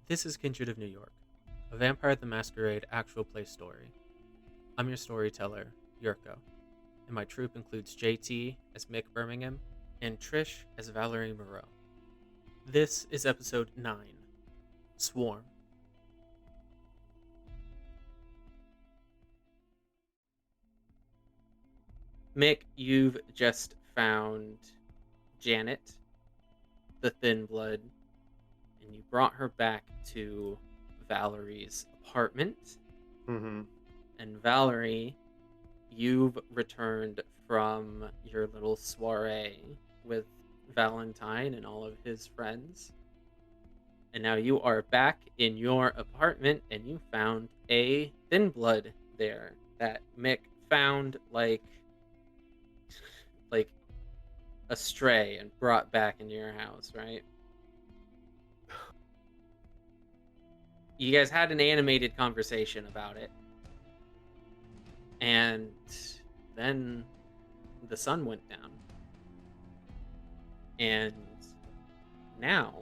This is Kindred of New York, a Vampire the Masquerade actual play story. I'm your storyteller, Yirco, and my troupe includes JT as Mick Birmingham and Trish as Valerie Moreau. This is episode 9, Swarm. Mick, you've just found Janet, the Thin Blood, and you brought her back to Valerie's apartment. Mm-hmm. And Valerie, you've returned from your little soiree with Valentine and all of his friends. And now you are back in your apartment and you found a Thin Blood there that Mick found like a stray and brought back into your house, right? You guys had an animated conversation about it. And then the sun went down. And now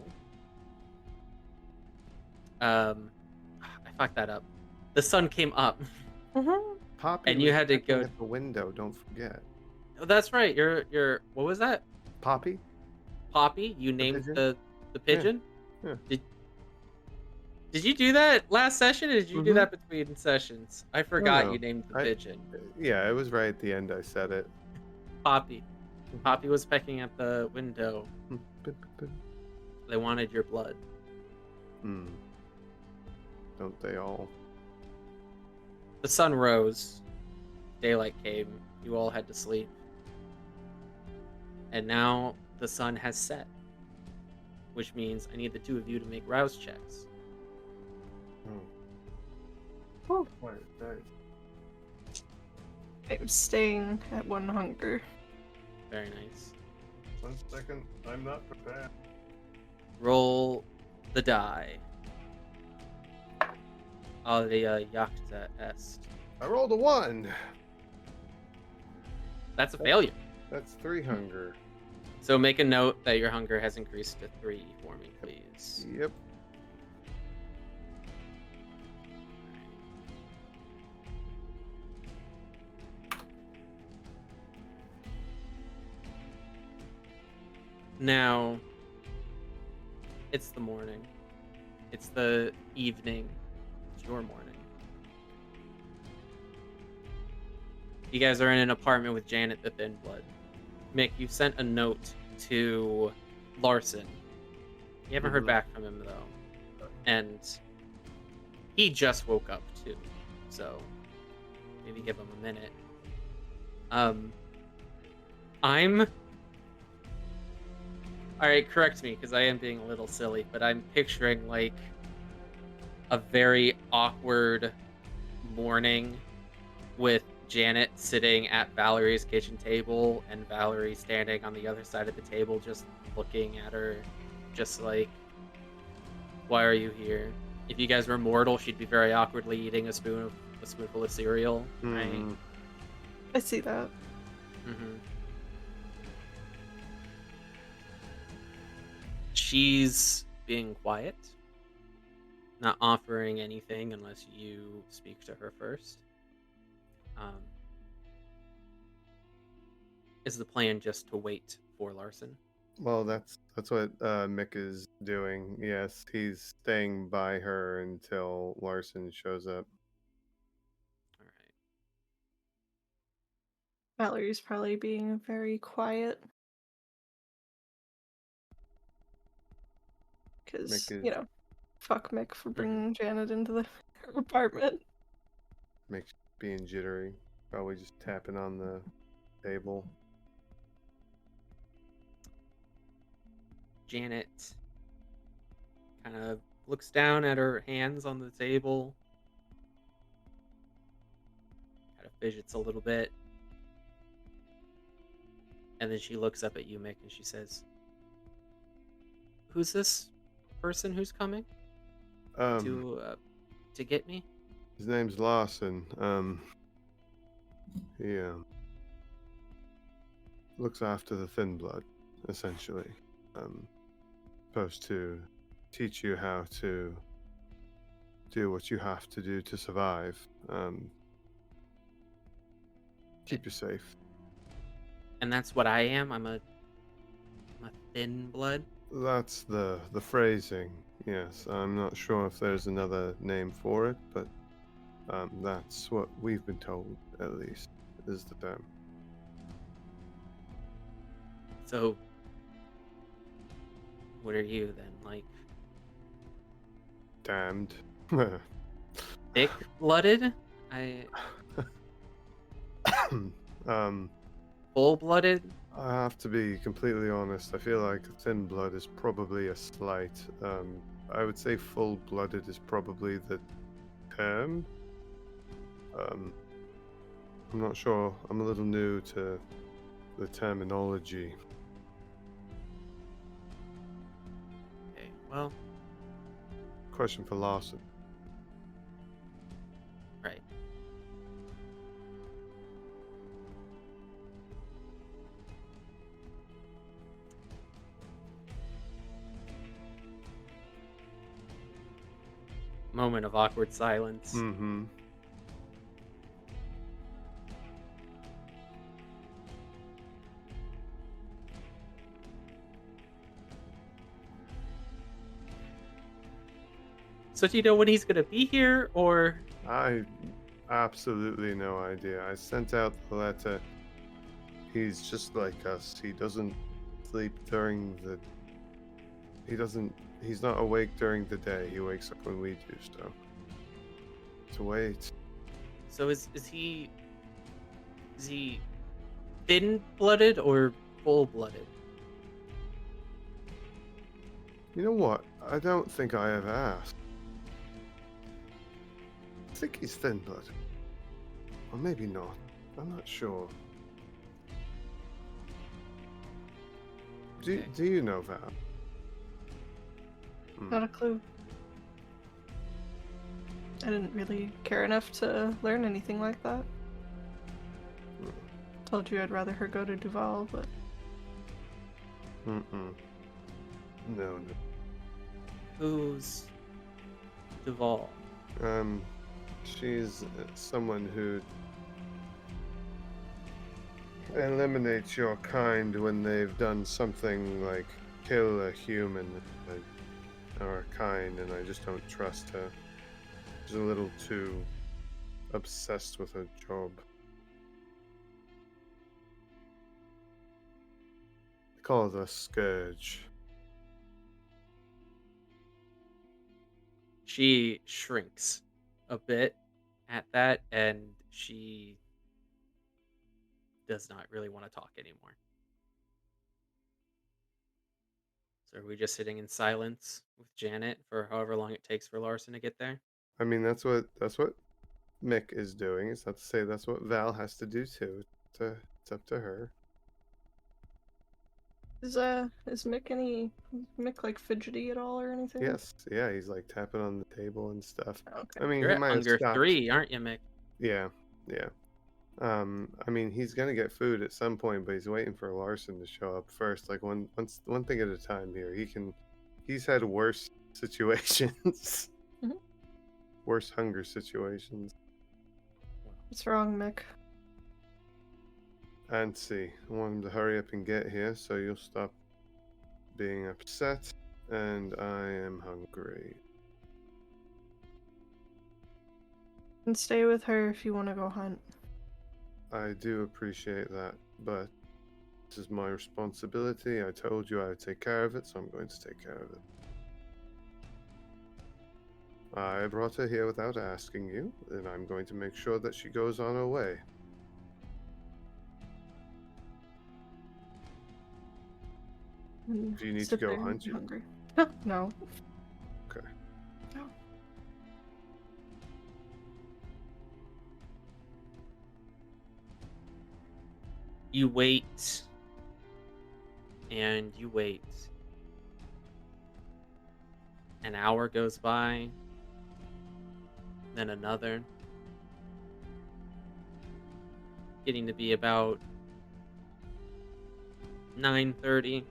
I fucked that up. The sun came up. Poppy, And you had to go at the window. Don't forget. Oh, that's right. You're what was that? Poppy. Poppy. You named pigeon? the pigeon. Yeah. Did you do that last session, or did you do that between sessions? I forgot no. you named the pigeon. Yeah, it was right at the end. I said it. Poppy. Poppy was pecking at the window. They wanted your blood. Don't they all? The sun rose. Daylight came. You all had to sleep. And now the sun has set. Which means I need the two of you to make rouse checks. Oh. I'm staying at 1 hunger. Very nice. 1 second. I'm not prepared. Roll the die. Alia jacta est. I rolled a 1. That's a failure. That's 3 hunger. So make a note that your hunger has increased to 3 for me, please. Yep. Now, it's the morning. It's the evening. It's your morning. You guys are in an apartment with Janet the Thin Blood. Mick, you sent a note to Larson. You haven't heard back from him, though. And he just woke up, too. So, maybe give him a minute. Alright, correct me, because I am being a little silly, but I'm picturing, like, a very awkward morning with Janet sitting at Valerie's kitchen table and Valerie standing on the other side of the table just looking at her, just like, why are you here? If you guys were mortal, she'd be very awkwardly eating a spoonful of cereal, right? I see that. She's being quiet, not offering anything unless you speak to her first. Is the plan just to wait for Larson? Well, that's what Mick is doing. Yes, he's staying by her until Larson shows up. All right. Valerie's probably being very quiet. Because, fuck Mick for bringing Janet into the apartment. Mick's being jittery. Probably just tapping on the table. Janet kind of looks down at her hands on the table, kind of fidgets a little bit, and then she looks up at you, Mick, and she says, "Who's this person who's coming to get me?" His name's Lawson. He looks after the Thin Blood, essentially. Supposed to teach you how to do what you have to do to survive. Keep you safe. And that's what I am. I'm a thin blood. That's the phrasing. Yes, I'm not sure if there's another name for it, but that's what we've been told, at least, is the term. So, what are you then? Like Damned. thick-blooded? um, Full-blooded? I have to be completely honest. I feel like thin blood is probably a slight. I would say full-blooded is probably the term. I'm not sure. I'm a little new to the terminology. Okay, well, Question for Larson. right. Moment of awkward silence. Mm-hmm. So do you know when he's gonna be here, or I absolutely no idea. I sent out the letter. He's just like us. He doesn't sleep during the. He's not awake during the day. He wakes up when we do, so. To wait. so is he thin-blooded or full-blooded? You know what? I don't think I ever asked. I think he's thin blood. Or maybe not. I'm not sure. Okay. Do you know Val? Not a clue. I didn't really care enough to learn anything like that. Told you I'd rather her go to Duval, but Mm-mm. No. Who's Duval? She's someone who eliminates your kind when they've done something like kill a human or a kind, and I just don't trust her. She's a little too obsessed with her job. They call her the Scourge. She shrinks a bit at that, and she does not really want to talk anymore. So are we just sitting in silence with Janet for however long it takes for Larson to get there? I mean, that's what Mick is doing. It's not to say that's what Val has to do too. It's up to her. is Mick like fidgety at all or anything? Yes, yeah, he's like tapping on the table and stuff. Okay. I mean, You're he at might have hunger stopped. 3, aren't you, Mick? Yeah, yeah. I mean, he's gonna get food at some point, but he's waiting for Larson to show up first. Like one thing at a time here. He's had worse situations, Mhm. worse hunger situations. What's wrong, Mick? And see, I want him to hurry up and get here, so you'll stop being upset. And I am hungry. And stay with her if you want to go hunt. I do appreciate that, but this is my responsibility. I told you I would take care of it, so I'm going to take care of it. I brought her here without asking you, and I'm going to make sure that she goes on her way. And Do you need to sit go there and hunt be you? hungry. No. Okay. No. You wait. And you wait. An hour goes by. Then another. Getting to be about 9:30,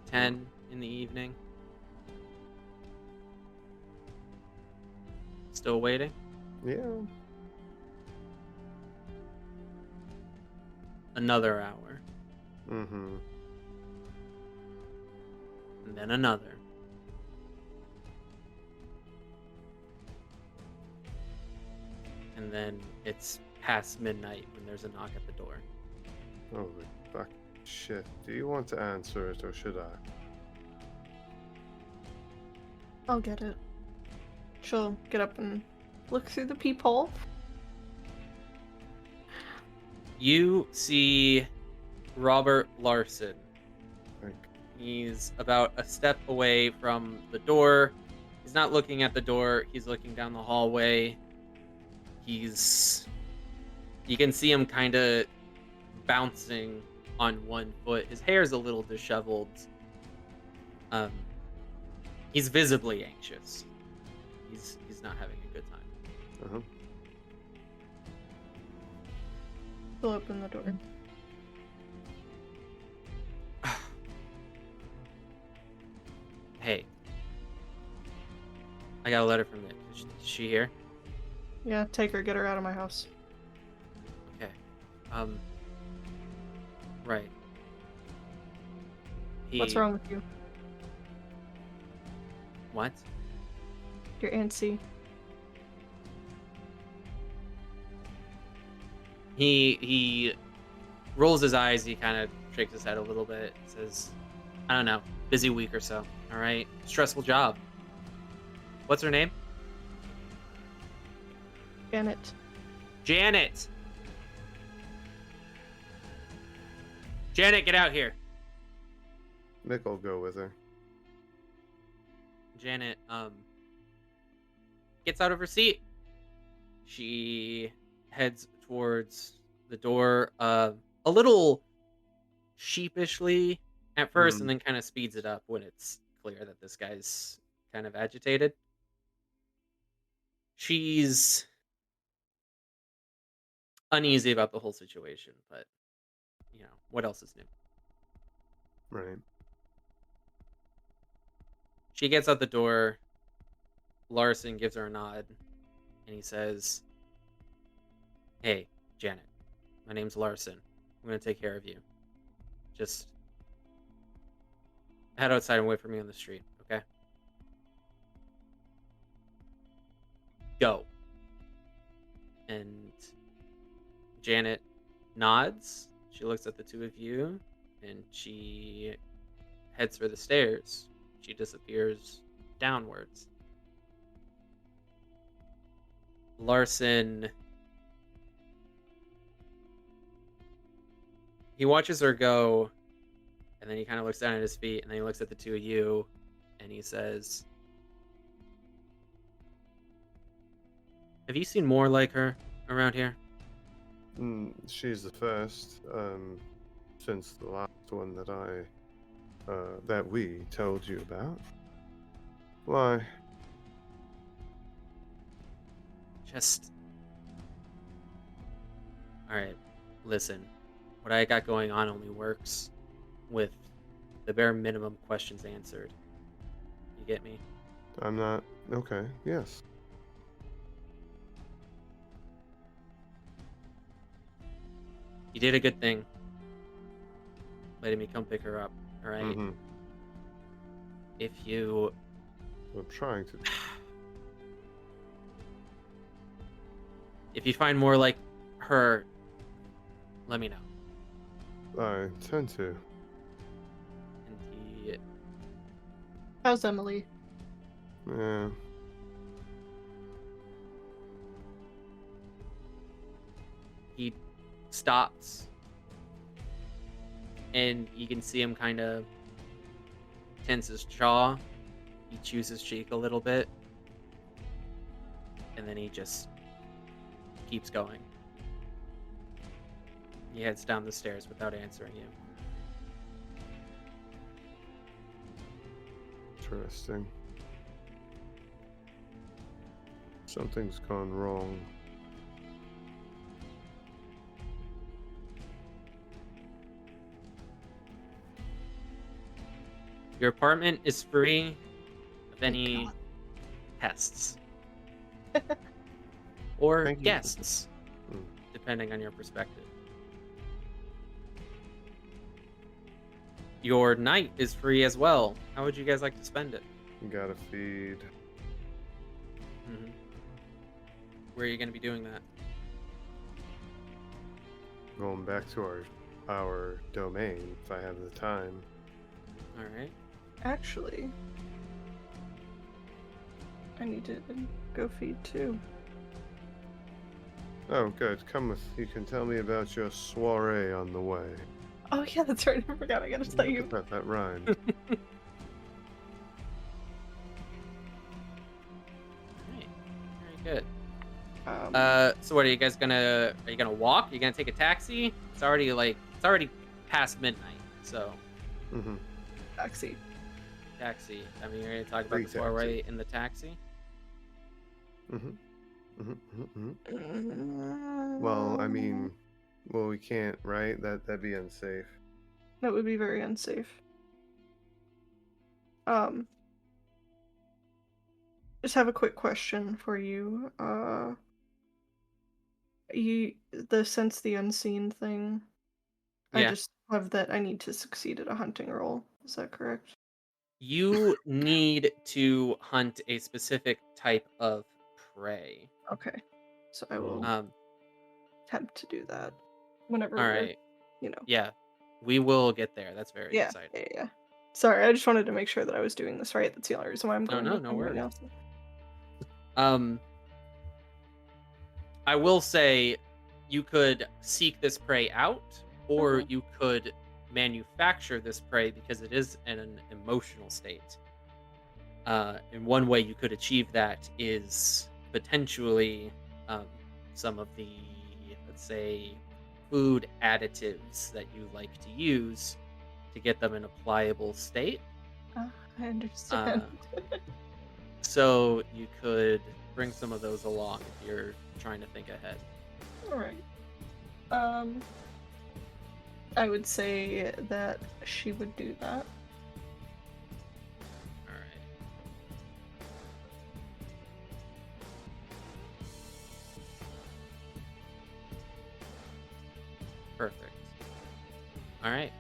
10 in the evening. Still waiting? Yeah. Another hour. Mm-hmm. And then another. And then it's past midnight when there's a knock at the door. Holy fuck shit. Do you want to answer it or should I? I'll get it. She'll get up and look through the peephole. You see Robert Larson. Like, He's about a step away from the door. He's not looking at the door. He's looking down the hallway. You can see him kind of bouncing on one foot. His hair's a little disheveled. He's visibly anxious. He's not having a good time. uh-huh. She'll open the door. Hey, I got a letter from Mick. Is she here? Yeah, take her, get her out of my house. Okay. Right. What's wrong with you? What? You're antsy. He rolls his eyes. He kind of shakes his head a little bit. Says, "I don't know. Busy week or so. All right. Stressful job. What's her name? Janet. Janet. Janet, get out here." Mick will go with her. Janet gets out of her seat. She heads towards the door a little sheepishly at first, and then kind of speeds it up when it's clear that this guy's kind of agitated. She's uneasy about the whole situation, but what else is new? Right. She gets out the door. Larson gives her a nod, and he says, "Hey, Janet, my name's Larson. I'm going to take care of you. Just head outside and wait for me on the street, okay? Go." And Janet nods. She looks at the two of you, and she heads for the stairs. She disappears downwards. Larson, he watches her go, and then he kind of looks down at his feet, and then he looks at the two of you, and he says, "Have you seen more like her around here?" She's the first, since the last one that we told you about. Why? Just... Alright, listen. What I got going on only works with the bare minimum questions answered. You get me? I'm not... Okay, yes. You did a good thing letting me come pick her up, alright? Mm-hmm. If you... I'm trying to... If you find more like her, let me know. I intend to. And How's Emily? Yeah. he stops, and you can see him kind of tense his jaw. He chews his cheek a little bit, and then he just keeps going. He heads down the stairs without answering you. Interesting. Something's gone wrong. Your apartment is free of any God. pests. Or Thank you. guests, Mm. depending on your perspective. Your night is free as well. How would you guys like to spend it? You gotta feed. Mm-hmm. Where are you going to be doing that? Going back to our domain if I have the time. All right. Actually, I need to go feed too. Oh, good. Come with. You can tell me about your soiree on the way. Oh yeah, that's right. I forgot. I gotta tell Look you. at that rhyme. Alright. Very good. So what are you guys gonna? Are you gonna walk? Are you gonna take a taxi? It's already past midnight. So Mm-hmm. Taxi. taxi. I mean, you're gonna talk about Free the soiree in the taxi. Mm-hmm. Mm-hmm. Mm-hmm. Well, I mean, we can't, right? That'd be unsafe. That would be very unsafe. Just have a quick question for you. The sense the unseen thing. I Yeah. just have that I need to succeed at a hunting roll. Is that correct? You need to hunt a specific type of prey. Okay. So I will Um. attempt to do that whenever All we're, right. you know. Yeah. We will get there. That's very Yeah, exciting. yeah. Sorry, I just wanted to make sure that I was doing this right. That's the only reason why I'm going No with them right worries. now. I will say you could seek this prey out, or Mhm. you could manufacture this prey because it is in an emotional state. And one way you could achieve that is potentially some of the, let's say, food additives that you like to use to get them in a pliable state. I understand. So you could bring some of those along if you're trying to think ahead. Alright. I would say that she would do that. All right. Perfect. All right.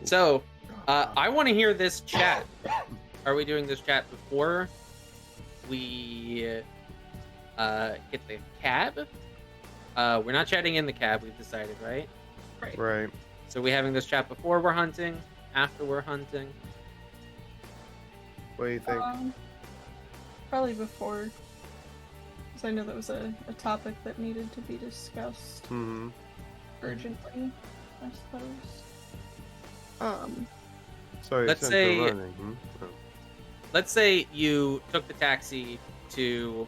So, I want to hear this chat. Are we doing this chat before we get the cab? We're not chatting in the cab, we've decided, right? Right. So we having this chat before we're hunting, after we're hunting? What do you think? Probably before. Because I know that was a topic that needed to be discussed Mm-hmm. urgently, I suppose. Sorry, Let's since say- we're running. Hmm? Oh. Let's say you took the taxi to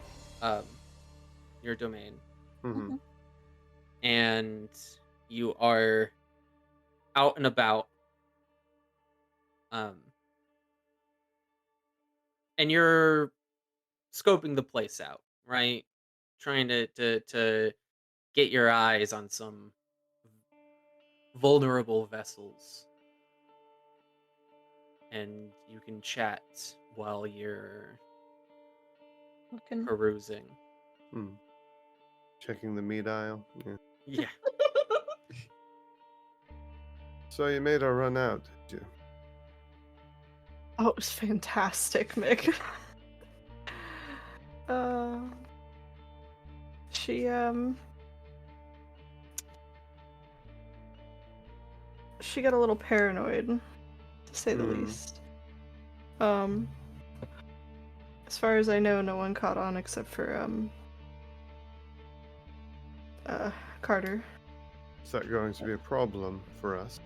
your domain, Mm-hmm. and you are out and about, and you're scoping the place out, right? Trying to get your eyes on some vulnerable vessels, and you can chat while you're Looking. perusing. Mm. Checking the meat aisle. Yeah. Yeah. So you made her run out, did you? Oh, it was fantastic, Mick. She she got a little paranoid, to say the least. As far as I know, no one caught on except for Carter. Is that going to be a problem for us?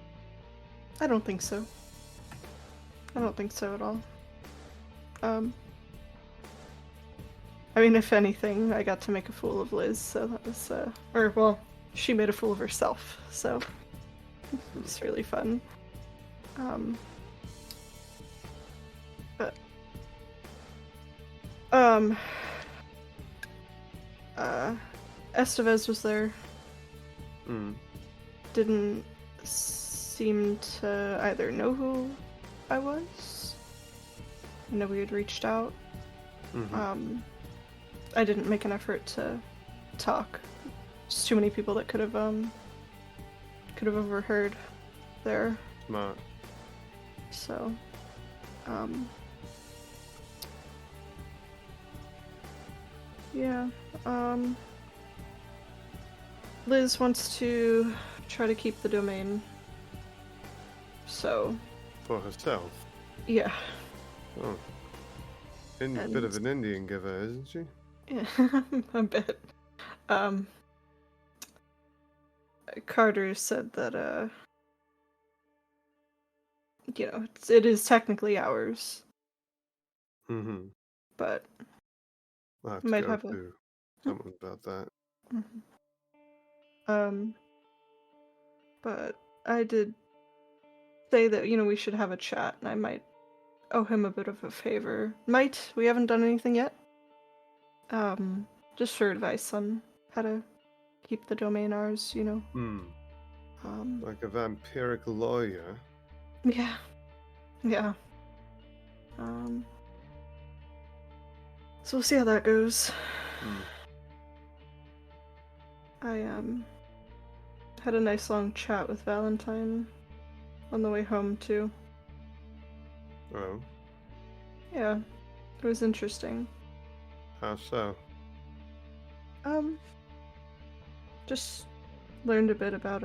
I don't think so. I don't think so at all. I mean, if anything, I got to make a fool of Liz, so that was, or, well, she made a fool of herself, so it was really fun. But, Estevez was there. Mm. Didn't seem to either know who I was I know we had reached out. Mhm. I didn't make an effort to talk. Just too many people that could have overheard there. Smart. So, yeah. Liz wants to try to keep the domain. So, For herself. yeah. Oh. A bit of an Indian giver, isn't she? Yeah, a bit. Carter said that, it is technically ours, Mm-hmm. but I'll have might to go have a. to someone about that. Mhm. But I did say that, we should have a chat, and I might owe him a bit of a favor. We haven't done anything yet. Just for advice on how to keep the domain ours, Like a vampiric lawyer. Yeah. Yeah. So we'll see how that goes. I had a nice long chat with Valentine on the way home too. Oh. Yeah. It was interesting. How so? Just learned a bit about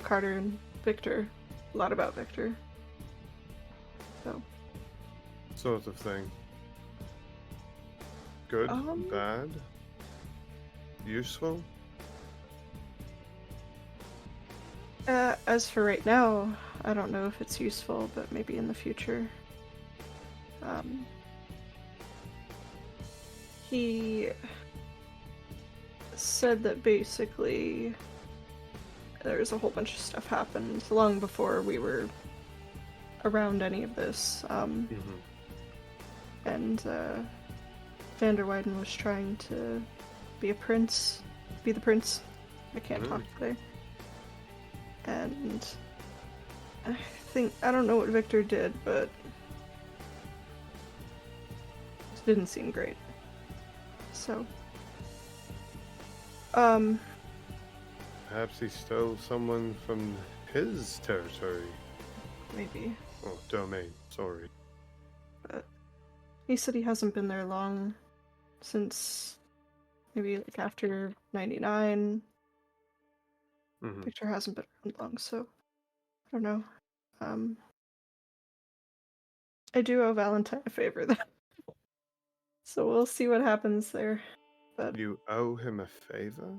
Carter and Victor. A lot about Victor. So. Sort of thing. Good? Bad? Useful? As for right now, I don't know if it's useful, but maybe in the future. He said that basically there's a whole bunch of stuff happened long before we were around any of this. And Van der Weyden was trying to be the prince. I can't talk today. And I don't know what Victor did, but it didn't seem great. So, Perhaps he stole someone from his territory. Maybe. Oh, domain. Sorry. But he said he hasn't been there long, since maybe like after 99. Victor hasn't been around long, so I don't know. I do owe Valentine a favor though. So we'll see what happens there. But You owe him a favor?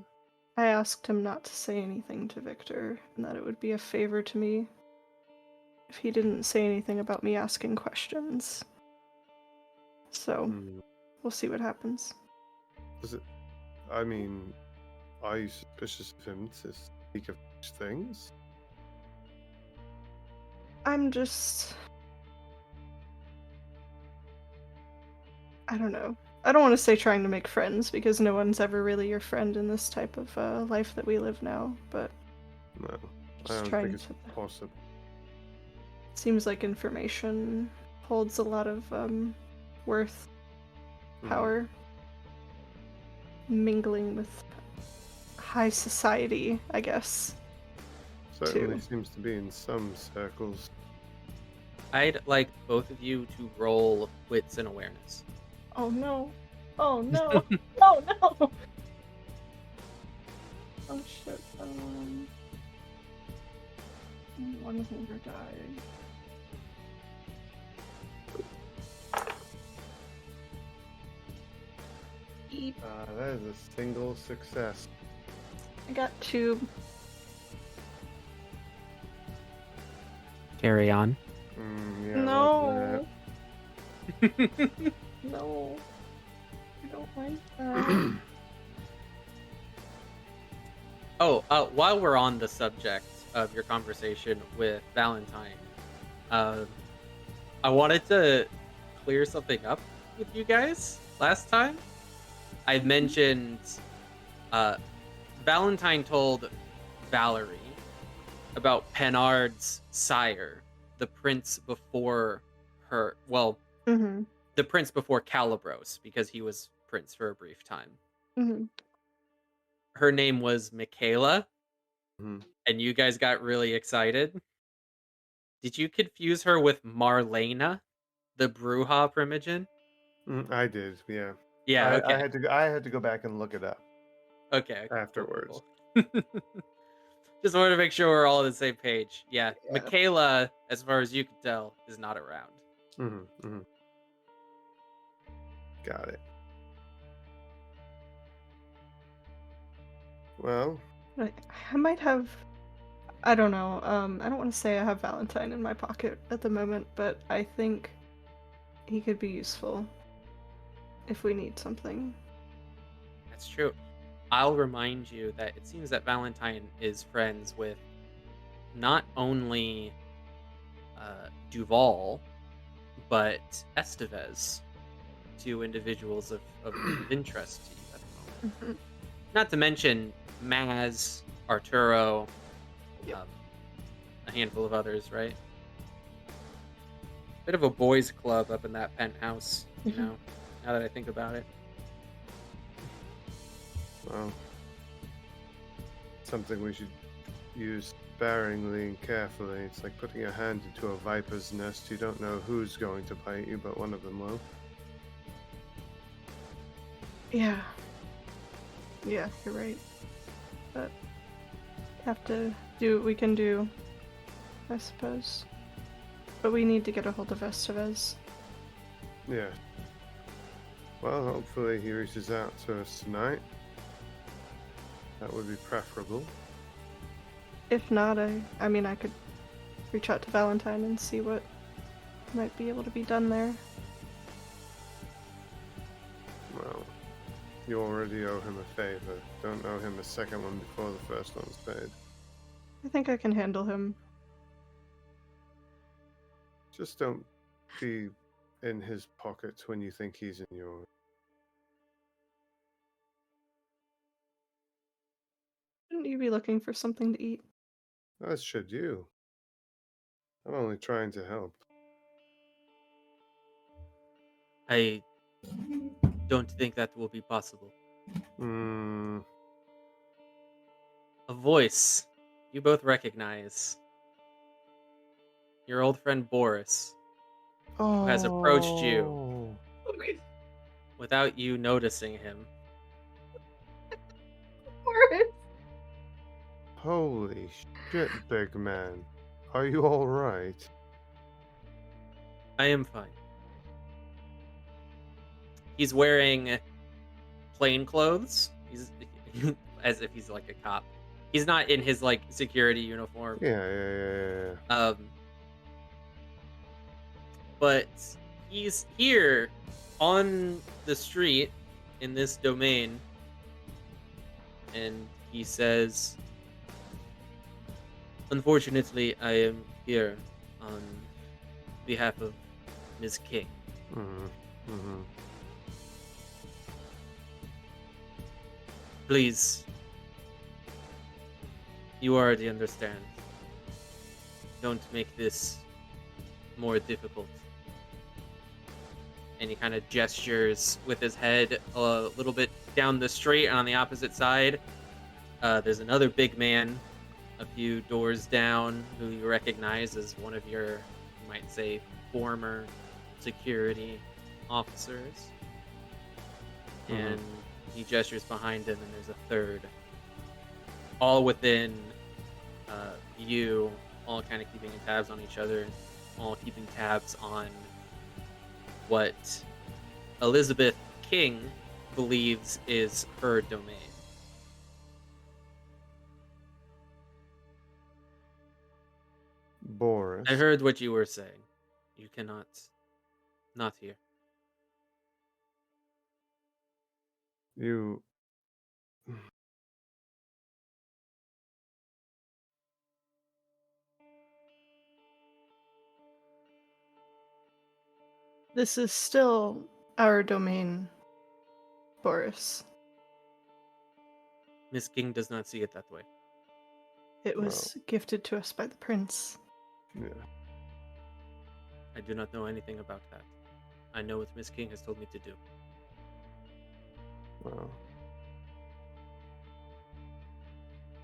I asked him not to say anything to Victor, and that it would be a favor to me if he didn't say anything about me asking questions. So we'll see what happens. Are you suspicious of him to speak of such things? I'm just... I don't know. I don't want to say trying to make friends, because no one's ever really your friend in this type of life that we live now, but... No, I just don't think it's possible. Seems like information holds a lot of worth, power, mingling with high society, I guess. Certainly seems to be in some circles. I'd like both of you to roll wits and awareness. Oh no. Oh no. Oh no. Oh shit. One of them died. That is a single success. I got 2. Carry on. Yeah, No. No. I don't like that. While we're on the subject of your conversation with Valentine, I wanted to clear something up with you guys last time. I mentioned Valentine told Valerie about Penard's sire, the prince before her. Well, Mm-hmm. the prince before Calibros, because he was prince for a brief time. Mm-hmm. Her name was Michaela, Mhm. and you guys got really excited. Did you confuse her with Marlena, the Bruja primogen? I did, yeah. Yeah, I okay. had to go back and look it up Okay, afterwards. cool. Just wanted to make sure we're all on the same page. Yeah, Yeah. Michaela, as far as you can tell, is not around. Got it. Well, I might have. I don't know. I don't want to say I have Valentine in my pocket at the moment, but I think he could be useful if we need something. That's true. I'll remind you that it seems that Valentine is friends with not only Duval, but Estevez, two individuals of interest to you at the moment. Mhm. Not to mention Maz, Arturo, Yep. a handful of others, right? Bit of a boys' club up in that penthouse, you Mhm. know, now that I think about it. well, something we should use sparingly and carefully. It's like putting a hand into a viper's nest. You don't know who's going to bite you, but one of them will. Yeah. Yeah, you're right. But have to do what we can do, I suppose. But we need to get a hold of Estevez. Yeah. Well, hopefully he reaches out to us tonight. That would be preferable. If not, I mean, I could reach out to Valentine and see what might be able to be done there. Well, you already owe him a favor. Don't owe him a second one before the first one's paid. I think I can handle him. Just don't be in his pockets when you think he's in yours. Shouldn't you be looking for something to eat? As should you. I'm only trying to help. I don't think that will be possible. Hmm. A voice you both recognize. Your old friend Boris, who has approached you Okay. without you noticing him. Boris! Holy shit, big man. Are you alright? I am fine. He's wearing plain clothes. He's as if he's like a cop. He's not in his like security uniform. Yeah. But he's here on the street in this domain, and he says, "Unfortunately, I am here on behalf of Ms. King. Mm-hmm. Please, you already understand. Don't make this more difficult." And he kind of gestures with his head a little bit down the street, and on the opposite side, there's another big man a few doors down who you recognize as one of your, you might say, former security officers. And he gestures behind him, and there's a third. All within view, all kind of keeping tabs on each other, all keeping tabs on what Elizabeth King believes is her domain. Boris. I heard what you were saying. You cannot not hear. You. This is still our domain, Boris. Miss King does not see it that way. It was gifted to us by the prince. Yeah. I do not know anything about that. I know what Miss King has told me to do. Well,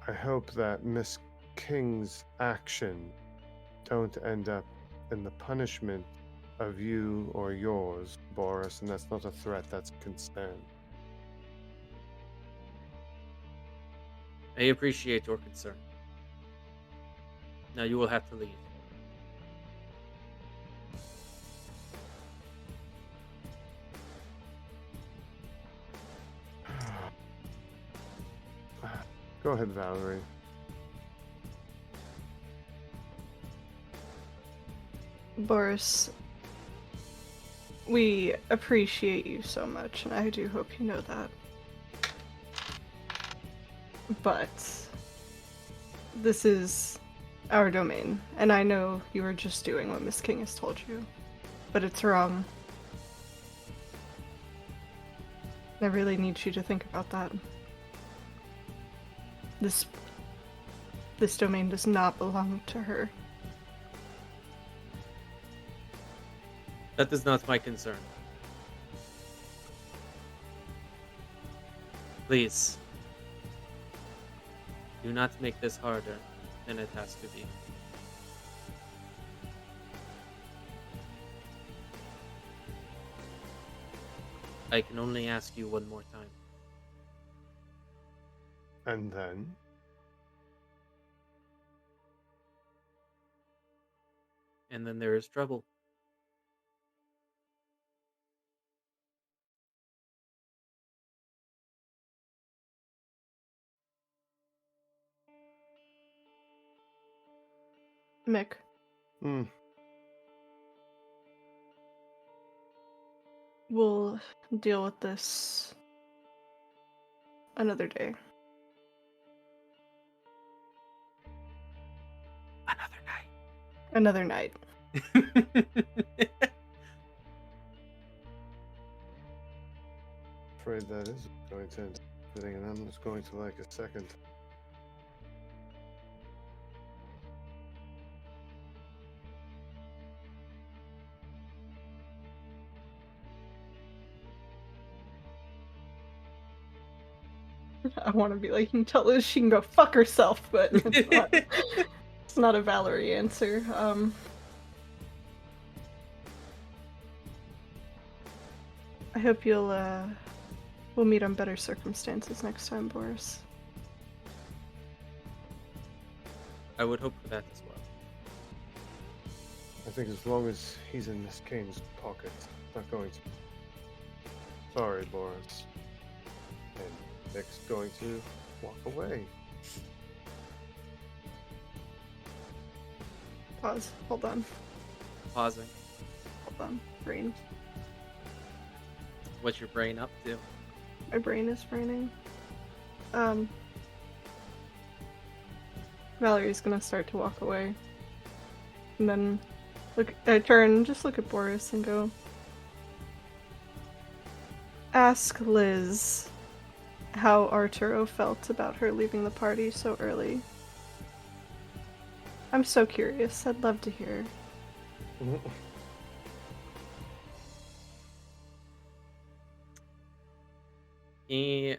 I hope that Miss King's action don't end up in the punishment of you or yours, Boris, and that's not a threat, that's a concern. I appreciate your concern. Now you will have to leave. Go ahead, Valerie. Boris, we appreciate you so much, and I do hope you know that. But this is our domain, and I know you are just doing what Miss King has told you, but it's wrong. I really need you to think about that. This domain does not belong to her. That is not my concern. Please. Do not make this harder than it has to be. I can only ask you one more time. And then? And then there is trouble. Mick, we'll deal with this another day. Another night. Afraid that is going to end up fitting, and I'm just going to like a second. I want to be like, you can tell Liz she can go fuck herself, but it's not a Valerie answer. I hope we'll meet on better circumstances next time, Boris. I would hope for that as well. I think as long as he's in Miss King's pocket, not going to. Sorry, Boris. And Mick's going to walk away. Pause. Hold on. Pausing. Hold on. Brain. What's your brain up to? My brain is braining. Valerie's gonna start to walk away. And then I turn, just look at Boris and go, ask Liz how Arturo felt about her leaving the party so early. I'm so curious. I'd love to hear. He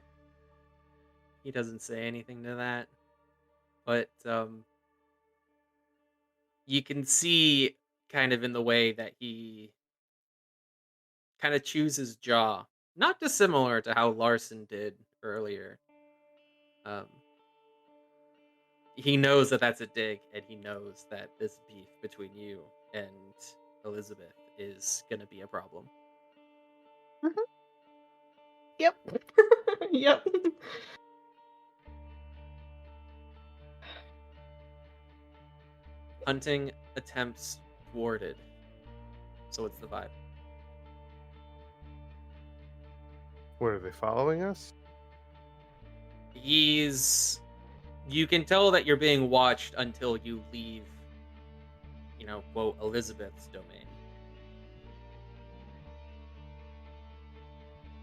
doesn't say anything to that, but you can see kind of in the way that he kind of chews his jaw, not dissimilar to how Larson did earlier. He knows that that's a dig, and he knows that this beef between you and Elizabeth is gonna be a problem. Mm-hmm. Yep. Yep. Hunting attempts thwarted. So what's the vibe? What, are they following us? You can tell that you're being watched until you leave, quote, Elizabeth's domain.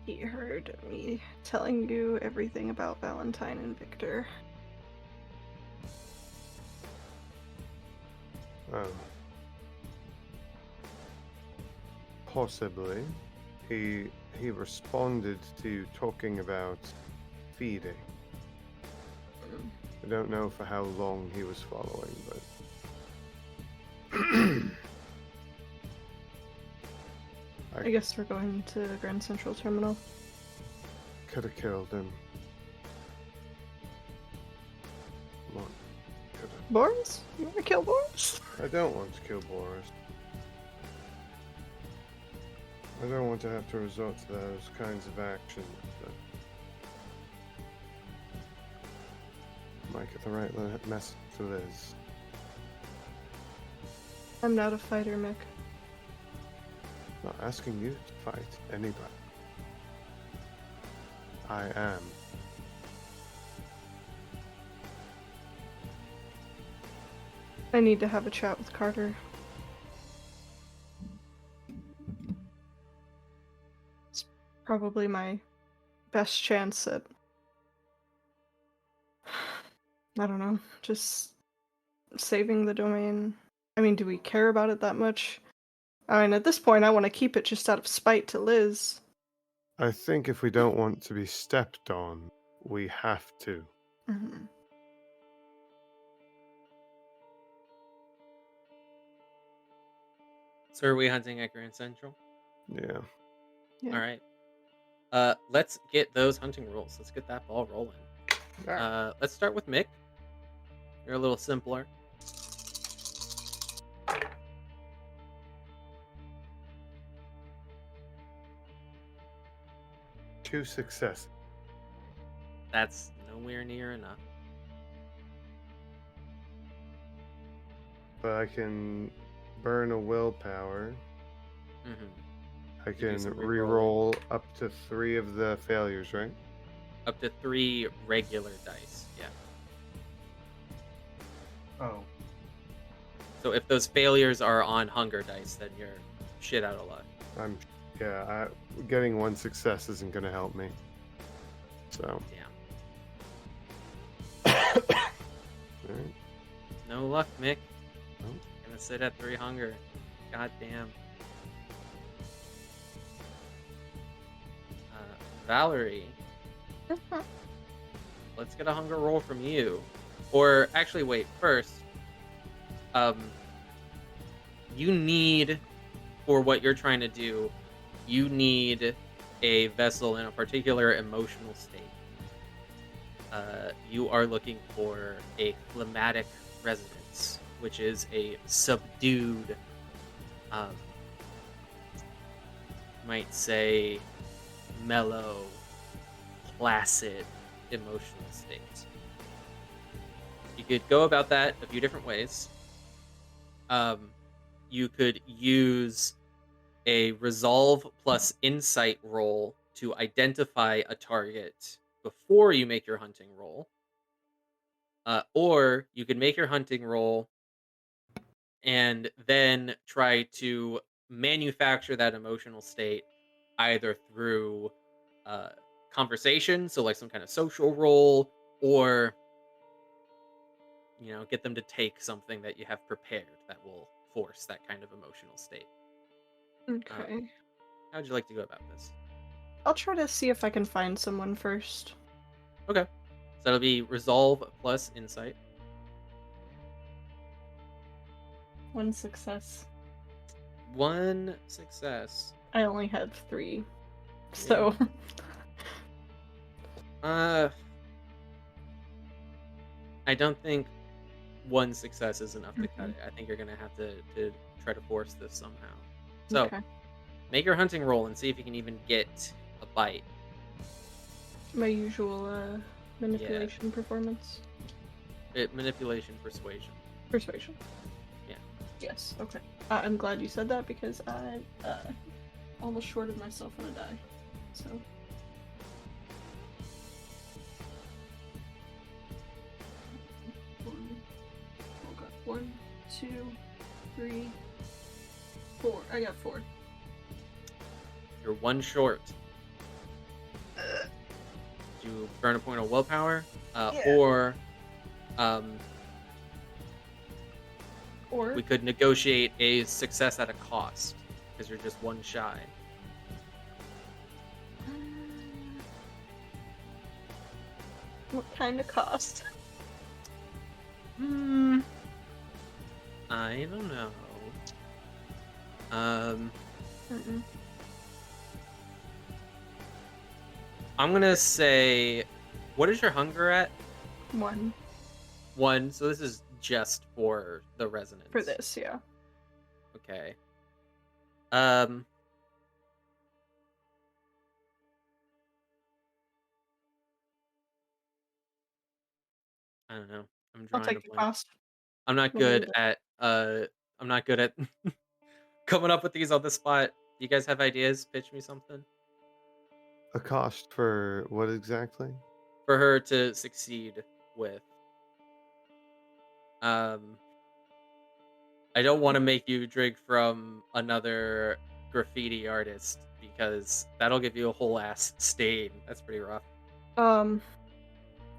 He heard me telling you everything about Valentine and Victor. Possibly. He responded to talking about feeding. I don't know for how long he was following, but I guess we're going to Grand Central Terminal. could have killed him. Come on. Could've. Boris? You want to kill Boris? I don't want to kill Boris. I don't want to have to resort to those kinds of actions, but might get the right message to Liz. I'm not a fighter, Mick. Not asking you to fight anybody. I am. I need to have a chat with Carter. It's probably my best chance at, I don't know, just saving the domain. I mean, do we care about it that much? I mean, at this point, I want to keep it just out of spite to Liz. I think if we don't want to be stepped on, we have to. Mm-hmm. So are we hunting at Grand Central? Yeah. Yeah. All right. Let's get those hunting rolls. Let's get that ball rolling. Let's start with Mick. You're a little simpler. Two successes. That's nowhere near enough. But I can burn a willpower. Mm-hmm. I You do can some re-roll up to 3 of the failures, right? Up to 3 regular dice. Yeah. Oh. So if those failures are on hunger dice, then you're shit out of luck. Getting 1 success isn't going to help me. So. Damn. Alright. No luck, Mick. Nope. Gonna sit at 3 hunger. God damn. Valerie. Let's get a hunger roll from you. Or actually, wait. First, you need, for what you're trying to do, you need a vessel in a particular emotional state. You are looking for a phlegmatic resonance, which is a subdued, might say, mellow, placid emotional state. You could go about that a few different ways. You could use a resolve plus insight roll to identify a target before you make your hunting roll. Or you could make your hunting roll and then try to manufacture that emotional state either through conversation, so like some kind of social role, or get them to take something that you have prepared that will force that kind of emotional state. Okay. How would you like to go about this? I'll try to see if I can find someone first. Okay. So that'll be resolve plus insight. 1 success. 1 success. I only had 3. So. I don't think 1 success is enough to cut it. I think you're gonna have to try to force this somehow. So, Okay. make your hunting roll and see if you can even get a bite. My usual manipulation performance. Manipulation, persuasion. Persuasion. Yeah. Yes. Okay. I'm glad you said that because I almost shorted myself on a die. So. One, 2, 3, 4. I got 4. You're 1 short. Did you burn a point of willpower? Or Or we could negotiate a success at a cost. because you're just one shy. What kind of cost? I don't know. I'm gonna say, what is your hunger at? 1. 1. So this is just for the resonance. For this, yeah. Okay. I don't know. I'm I'll drawing a take the blank. cost. I'm not What is good it? at I'm not good at coming up with these on the spot. You guys have ideas? Pitch me something. A cost for what exactly? For her to succeed with. I don't want to make you drink from another graffiti artist because that'll give you a whole ass stain. That's pretty rough.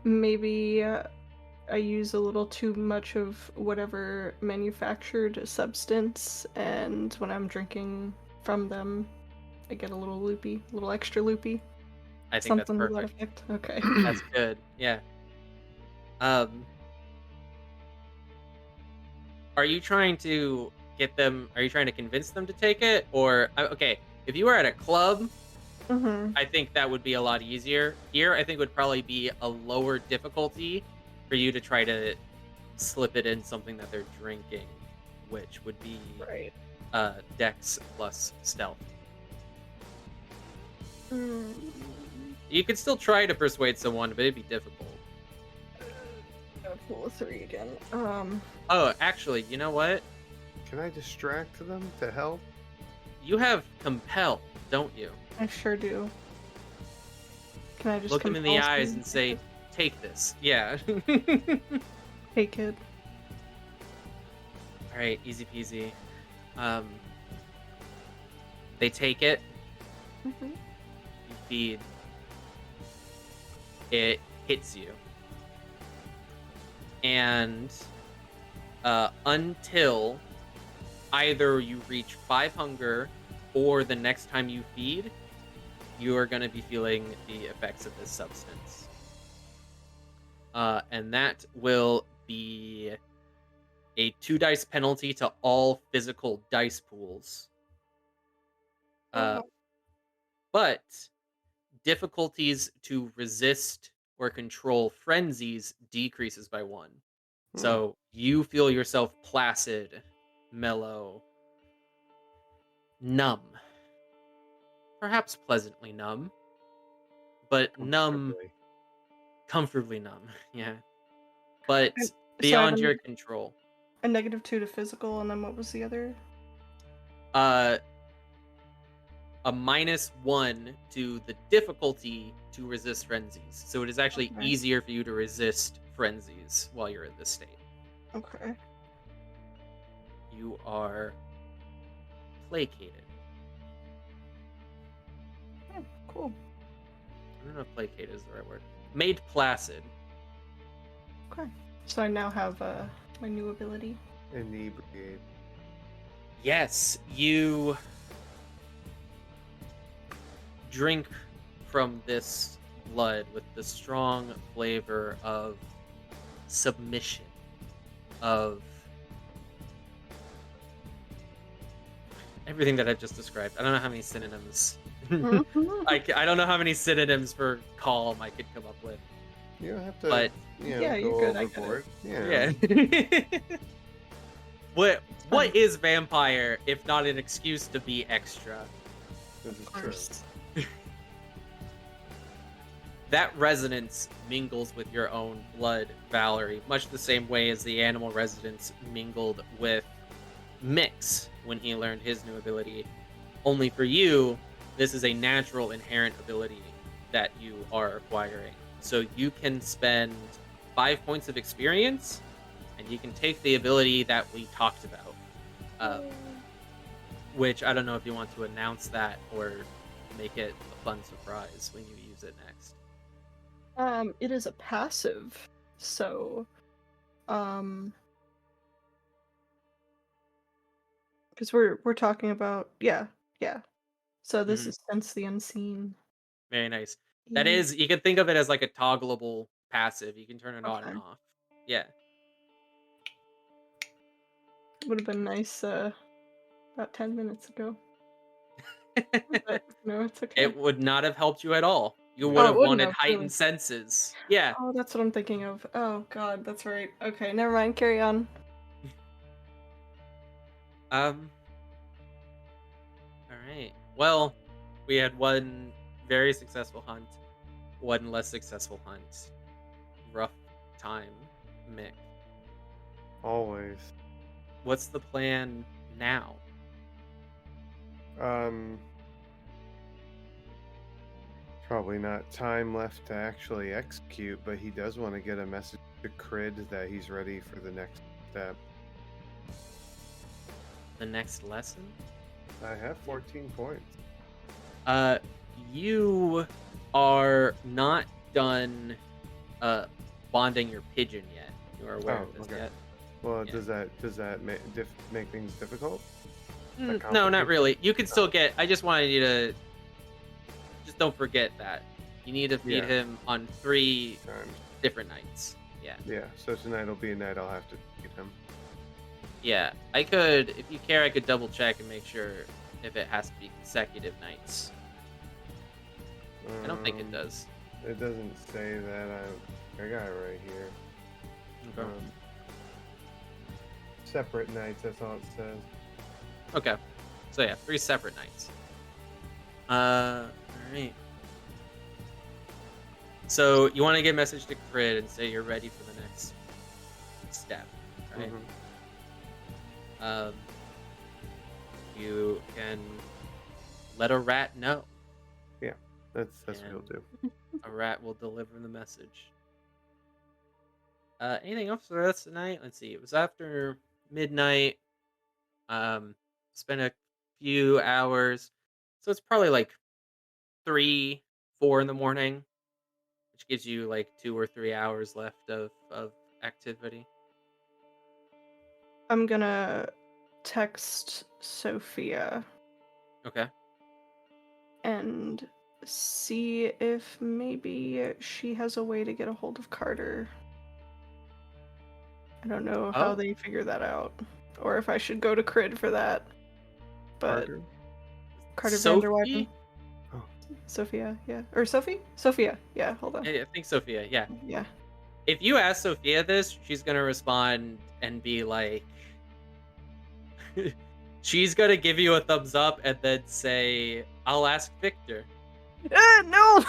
Maybe I use a little too much of whatever manufactured substance, and when I'm drinking from them, I get a little loopy, a little extra loopy. I think Something that's to that perfect. effect. Okay. That's good. Yeah. Are you trying to get them? Are you trying to convince them to take it, or okay? If you were at a club, I think that would be a lot easier. Here, I think would probably be a lower difficulty for you to try to slip it in something that they're drinking, which would be Right. Dex plus stealth. Mm. You could still try to persuade someone, but it'd be difficult. I'll pull a 3 again. Oh, actually, you know what? Can I distract them to help? You have compel, don't you? I sure do. Can I just look them in the compel eyes someone and to say, "Take this." Yeah. Hey, kid. All right, easy peasy. They take it. Mm-hmm. You feed. It hits you. And until either you reach 5 hunger or the next time you feed, you are going to be feeling the effects of this substance. And that will be a 2 dice penalty to all physical dice pools. But difficulties to resist or control frenzies decreases by 1. So you feel yourself placid, mellow, numb. Perhaps pleasantly numb. But numb, comfortably numb, yeah. But beyond your control. A -2 to physical, and then what was the other? A -1 to the difficulty to resist frenzies. So it is actually easier for you to resist frenzies while you're in this state. Okay. You are placated. Oh, cool. I don't know if placated is the right word. Made placid. Okay. So I now have my new ability. Inebriate. Yes, you drink from this blood with the strong flavor of submission, of everything that I've just described. I don't know how many synonyms. I don't know how many synonyms for calm I could come up with. You don't have to. But yeah, go you're good. overboard. Yeah. What is vampire if not an excuse to be extra? This is true. That resonance mingles with your own blood, Valerie, much the same way as the animal resonance mingled with Mick's when he learned his new ability. Only for you, this is a natural inherent ability that you are acquiring. So you can spend 5 points of experience, and you can take the ability that we talked about. Which I don't know if you want to announce that or make it a fun surprise when you use it next. It is a passive, so because Because we're talking about yeah. So this Mhm. is Sense the Unseen. Very nice. That Yeah. is, you can think of it as like a toggleable passive. You can turn it on and Okay. off. Yeah. Would have been nice about 10 minutes ago. But no, it's okay. It would not have helped you at all. You would Oh, it have wouldn't wanted have really. heightened senses. Yeah. Oh, that's what I'm thinking of. Oh god, that's right. Okay, never mind. Carry on. Um. All right. Well, we had one very successful hunt, one less successful hunt. Rough time, Mick. Always. What's the plan now? Um, Probably not time left to actually execute, but he does want to get a message to Crid that he's ready for the next step. The next lesson? I have 14 points. You are not done bonding your pigeon yet. You are aware of this okay. yet? Well, Yeah. does that make things difficult? No, not complicated? really. You can still get. I just wanted you to just don't forget that you need to feed Yeah. him on 3 Times. different nights. Yeah, Yeah. So tonight will be a night I'll have to feed him. yeah. I could, if you care, I could double check and make sure if it has to be consecutive nights. I don't think it Um, does. It doesn't say that. I got it right here. Okay. Separate nights. That's all it says. Okay. So yeah, 3 separate nights. All right. So you want to get a message to Crid and say you're ready for the next step, right? Mhm. You can let a rat know. That's what he'll do. A rat will deliver the message. Anything else for the rest of the night? Let's see. It was after midnight. Spent a few hours, so it's probably like 3, 4 in the morning, which gives you like 2 or 3 hours left of activity. I'm gonna text Sophia Okay. and see if maybe she has a way to get a hold of Carter. I don't know how Oh. they figure that out, or if I should go to Crid for that. But Carter van der Weyden. Sophie? Sophia, yeah. Or Sophie? Sophia, yeah, hold on. I think Sophia, yeah. Yeah. If you ask Sophia this, she's gonna respond and be like, she's gonna give you a thumbs up and then say, "I'll ask Victor." No!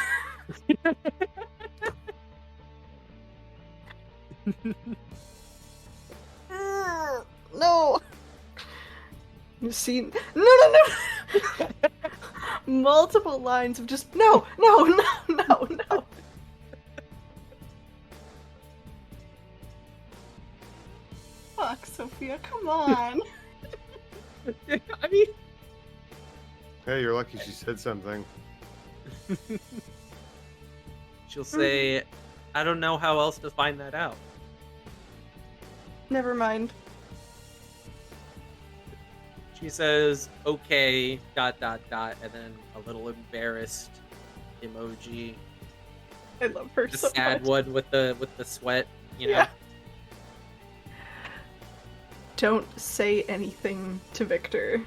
No! You see, no! Multiple lines of just no. Fuck, Sophia, come on. I mean, Hey, you're lucky she said something. she'll say, "I don't know how else to find that out." Never mind. She says, "Okay, ... and then a little embarrassed emoji. I love her The so sad much. one with the sweat, you know. Yeah. Don't say anything to Victor.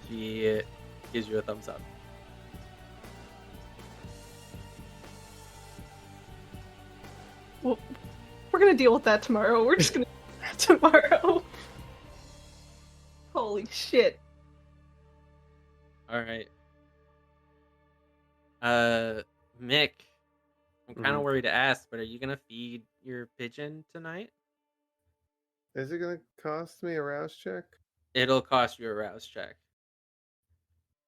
She gives you a thumbs up. Well, we're gonna deal with that tomorrow. We're just gonna deal with that tomorrow. Holy shit. All right. Mick, I'm kind of worried to ask, but are you gonna feed your pigeon tonight? Is it gonna cost me a rouse check? It'll cost you a rouse check.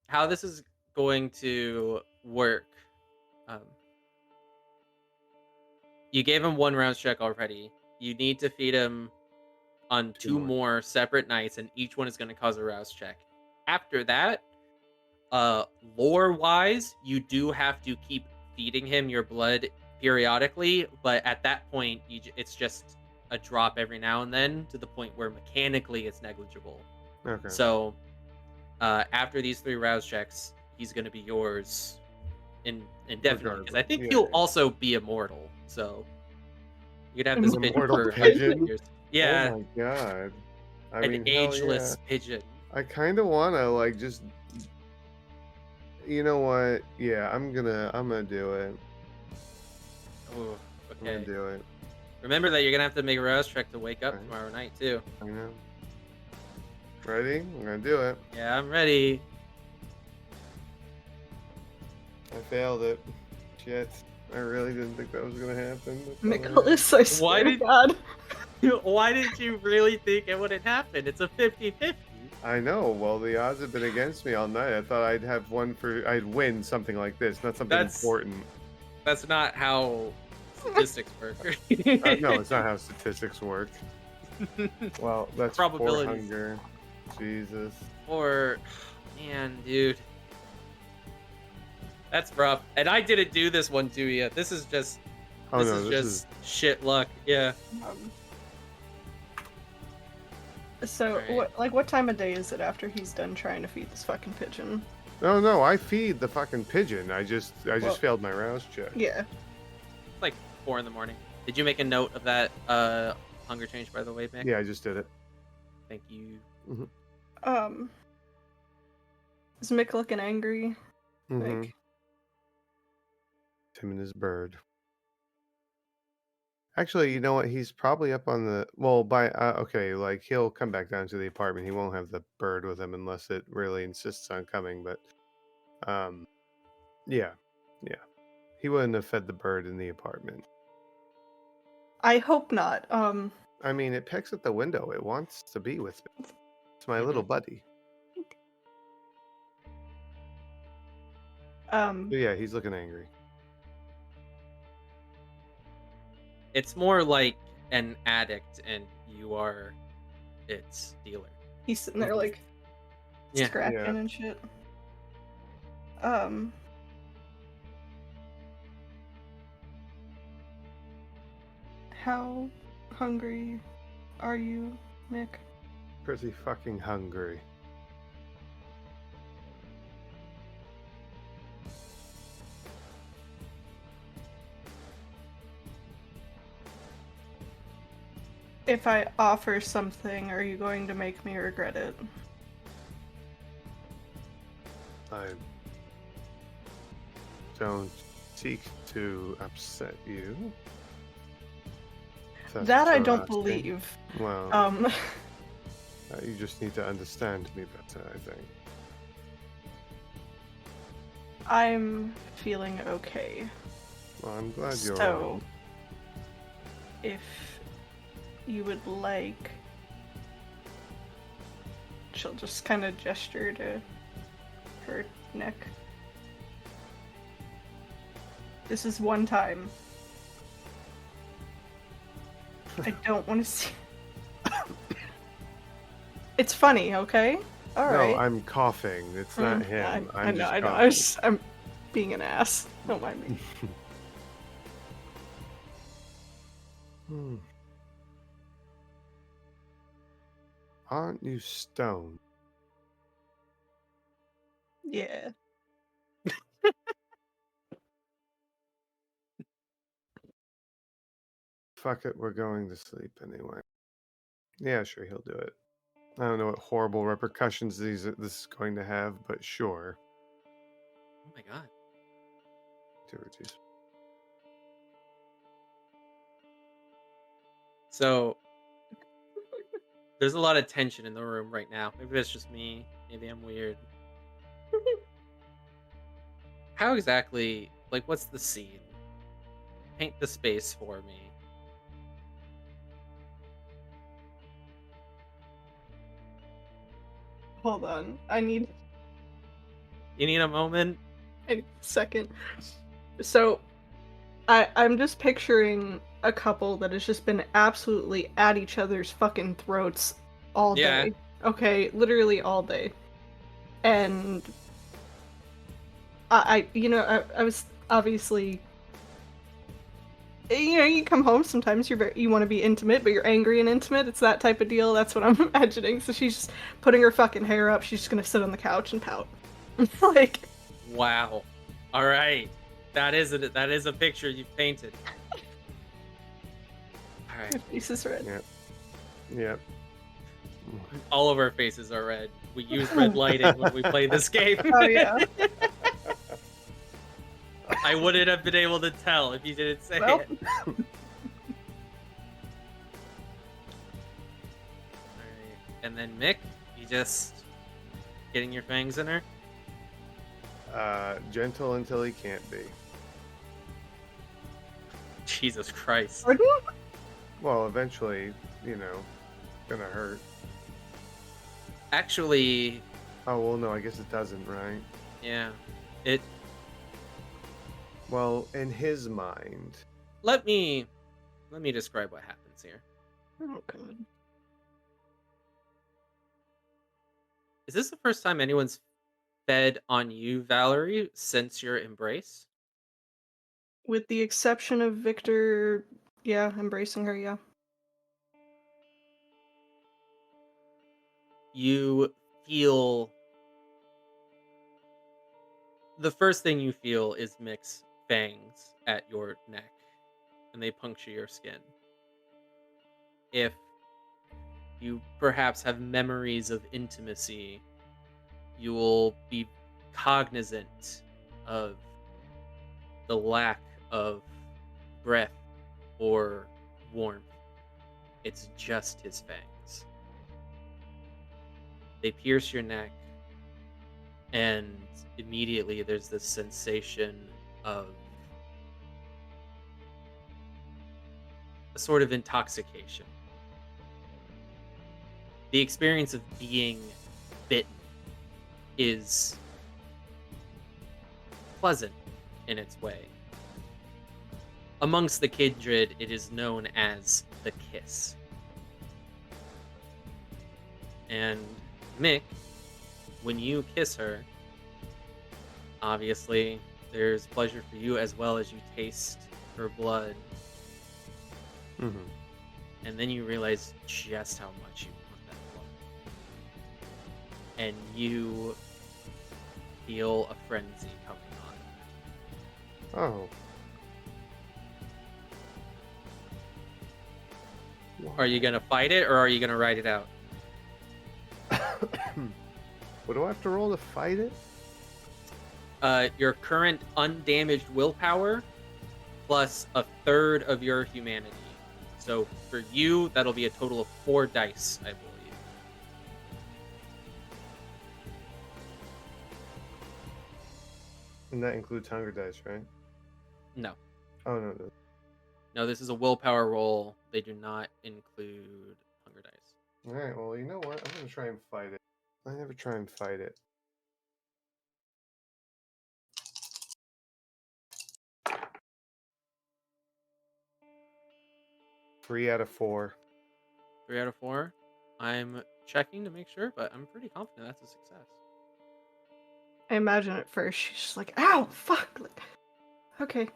How this is going to work? Um, you gave him 1 rouse check already. You need to feed him on 2 more separate nights, and each one is going to cause a rouse check. After that, lore wise, you do have to keep feeding him your blood periodically, but at that point, it's just a drop every now and then to the point where mechanically it's negligible. Okay. So after these 3 rouse checks, he's going to be yours indefinitely. Because I think Yeah, he'll yeah. also be immortal. So you could have this An pigeon immortal for pigeon? years. Yeah, Oh my god. I an mean, hell yeah. ageless pigeon. I kind of want to like just. You know what? Yeah, I'm gonna do it. Oh, I'm gonna okay. do it. Remember that you're gonna have to make a rouse check to wake up Alright. tomorrow night too. I know. Ready? I'm gonna do it. Yeah, I'm ready. I failed it. Shit. I really didn't think that was gonna happen. Nicholas, I swear Why to did- God. Why did you really think it wouldn't happen? It's a 50-50. I know. Well, the odds have been against me all night. I thought I'd win something like this, not something That's- important. That's not how statistics work. No, it's not how statistics work. Well, that's Probabilities. 4 hunger. Jesus. Or, man, dude. That's rough. And I didn't do this one to you. This is just Oh this no, is this just shit luck. Yeah. So, Alright. what time of day is it after he's done trying to feed this fucking pigeon? No, I feed the fucking pigeon. I just Well- failed my rouse check. Yeah. It's like 4 a.m. Did you make a note of that hunger change, by the way, Mick? Yeah, I just did it. Thank you. Is Mick looking angry? Mhm. Like, Him and his bird. Actually, you know what? He's probably up on the okay, like he'll come back down to the apartment. He won't have the bird with him unless it really insists on coming, but yeah. He wouldn't have fed the bird in the apartment. I hope not. I mean, it pecks at the window. It wants to be with me. It's my little buddy. But yeah, he's looking angry. It's more like an addict, and you are its dealer. he's sitting there like Yeah. scratching Yeah. and shit. How hungry are you, Mick? Pretty fucking hungry. If I offer something, are you going to make me regret it? I don't seek to upset you. If that's That what I you're don't asking. believe. Well, you just need to understand me better, I think. I'm feeling okay. Well, I'm glad you're So, around. if you would like, she'll just kind of gesture to her neck. This is one time. I don't want to see. It's funny, okay? All right. No, I'm coughing. It's not him. I know. just I was, I'm being an ass. Don't mind me. coughing. Aren't you stoned? Yeah. Fuck it, we're going to sleep anyway. Yeah, sure, he'll do it. I don't know what horrible repercussions this is going to have, but sure. Oh my god. Activities. So there's a lot of tension in the room right now. Maybe it's just me. Maybe I'm weird. How exactly, like, what's the scene? Paint the space for me. Hold on. I need You need a moment? a second. So, I'm just picturing a couple that has just been absolutely at each other's fucking throats all Yeah. day. Okay, literally all day. And I was obviously you come home, sometimes you want to be intimate, but you're angry and intimate. It's that type of deal. That's what I'm imagining. So she's just putting her fucking hair up. She's just gonna sit on the couch and pout. Like, wow. All right. That is a picture you've painted. All right. her face is red. Yeah. Yeah. All of our faces are red. We use red lighting when we play this game. Oh yeah. I wouldn't have been able to tell if you didn't say Well. it. All right. And then Mick, you just getting your fangs in her? Gentle until he can't be. Jesus Christ. Pardon? Well, eventually, gonna hurt. Actually, Oh, well, no, I guess it doesn't, right? yeah. Well, in his mind. Let me describe what happens here. Oh god. Is this the first time anyone's fed on you, Valerie, since your embrace? With the exception of Victor, yeah, embracing her, yeah. You feel... The first thing you feel is Mick's fangs at your neck, and they puncture your skin. If you perhaps have memories of intimacy, you will be cognizant of the lack of breath or warmth. It's just his fangs. They pierce your neck, and immediately there's this sensation of a sort of intoxication. The experience of being bitten is pleasant in its way. Amongst the Kindred, it is known as the kiss. And Mick, when you kiss her, obviously there's pleasure for you as well as you taste her blood. Mm-hmm. And then you realize just how much you want that blood. And you feel a frenzy coming on. Oh. Are you gonna fight it, or are you gonna ride it out? What do I have to roll to fight it? Your current undamaged willpower plus a third of your humanity. So for you, that'll be a total of 4 dice, I believe. And that includes hunger dice, right? No. Oh, no. No, this is a willpower roll. They do not include hunger dice. Alright, well, you know what? I'm going to try and fight it. I never try and fight it. Three out of 4. 3 out of 4. I'm checking to make sure, but I'm pretty confident that's a success. I imagine at first she's just like, ow, fuck. Like, okay.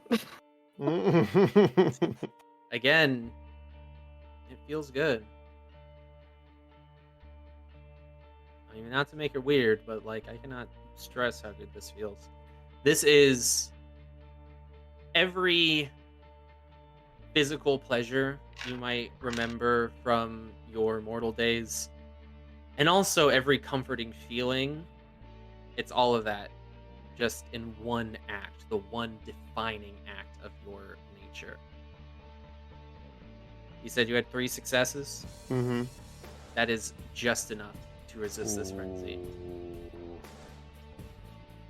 Again, it feels good. I mean, not to make it weird, but like, I cannot stress how good this feels. This is every physical pleasure you might remember from your mortal days, and also every comforting feeling. It's all of that just in one act, the one defining act of your nature. You said you had 3 successes? Mm-hmm. That is just enough to resist this frenzy.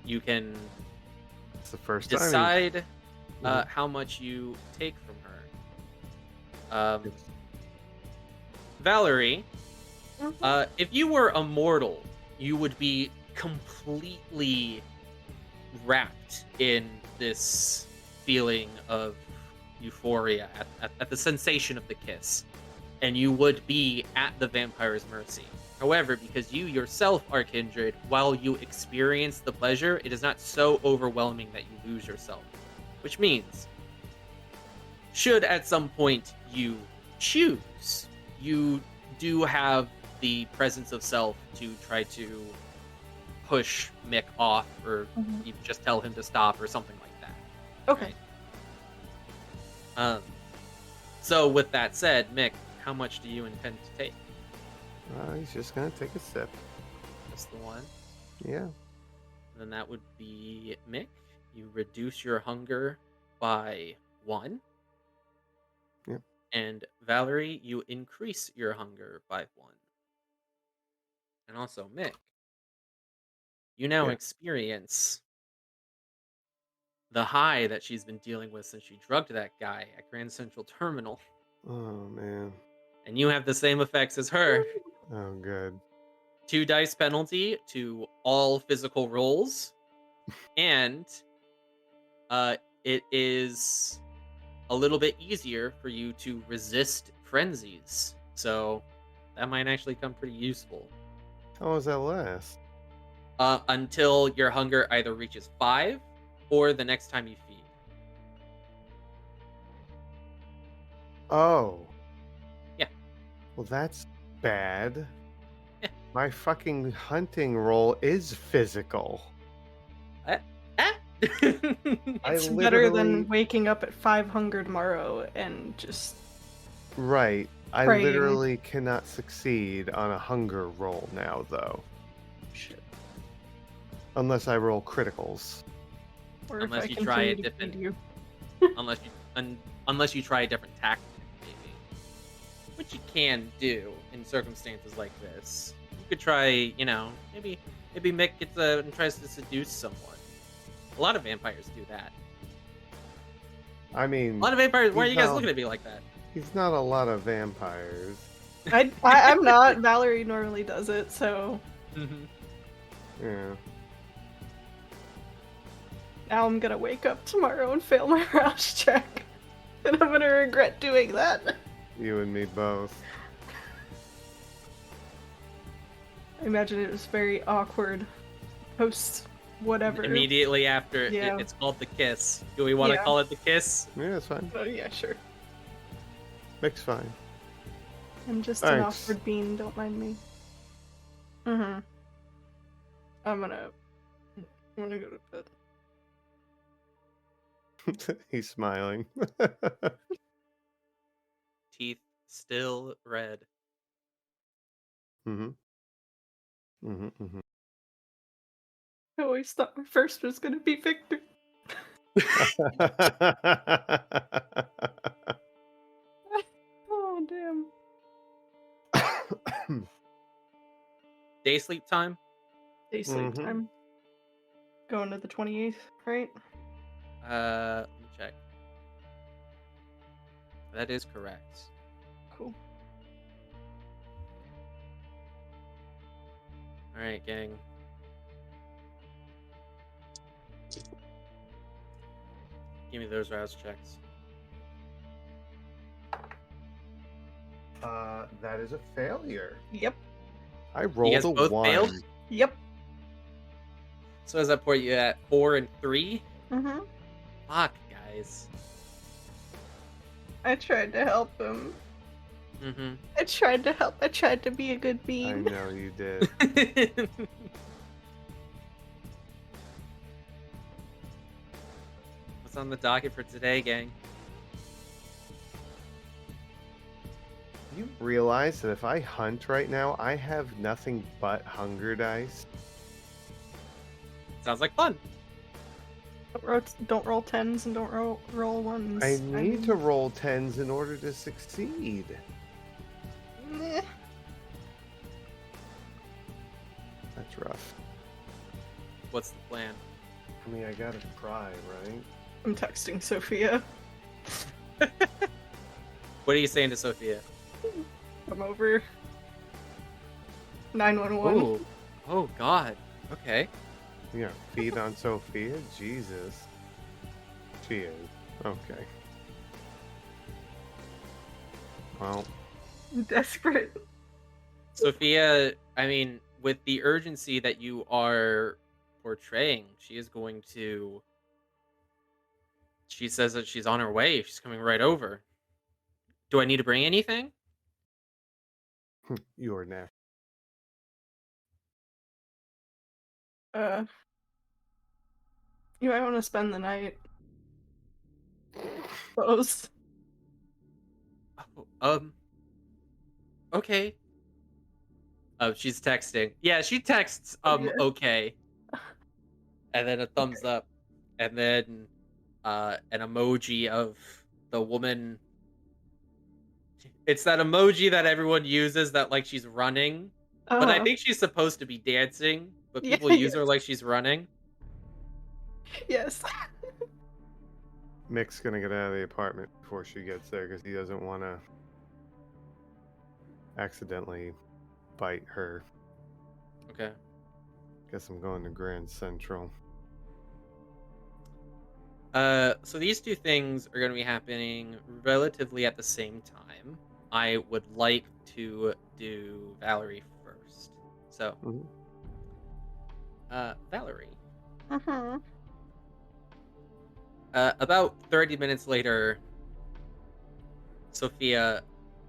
You can It's the first time. decide how much you take from her. Valerie, if you were a mortal, you would be completely wrapped in this feeling of euphoria at the sensation of the kiss, and you would be at the vampire's mercy. However, because you yourself are kindred, while you experience the pleasure, it is not so overwhelming that you lose yourself. Which means, should at some point you choose, you do have the presence of self to try to push Mick off, or you just tell him to stop, or something like that. Okay. Right? So with that said, Mick, how much do you intend to take? He's just gonna take a sip. Just the one? Yeah. Then that would be Mick. You reduce your hunger by 1. Yep. And Valerie, you increase your hunger by 1. And also, Mick, you now experience the high that she's been dealing with since she drugged that guy at Grand Central Terminal. Oh, man. And you have the same effects as her. Oh, good. 2 dice penalty to all physical rolls. And it is a little bit easier for you to resist frenzies. So that might actually come pretty useful. How long does that last? Until your hunger either reaches 5 or the next time you feed. Oh. Yeah. Well, that's bad. Yeah. My fucking hunting roll is physical. It's better than waking up at 5 hunger tomorrow and just... Right. I praying. literally cannot succeed on a hunger roll now, though. Shit. Unless I roll criticals. Or Unless if I you try a continue to different... feed you. unless you try a different tactic, maybe. Which you can do in circumstances like this. You could try, maybe Mick gets and tries to seduce someone. A lot of vampires do that. I mean... A lot of vampires... Why are you guys looking at me like that? He's not a lot of vampires. I'm not. Valerie normally does it, so... Yeah. Now I'm gonna wake up tomorrow and fail my rouse check. And I'm gonna regret doing that. You and me both. I imagine it was very awkward. Post whatever. Immediately after, Yeah. it's called the kiss. Do we want to call it the kiss? Yeah, it's fine. Oh yeah, sure. Mick's fine. I'm just Thanks. an awkward bean, don't mind me. I'm gonna go to bed. He's smiling. Teeth still red. Mm-hmm. I always thought my first was gonna be Victor. Oh damn. Day sleep time? Day sleep time. Going to the 28th, right? Let me check. That is correct. Cool. Alright, gang. Give me those rouse checks. That is a failure. Yep. I You rolled guys a both 1. failed? Yep. So does that put you at 4 and 3? Mm-hmm. Fuck, guys. I tried to help him. Mm-hmm. I tried to help. I tried to be a good I bean. know you did. What's on the docket for today, gang? You realize that if I hunt right now, I have nothing but hunger dice? Sounds like fun. Don't roll 10s and don't roll 1s. I need to roll 10s in order to succeed. Meh. That's rough. What's the plan? I mean, I gotta try, right? I'm texting Sophia. What are you saying to Sophia? Come over. 911. Ooh. Oh, God. Okay. Yeah, feed on Sophia? Jesus. She is. Okay. Well, I'm desperate. Sophia, I mean, with the urgency that you are portraying, she is going to She says that she's on her way. She's coming right over. Do I need to bring anything? You are now. You might want to spend the night. Suppose. Oh, okay. Oh, she's texting. Yeah, she texts, Yeah. okay. And then a thumbs up. And then, an emoji of the woman. It's that emoji that everyone uses that, like, she's running. But I think she's supposed to be dancing, but Yeah, people use her yes. like she's running. Yes. Mick's gonna get out of the apartment before she gets there because he doesn't want to accidentally bite her. Okay. Guess I'm going to Grand Central. So these two things are going to be happening relatively at the same time. I would like to do Valerie first. So, Mhm. Valerie. Uh-huh. About 30 minutes later, Sophia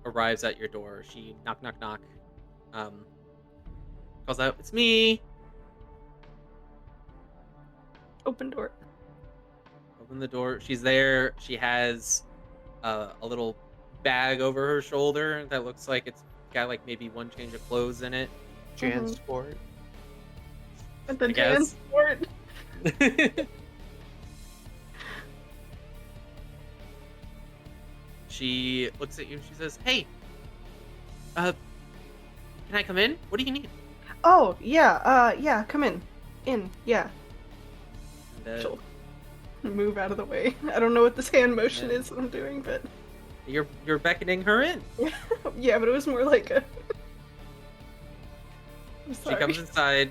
arrives at your door. She knock, knock, knock. Calls out, "It's me." Open door. Open the door. She's there. She has a little bag over her shoulder that looks like it's got like maybe one change of clothes in it. Jansport. At the I guess. transport. She looks at you and she says, "Hey, can I come in? What do you need?" Oh, yeah, yeah, come in. In, yeah. And, She'll move out of the way. I don't know what this hand motion is that I'm doing, but... You're beckoning her in. Yeah, but it was more like a... I'm She sorry. comes inside.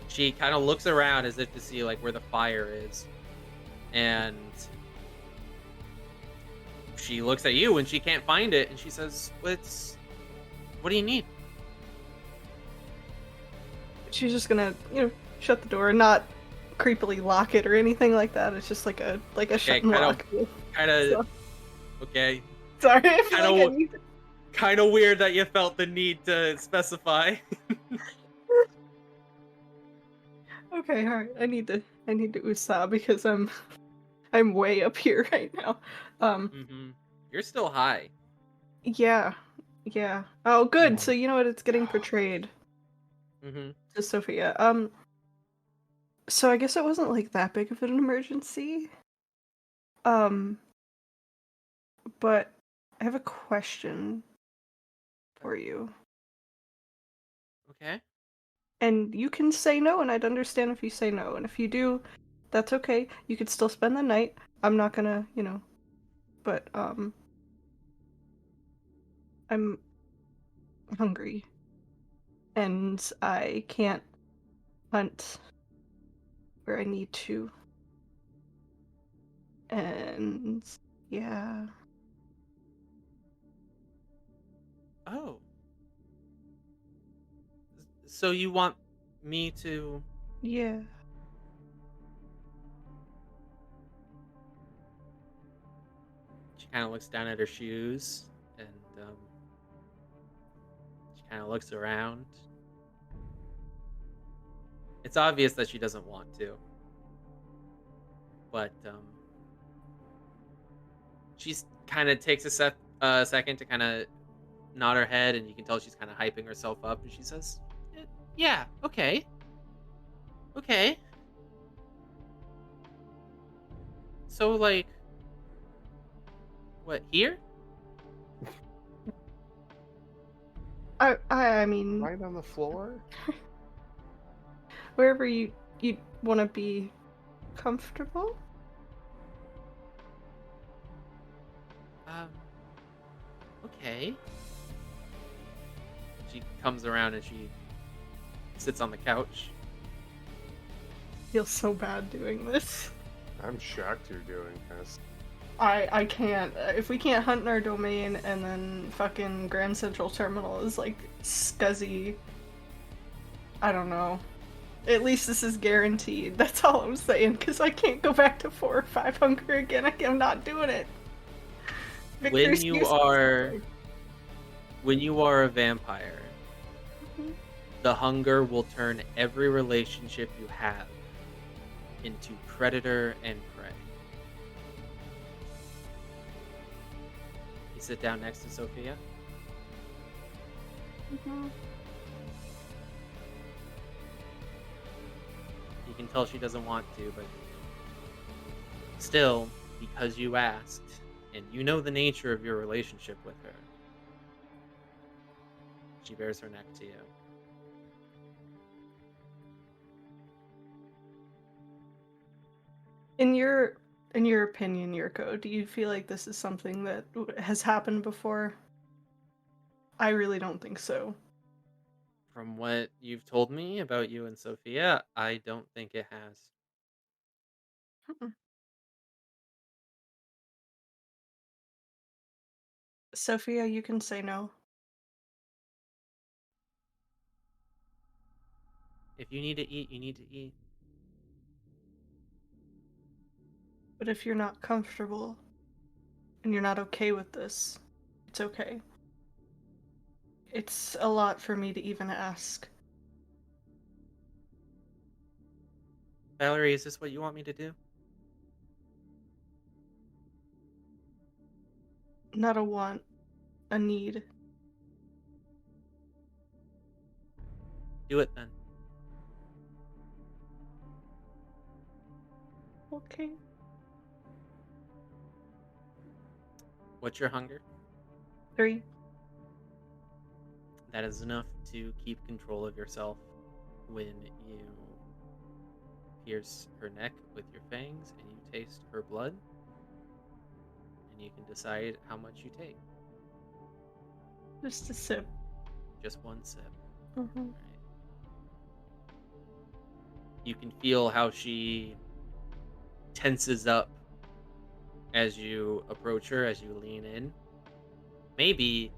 She kind of looks around as if to see like where the fire is. And she looks at you and she can't find it and she says, what do you need?" She's just gonna, shut the door and not creepily lock it or anything like that. It's just like a shut and lock. Kind of So- okay. Sorry, I feel Kinda like I need to... Kind of weird that you felt the need to specify. Okay, alright. I need to USA because I'm way up here right now. You're still high. Yeah. Yeah. Oh, good. Yeah. So you know what? It's getting portrayed to Sophia. So I guess it wasn't like that big of an emergency. But I have a question for you. Okay. And you can say no, and I'd understand if you say no. And if you do, that's okay. You could still spend the night. I'm not gonna, but, I'm hungry. And I can't hunt where I need to. And, yeah. Oh. So you want me to... Yeah. She kind of looks down at her shoes and she kind of looks around. It's obvious that she doesn't want to. But she's kind of takes a second to kind of nod her head, and you can tell she's kind of hyping herself up, and she says, "Yeah, okay. Okay. So, like, what, here?" I mean, Right on the floor? wherever you want to be comfortable. Okay. She comes around and she sits on the couch. Feel so bad doing this. I'm shocked you're doing this. I can't. If we can't hunt in our domain and then fucking Grand Central Terminal is like scuzzy. I don't know. At least this is guaranteed. That's all I'm saying, because I can't go back to 4 or 5 hunger again. I'm not doing it. When Victor's you useless. are a vampire, Mhm. the hunger will turn every relationship you have into predator and prey. You sit down next to Sophia. Mhm. You can tell she doesn't want to, but still, because you asked, and you know the nature of your relationship with her, she bares her neck to you. In your opinion, Yirco, do you feel like this is something that has happened before? I really don't think so. From what you've told me about you and Sophia, I don't think it has. Mm-mm. Sophia, you can say no. If you need to eat, you need to eat. But if you're not comfortable and you're not okay with this, it's okay. It's a lot for me to even ask. Valerie, is this what you want me to do? Not a want, a need. Do it then. Okay. What's your hunger? 3. That is enough to keep control of yourself when you pierce her neck with your fangs and you taste her blood. And you can decide how much you take. Just a sip. Just one sip. Mm-hmm. Right. You can feel how she tenses up as you approach her, as you lean in. Maybe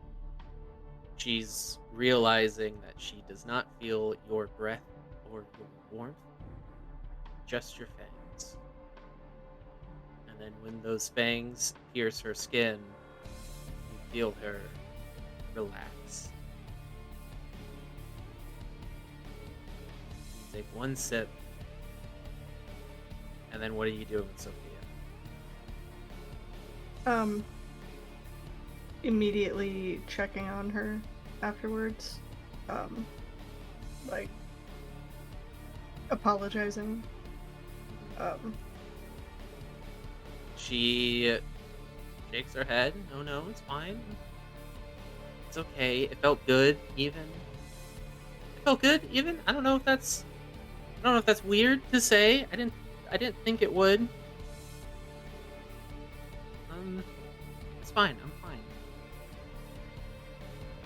she's realizing that she does not feel your breath or your warmth, just your fangs. And then when those fangs pierce her skin, you feel her relax. You take one sip, and then what are you doing with Sophia? Immediately checking on her afterwards. Like, apologizing. She shakes her head. No, it's fine. It's okay. It felt good, even. It felt good, even. I don't know if that's weird to say. I didn't think it would. It's fine. I'm fine.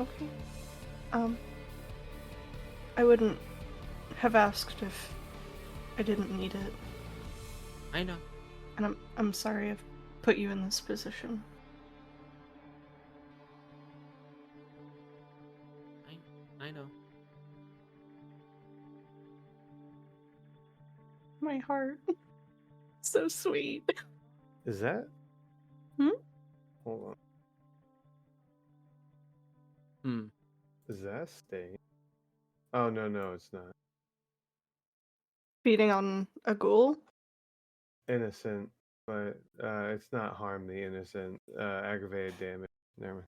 Okay. I wouldn't have asked if I didn't need it. I know. And I'm sorry I've put you in this position. I know. My heart. So sweet. Is that? Hmm? Hold on. Hmm. Is that a stain? Oh, no, it's not. Feeding on a ghoul? Innocent, but it's not harm the innocent. Aggravated damage. Never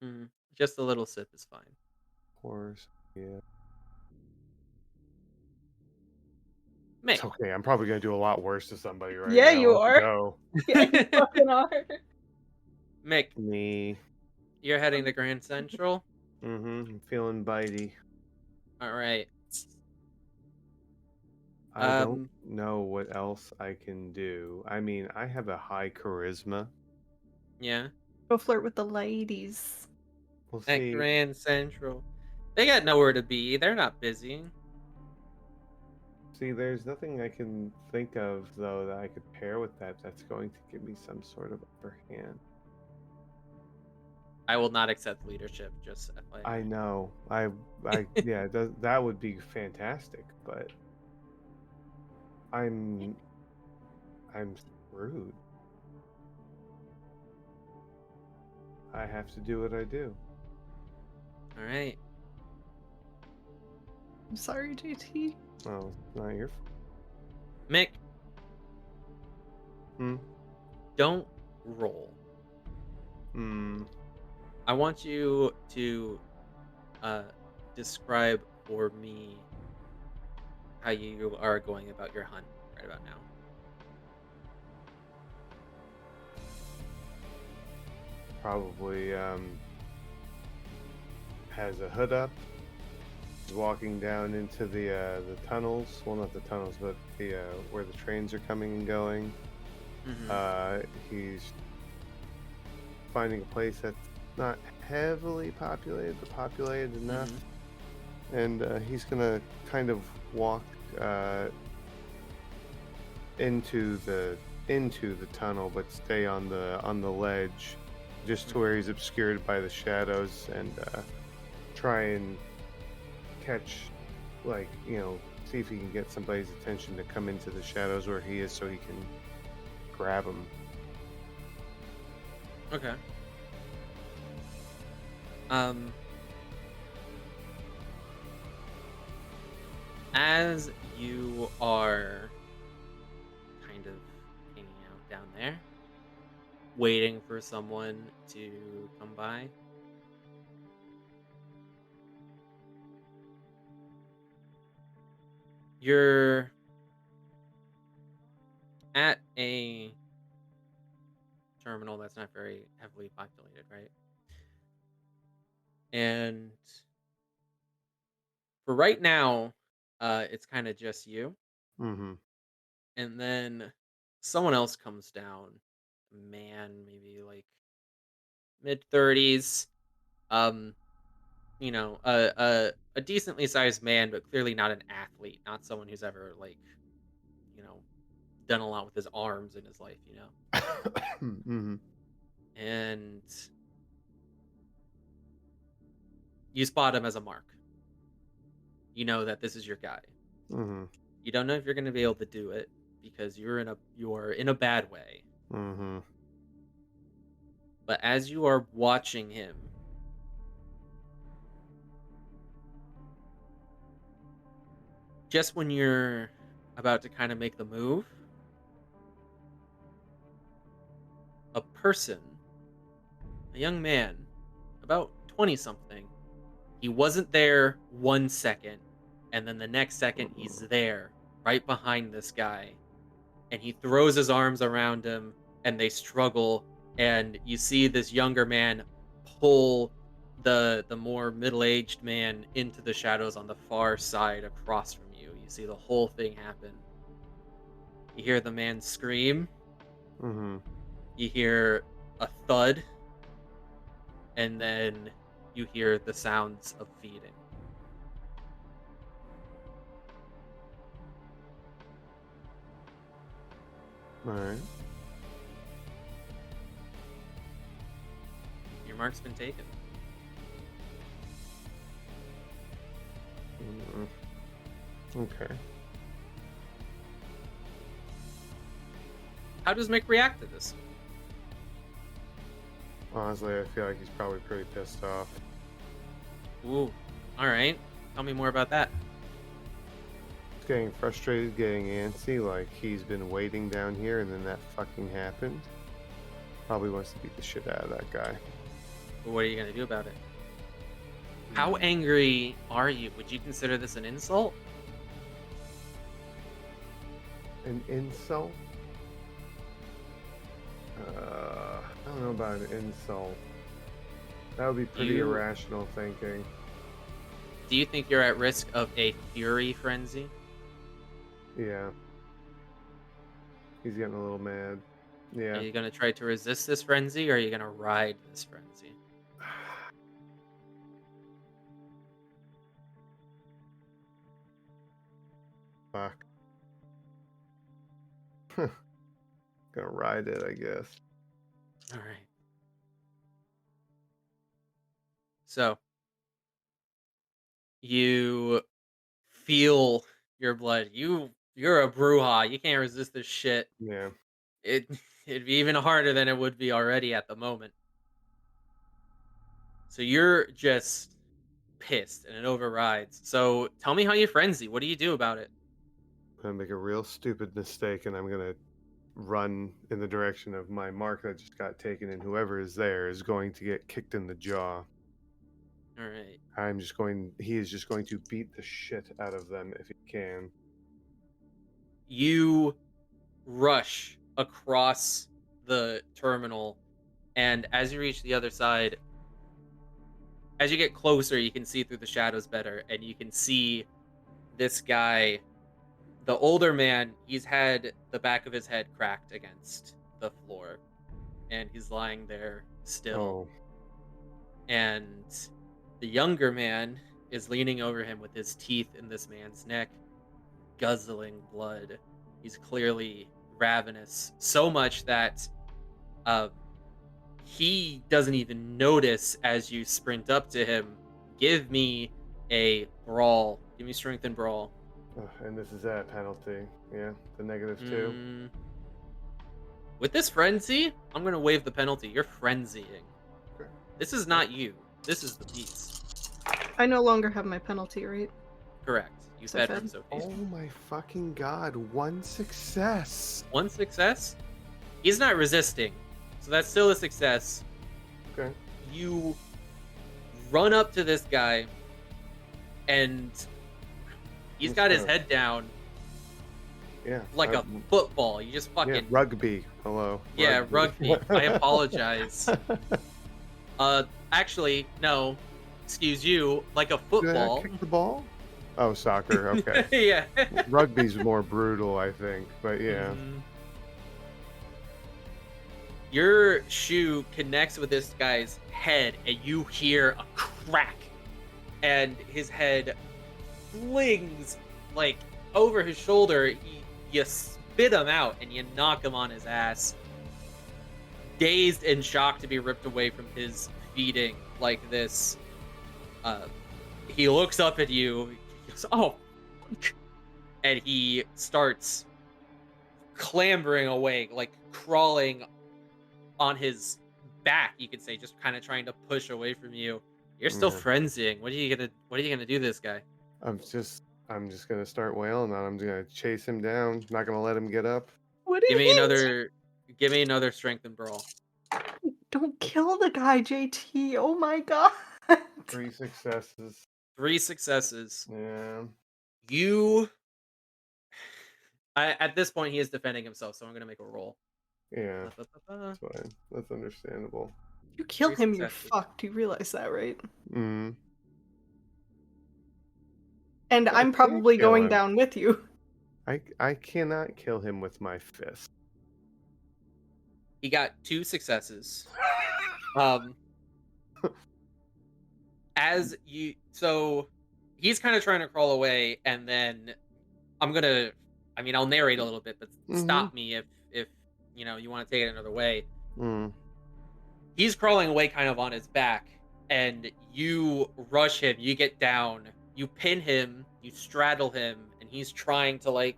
mind. Just a little sip is fine. Horse. Yeah. Mick. It's okay. I'm probably gonna do a lot worse to somebody right Yeah, now. you Let's are. go. Yeah, you fucking are. Mick, Me. you're heading to Grand Central. I'm feeling bitey. All right. I don't know what else I can do. I mean, I have a high charisma. Yeah. Go flirt with the ladies. We'll At see. Grand Central. They got nowhere to be. They're not busy. See, there's nothing I can think of though that I could pair with that that's going to give me some sort of upper hand. I will not accept leadership, just FYI. I know. Yeah, that would be fantastic, but I'm screwed. I have to do what I do. All right. I'm sorry, JT. Well, it's not your fault. Mick, Hmm. don't roll. Hmm. I want you to uh, describe for me how you are going about your hunt right about now. Probably has a hood up. Is walking down into the tunnels. Well, not the tunnels, but the where the trains are coming and going. Mm-hmm. He's finding a place that's not heavily populated, but populated enough. Mm-hmm. And he's gonna kind of walk into the tunnel, but stay on the ledge, just to where he's obscured by the shadows, and try and catch, like, see if he can get somebody's attention to come into the shadows where he is, so he can grab him. Okay. As you are kind of hanging out down there, waiting for someone to come by, you're at a terminal that's not very heavily populated, right? And for right now, it's kind of just you. Mm-hmm. And then someone else comes down, a man, maybe like mid 30s, um, a decently sized man, but clearly not an athlete, not someone who's ever like, you know, done a lot with his arms in his life. Mm-hmm. And you spot him as a mark. You know that this is your guy. Mm-hmm. You don't know if you're going to be able to do it because you're in a bad way. Mm-hmm. But as you are watching him, just when you're about to kind of make the move, a person, a young man, about 20 something, he wasn't there 1 second, and then the next second he's there right behind this guy, and he throws his arms around him, and they struggle, and you see this younger man pull the more middle-aged man into the shadows on the far side across from you. You see the whole thing happen. You hear the man scream, Mm-hmm. you hear a thud, and then you hear the sounds of feeding. All right. Your mark's been taken. Mm-hmm. Okay. How does Mick react to this? Honestly, I feel like he's probably pretty pissed off. Ooh, all right. Tell me more about that. He's getting frustrated, getting antsy, like he's been waiting down here and then that fucking happened. Probably wants to beat the shit out of that guy. But what are you going to do about it? How angry are you? Would you consider this an insult? An insult? I don't know about an insult. That would be pretty irrational thinking. Do you think you're at risk of a fury frenzy? Yeah. He's getting a little mad. Yeah. Are you going to try to resist this frenzy, or are you going to ride this frenzy? Fuck. Gonna ride it, I guess. All right. So you feel your blood. You You're a Bruja. You can't resist this shit. Yeah. It it'd be even harder than it would be already at the moment. So you're just pissed and it overrides. So tell me how you frenzy. What do you do about it? I'm gonna make a real stupid mistake, and I'm gonna run in the direction of my mark that just got taken, and whoever is there is going to get kicked in the jaw. All right. He is just going to beat the shit out of them if he can. You rush across the terminal, and as you reach the other side, as you get closer, you can see through the shadows better, and you can see this guy, the older man. He's had the back of his head cracked against the floor, and he's lying there still. Oh, And the younger man is leaning over him with his teeth in this man's neck, guzzling blood. He's clearly ravenous, so much that he doesn't even notice as you sprint up to him. Give me a brawl. Give me strength and brawl. and this is that penalty. Yeah, the -2. With this frenzy, I'm going to waive the penalty. You're frenzying. Okay. This is not you. This is the beast. I no longer have my penalty, right? Correct. You So fed fed. him, so Oh my fucking god! 1 success. One success. He's not resisting, so that's still a success. Okay. You run up to this guy, and he's What's got his that? head down Yeah. like a football. You just Yeah, fucking rugby. Hello. yeah, rugby. I apologize. Actually, no. Excuse you. Like a Did I football. kick the ball? Oh, soccer. Okay. Yeah. Rugby's more brutal, I think. But yeah. Mhm. Your shoe connects with this guy's head, and you hear a crack, and his head flings like over his shoulder. You spit him out, and you knock him on his ass, dazed and shocked to be ripped away from his feeding like this. He looks up at you. He goes, "Oh," and he starts clambering away, like crawling on his back, you could say, just kind of trying to push away from you. You're still Yeah. frenzying. What are you gonna do to this guy? I'm just gonna start wailing on him. I'm gonna chase him down. Not gonna let him get up. What Give is me another strength and brawl. Don't kill the guy, JT. Oh my god. 3 successes. 3 successes. Yeah. At this point he is defending himself, so I'm gonna make a roll. Yeah. Ba-ba-ba-ba. That's fine. That's understandable. You kill 3 him, you're successes. fucked. You realize that, right? Mm. And I I'm can't probably kill going him. down with you. I cannot kill him with my fist. He got 2 successes. So he's kind of trying to crawl away, and then I'll narrate a little bit, but stop me if you want to take it another way. Mm. He's crawling away kind of on his back, and you rush him, you get down, you pin him, you straddle him, and he's trying to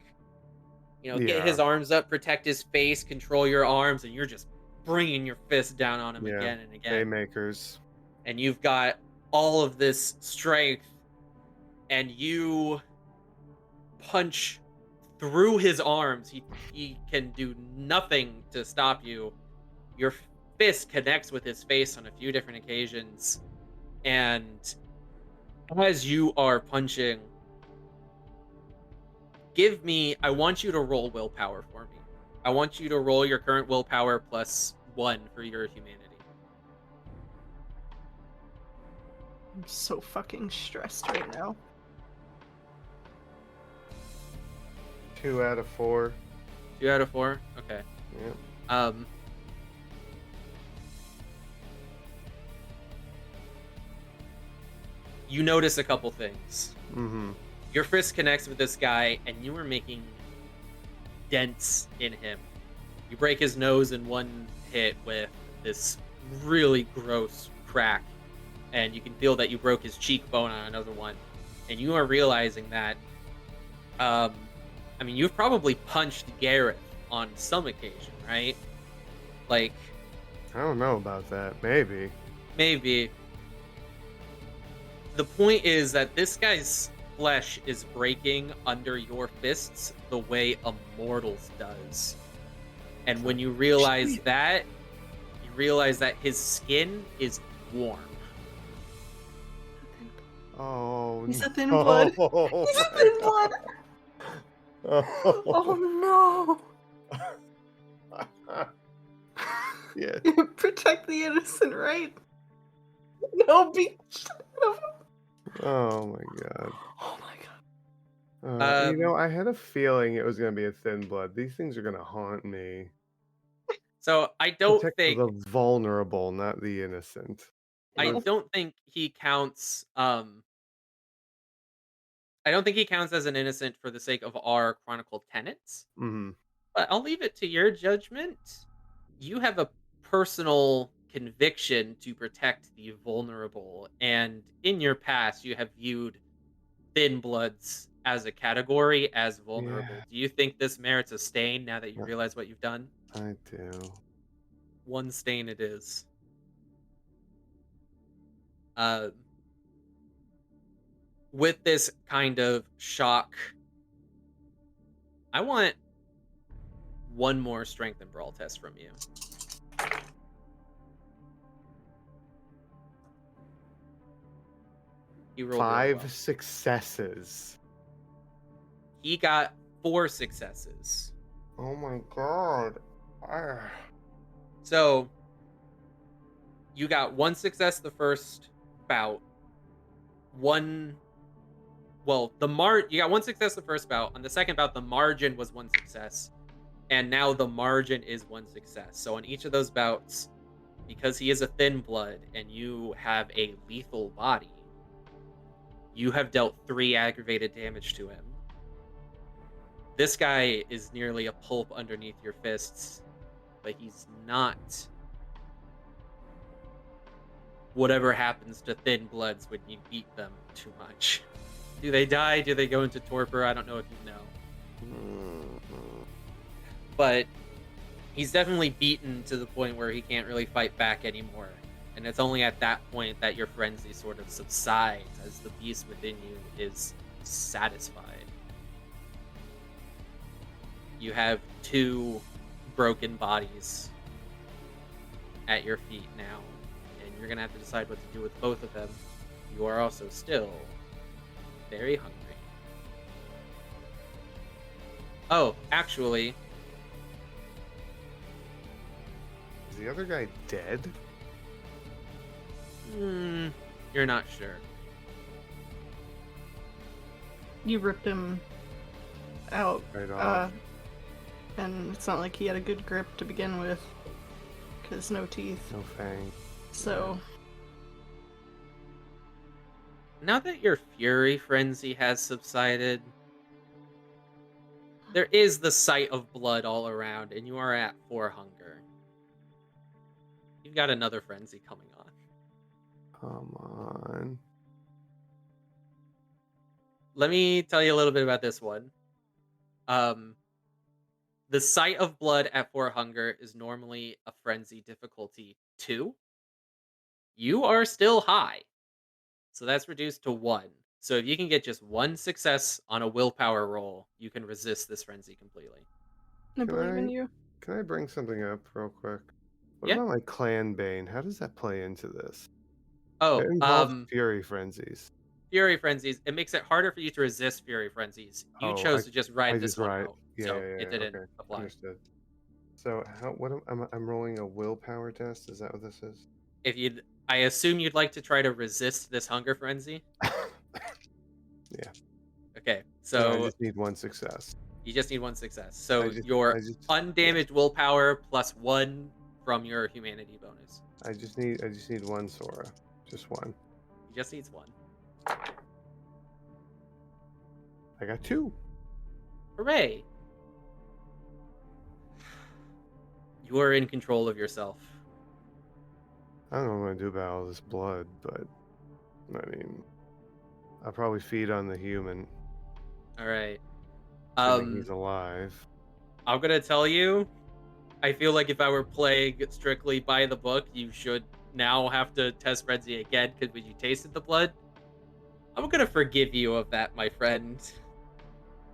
get his arms up, protect his face, control your arms, and you're just bringing your fist down on him again and again. Haymakers. And you've got all of this strength, and you punch through his arms. He can do nothing to stop you. Your fist connects with his face on a few different occasions, and as you are punching, I want you to roll willpower for me. I want you to roll your current willpower plus 1 for your humanity. I'm so fucking stressed right now. 2 out of 4. 2 out of 4? Okay. Yeah. You notice a couple things. Mm-hmm. Your fist connects with this guy, and you are making dents in him. You break his nose in one hit with this really gross crack, and you can feel that you broke his cheekbone on another one. And you are realizing that I'm I mean, you've probably punched Gareth on some occasion, right? Like, I don't know about that. Maybe. maybe. The point is that this guy's flesh is breaking under your fists the way a mortal's does. And when you realize that, you realize that his skin is warm. Oh, He's a thin no. blood. He's a thin blood. Oh no. Yeah. Protect the innocent, right? No, be. Oh my god. Oh my god. I had a feeling it was gonna be a thin blood. These things are gonna haunt me. So I don't Protect think the vulnerable, not the innocent. I Those- don't think he counts I don't think he counts as an innocent for the sake of our chronicle tenets. Mhm. But I'll leave it to your judgment. You have a personal conviction to protect the vulnerable, and in your past, you have viewed thin bloods as a category as vulnerable. Yeah, Do you think this merits a stain now that you Yeah. realize what you've done? I do. One stain it is. Uh, with this kind of shock, I want one more strength and brawl test from you. He rolled really 5 well. successes. He got 4 successes. Oh my god. Ah. So you got 1 success the first bout. You got 1 success the first bout. On the second bout, the margin was 1 success. And now the margin is 1 success. So on each of those bouts, because he is a thin blood and you have a lethal body, you have dealt 3 aggravated damage to him. This guy is nearly a pulp underneath your fists, but he's not whatever happens to thin bloods when you beat them too much. Do they die? Do they go into torpor? I don't know if you know. But he's definitely beaten to the point where he can't really fight back anymore. And it's only at that point that your frenzy sort of subsides as the beast within you is satisfied. You have 2 broken bodies at your feet now, and you're gonna have to decide what to do with both of them. You are also still very hungry. Oh, actually, Is the other guy dead? you're not sure. You ripped him out. Right off. And it's not like he had a good grip to begin with. Because no teeth. No fang. So. Now that your fury frenzy has subsided, there is the sight of blood all around, and you are at 4 hunger. You've got another frenzy coming on. Come on. Let me tell you a little bit about this one. The sight of blood at 4 hunger is normally a frenzy difficulty 2. You are still high, so that's reduced to 1. So if you can get just 1 success on a willpower roll, you can resist this frenzy completely. I believe in you. Can I bring something up real quick? What Yeah. about my clan bane? How does that play into this? Oh, It involves fury frenzies. fury frenzies. It makes it harder for you to resist fury frenzies. You chose to just ride this one out, so it didn't apply. Understood. So I'm rolling a willpower test? Is that what this is? I assume you'd like to try to resist this hunger frenzy. Yeah. Okay, I so just need 1 success. you just need 1 success. So I your just- undamaged willpower plus 1 from your humanity bonus. I just need 1 Sora. Just 1. He just needs 1. I got 2. Hooray! You are in control of yourself. I don't know what I'm gonna do about all this blood, but I mean, I'll probably feed on the human. All right. Assuming he's alive. I'm gonna tell you, I feel like if I were playing strictly by the book, you should now have to test frenzy again because when you tasted the blood, I'm gonna forgive you of that, my friend.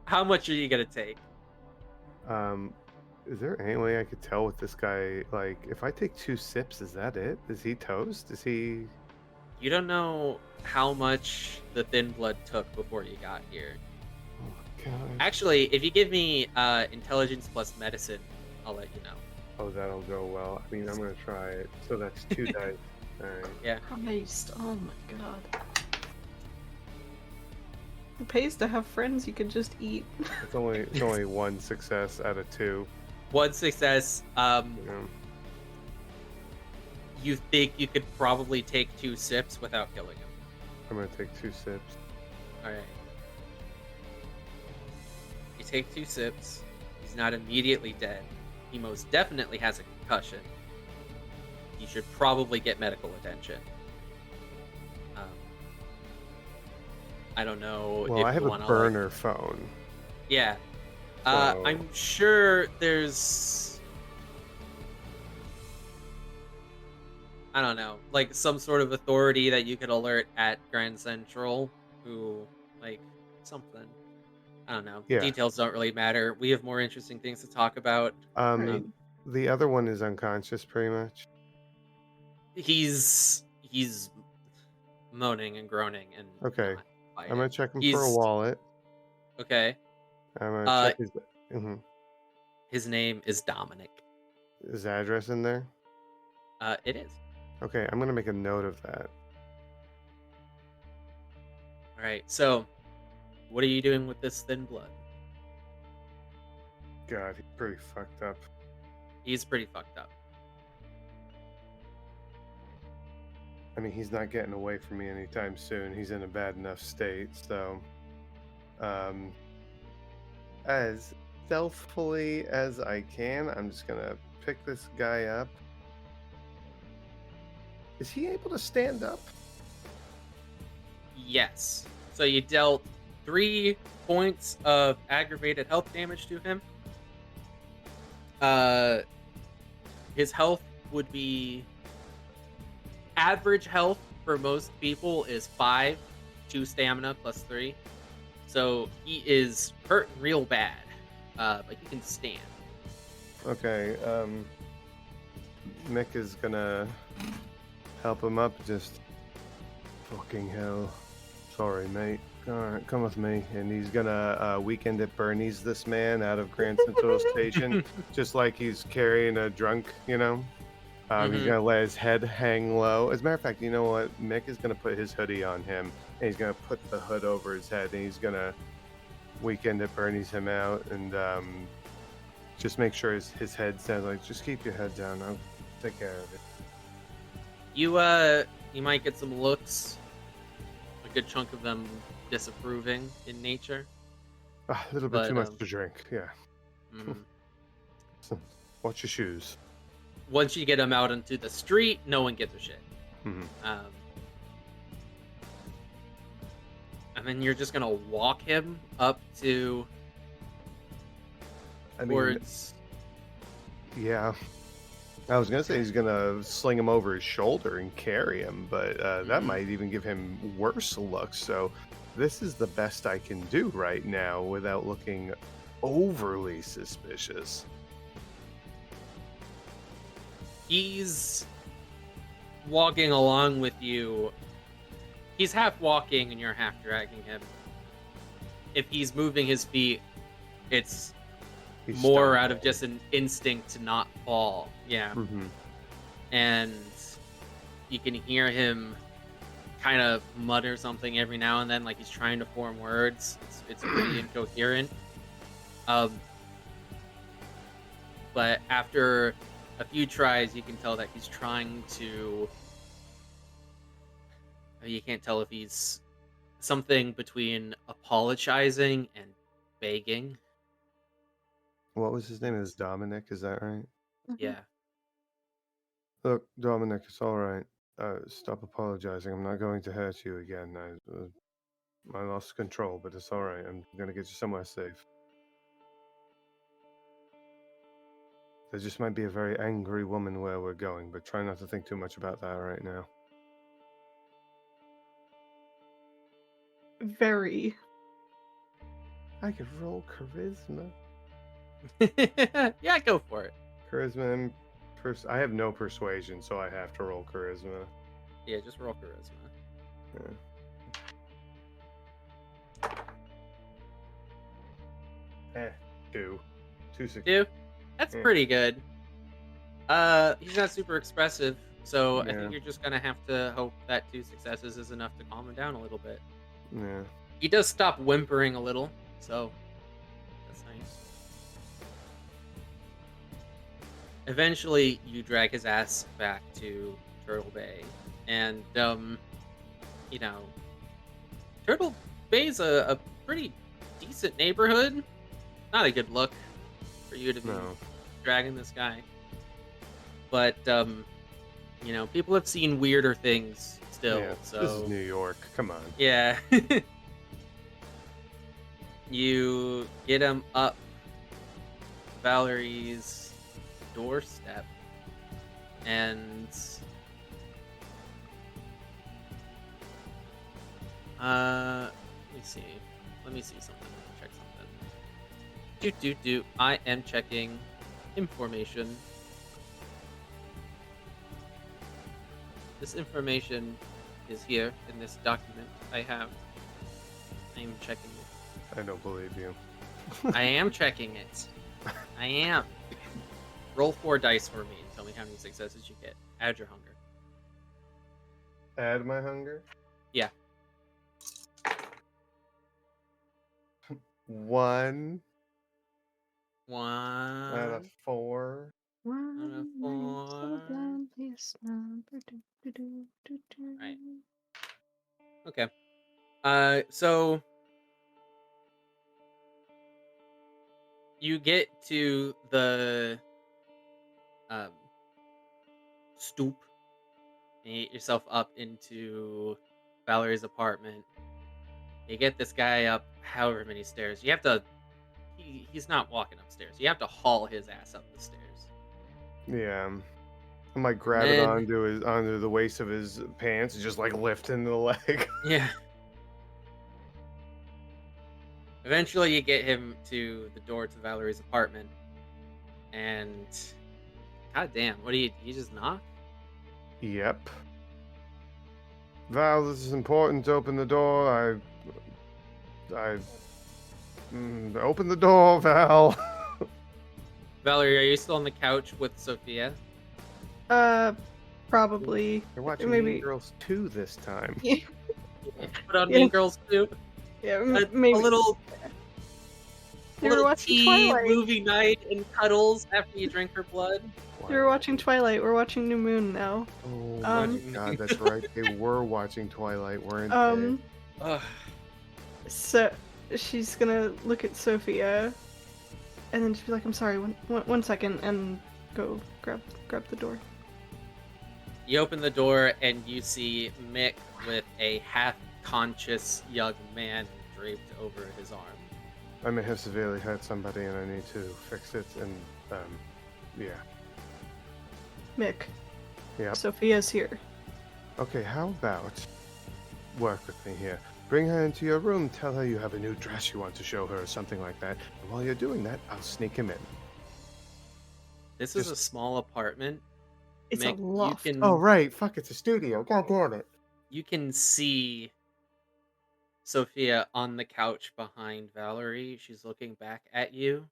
How much are you gonna take? Is there any way I could tell with this guy? Like, if I take 2 sips, is that it? Is he toast? Is he? You don't know how much the thin blood took before you got here. Oh my god. Actually, if you give me intelligence plus medicine, I'll let you know. Oh, that'll go well. I mean, I'm gonna try it. So that's 2 dice. All right. Yeah. Christ, oh my god. It pays to have friends you can just eat. It's only 1 success out of 2. 1 success. Yeah. You think you could probably take 2 sips without killing him. I'm gonna take 2 sips. All right. You take 2 sips. He's not immediately dead. He most definitely has a concussion. He should probably get medical attention. I don't know. Well, if I have you a wanna, burner phone. Yeah. So- I'm sure there's, I don't know, like some sort of authority that you could alert at Grand Central who, like, something. I don't know. Yeah. Details don't really matter. We have more interesting things to talk about. Right. The other one is unconscious, pretty much. He's moaning and groaning and Okay. not fighting. I'm gonna check him for a He's- wallet. Okay. I'm gonna check His name is Dominic. his address in there. It is. Okay, I'm gonna make a note of that. All right. So, what are you doing with this thin blood? God, he's pretty fucked up. He's pretty fucked up. I mean, he's not getting away from me anytime soon. He's in a bad enough state, so as stealthily as I can, I'm just gonna pick this guy up. Is he able to stand up? Yes. So you dealt 3 points of aggravated health damage to him. His health would be average health for most people is 5, 2 stamina plus 3. So he is hurt real bad, but he can stand. Okay, Mick is gonna help him up. Just fucking hell. Sorry, mate. Alright, come with me. And he's gonna weekend at Bernie's this man out of Grand Central Station, just like he's carrying a drunk, you know? He's gonna let his head hang low. As a matter of fact, you know what? Mick is gonna put his hoodie on him, and he's gonna put the hood over his head, and he's gonna weekend at Bernie's him out, and just make sure his head sounds like, just keep your head down. I'll take care of it. You might get some looks, a good chunk of them disapproving in nature. A little bit too But, much to drink, yeah. Mhm. So, watch your shoes. Once you get him out into the street, no one gives a shit. Mhm. And then you're just gonna walk him up to I mean, towards. yeah. I was gonna say he's gonna sling him over his shoulder and carry him, but that Mhm. might even give him worse looks. So this is the best I can do right now without looking overly suspicious. He's walking along with you. He's half walking and you're half dragging him. If he's moving his feet, it's He's more out of just an instinct to not fall. Yeah. Mm-hmm. And you can hear him kind of mutter something every now and then, like he's trying to form words. It's pretty incoherent. But after a few tries, you can tell that he's trying to. You can't tell if he's something between apologizing and begging. What was his name? Is Dominic? Is that right? Yeah. Look, Dominic, it's all right. Stop apologizing. I'm not going to hurt you again. I lost control, but it's all right. I'm gonna get you somewhere safe. There just might be a very angry woman where we're going, but try not to think too much about that right now. Very. I could roll charisma. Yeah, go for it. Charisma and I have no persuasion, so I have to roll charisma. Yeah, just roll charisma. Yeah. 2 successes. 2? That's Yeah. pretty good. He's not super expressive, so I Yeah. think you're just gonna have to hope that 2 successes is enough to calm him down a little bit. Yeah. He does stop whimpering a little, so that's nice. Eventually, you drag his ass back to Turtle Bay, and you know, Turtle Bay's a pretty decent neighborhood. Not a good look for you to be No. dragging this guy, but you know, people have seen weirder things still. Yeah, So this is New York. Come on. yeah. You get him up Valerie's doorstep, and let me see something. Check something. I am checking information. This information is here in this document I have. I am checking it. I don't believe you. I am checking it. I am. Roll 4 dice for me and tell me how many successes you get. Add your hunger. Add my hunger? Yeah. 1 1 out of 4. out of 4. Right. Okay. So you get to the stoop and you get yourself up into Valerie's apartment. You get this guy up however many stairs. You have to he's not walking upstairs. You have to haul his ass up the stairs. Yeah. I might grab it onto the waist of his pants and just like lift into the leg. Yeah. Eventually, you get him to the door to Valerie's apartment, and goddamn, what do you just knock? Yep. Val, this is important. Open the door. Open the door, Val. Valerie, are you still on the couch with Sophia? Probably. You're watching Maybe- Mean Girls 2 this time. Yeah. Put on Yeah. Mean Girls too. Yeah, A maybe. little You were watching tea, Twilight. movie night, and cuddles after you drink her blood. You were watching Twilight. We're watching New Moon now. Oh my god, that's right. They were watching Twilight, weren't they? Ugh. So she's gonna look at Sophia, and then just be like, "I'm sorry, one second," and go grab the door. You open the door and you see Mick with a half-conscious young man draped over his arm. I may have severely hurt somebody and I need to fix it, and yeah. Mick. Yep. Sophia's here. Okay, how about work with me here? Bring her into your room, tell her you have a new dress you want to show her, or something like that. And while you're doing that, I'll sneak him in. This is a small apartment. It's Mick, a loft. You can, Oh, right. Fuck, it's a studio. God damn it. You can see Sophia on the couch behind Valerie. She's looking back at you.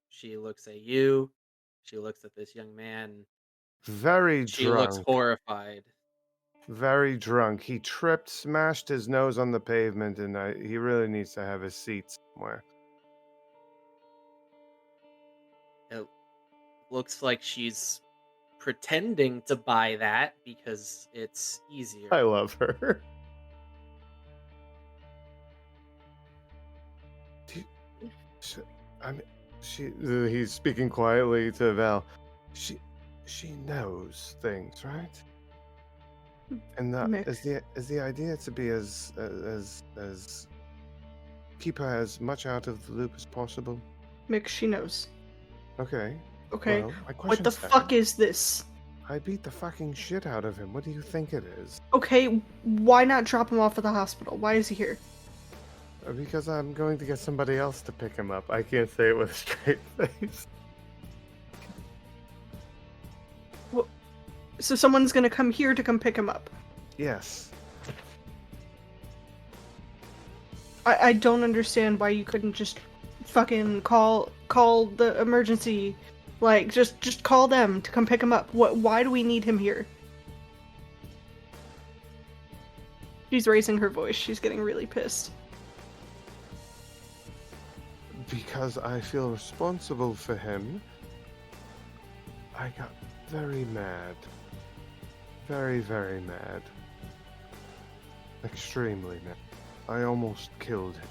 She looks at you. She looks at this young man. Very She drunk. looks horrified. Very drunk. He tripped, smashed his nose on the pavement, and he really needs to have his seat somewhere. It looks like she's pretending to buy that because it's easier. I love her. He's speaking quietly to Val. She knows things, right? And that Mick. is the idea to be as keep her as much out of the loop as possible. Mick, she knows. Okay. Okay. Well, my What the question fuck stands. is this? I beat the fucking shit out of him. What do you think it is? Okay, why not drop him off at the hospital? Why is he here? Because I'm going to get somebody else to pick him up. I can't say it with a straight face. So someone's gonna come here to come pick him up. Yes. I don't understand why you couldn't just fucking call the emergency, like just call them to come pick him up. Why do we need him here? She's raising her voice. She's getting really pissed. Because I feel responsible for him. I got very mad. Very, very mad. Extremely mad. I almost killed him.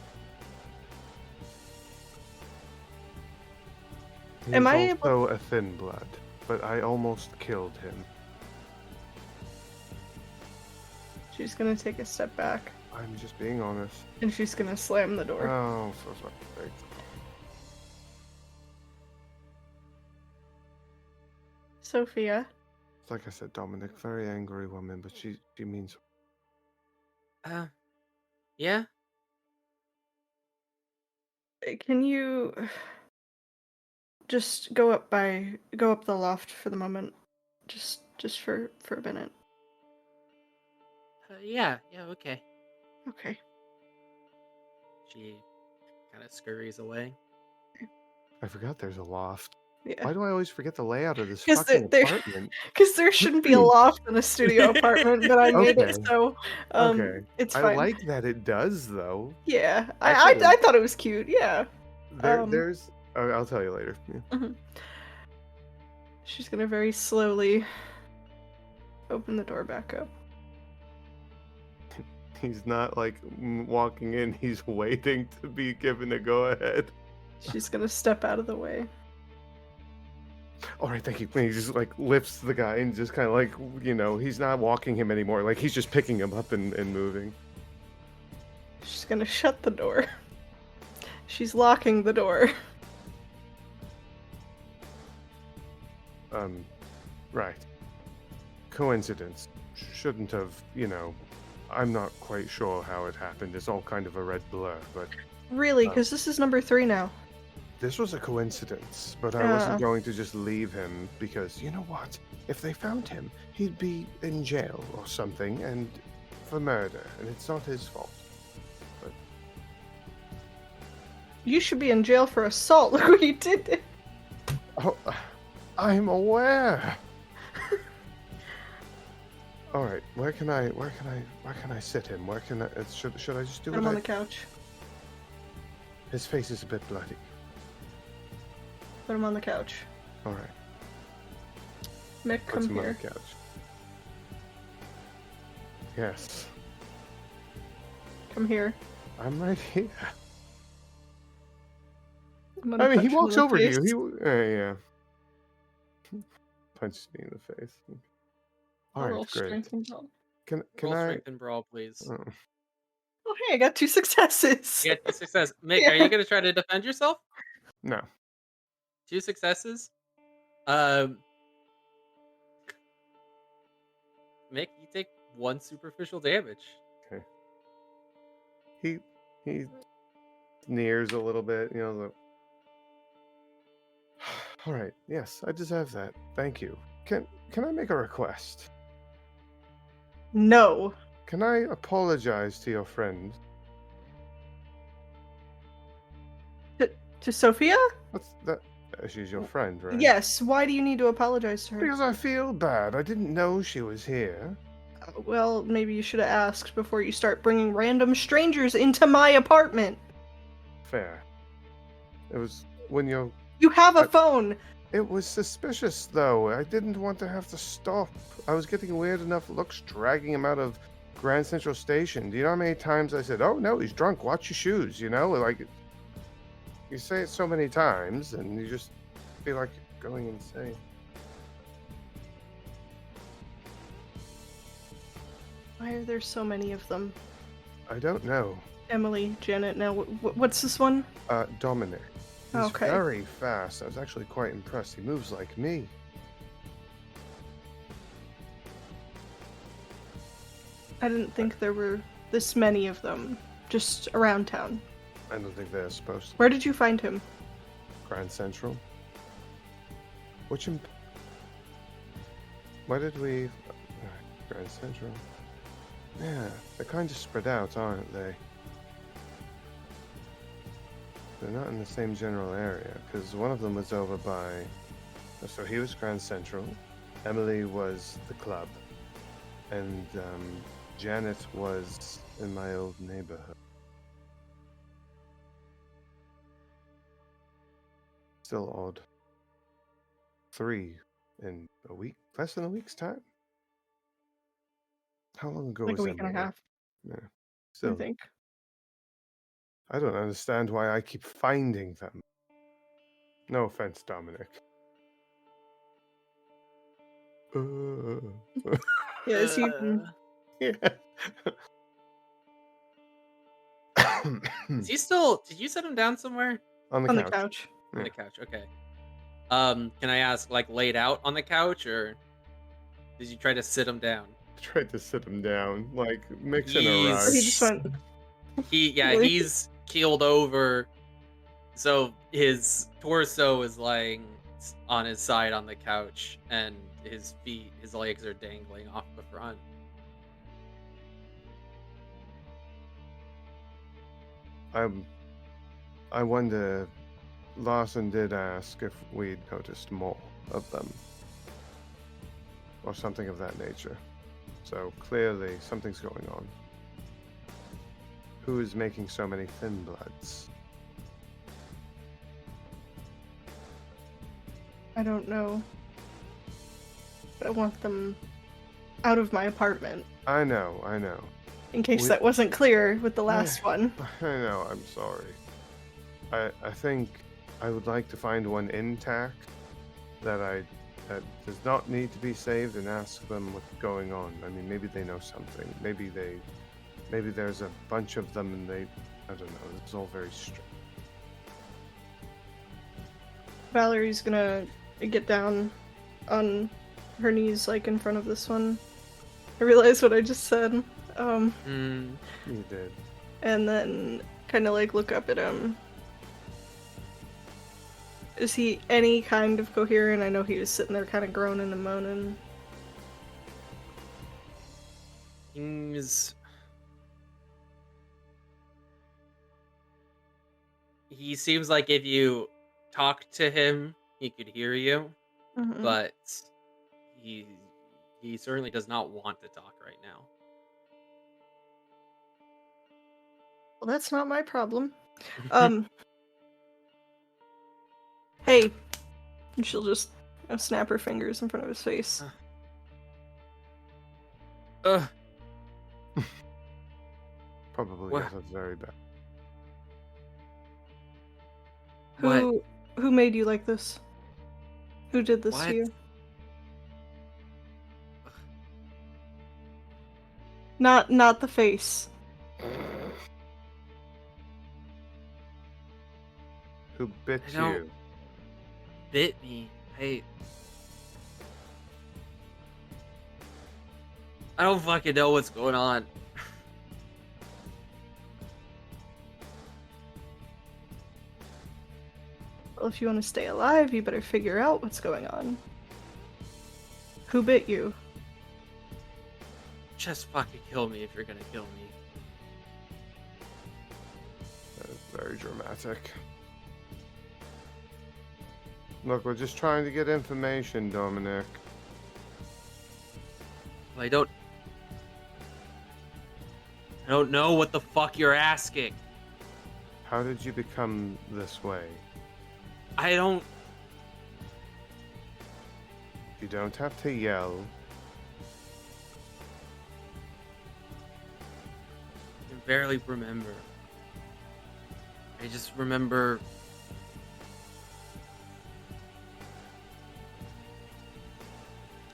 He's Am I also a thin blood, but I almost killed him. She's gonna take a step back, I'm just being honest. and she's gonna slam the door. Oh, for fuck's sake. Sophia, Like I said, Dominic, very angry woman, but she means. Yeah. can you just go up the loft for the moment, just for a minute? Yeah, okay. Okay. She kind of scurries away. I forgot there's a loft. Yeah. Why do I always forget the layout of this 'Cause fucking there- apartment? Because there shouldn't be a loft in a studio apartment, but I made it, Okay. so Okay. it's I fine. like that it does, though. Yeah, Actually- I thought it was cute. Yeah. There's. Oh, I'll tell you later. Yeah. She's gonna very slowly open the door back up. He's not like walking in. He's waiting to be given a go ahead. She's gonna step out of the way. All right, thank you. He just like lifts the guy and just kind of like, he's not walking him anymore. Like he's just picking him up and moving. She's gonna shut the door. She's locking the door. Right. Coincidence. Shouldn't have, I'm not quite sure how it happened. It's all kind of a red blur, but Really? Because this is number 3 now. this was a coincidence. But I wasn't going to just leave him because, you know what? If they found him, he'd be in jail or something and for murder, and it's not his fault. But You should be in jail for assault. Look what you did. oh, I'm aware. All right, where can I sit him? Where can I? Should I just do Put it? him on the couch. His face is a bit bloody. Put him on the couch. All right, Mick, puts come him on here. the couch. Yes, Come here. I'm right here. I'm gonna I mean, he punch him in walks the over to face. you. Yeah. Punches me in the face. All Roll right, great. strength and brawl. Can Roll I? strength and brawl, please. Oh. Oh, hey, I got 2 successes. You get 2 success. Mick, Yeah. are you gonna try to defend yourself? No. 2 successes. Mick, you take 1 superficial damage. He sneers a little bit. All right. Yes, I deserve that. Thank you. Can I make a request? No. Can I apologize to your friend? To Sophia? What's that? She's your friend, right? Yes. Why do you need to apologize to her? Because I feel bad. I didn't know she was here. Well, maybe you should have asked before you start bringing random strangers into my apartment. Fair. It was when you're... You have a phone. It was suspicious, though. I didn't want to have to stop. I was getting weird enough looks dragging him out of Grand Central Station. Do you know how many times I said, "Oh, no, he's drunk. Watch your shoes," Like, you say it so many times, and you just feel like you're going insane. Why are there so many of them? I don't know. Emily, Janet, now what's this one? Dominic. He's Okay. very fast. I was actually quite impressed. He moves like me. I didn't think there were this many of them just around town. I don't think they're supposed to. Where did you find him? Grand Central. Why did we... Grand Central. Yeah, they're kind of spread out, aren't they? They're not in the same general area, because one of them was over by... So he was Grand Central, Emily was the club, and Janet was in my old neighborhood. Still odd. 3 in a week? Less than a week's time? How long ago Like was a week and a Emily? half, Yeah. I Still, think. I don't understand why I keep finding them. No offense, Dominic. Yeah, is he... Yeah. Is he still? Did you set him down somewhere? On the on couch. the couch. On Yeah. the couch. Okay. Can I ask, like, laid out on the couch, or did you try to sit him down? I tried to sit him down, like mixing a He's- He rush. just went... Really? He's keeled over, so his torso is lying on his side on the couch, and his legs are dangling off the front. I wonder, Lawson did ask if we'd noticed more of them. Or something of that nature. So clearly something's going on. Who is making so many thin bloods? I don't know. But I want them out of my apartment. I know. In case We- that wasn't clear with the last one. I know, I'm sorry. I think I would like to find one intact that does not need to be saved and ask them what's going on. I mean, maybe they know something. Maybe there's a bunch of them and I don't know, it's all very strange. Valerie's gonna get down on her knees, like, in front of this one. I realized what I just said. You did. And then kind of, like, look up at him. Is he any kind of coherent? I know he was sitting there kind of groaning and moaning. He seems like if you talk to him, he could hear you, Mhm. but he certainly does not want to talk right now. Well, that's not my problem. Hey. And she'll just snap her fingers in front of his face. Probably What? got very bad. Who made you like this? Who did this What? to you? Not the face. Who bit I don't- you? Bit me. I don't fucking know what's going on. Well, if you want to stay alive, you better figure out what's going on. Who bit you? Just fucking kill me if you're gonna kill me. That is very dramatic. Look, we're just trying to get information, Dominic. I don't know what the fuck you're asking. How did you become this way? I don't. You don't have to yell. I barely remember. I just remember.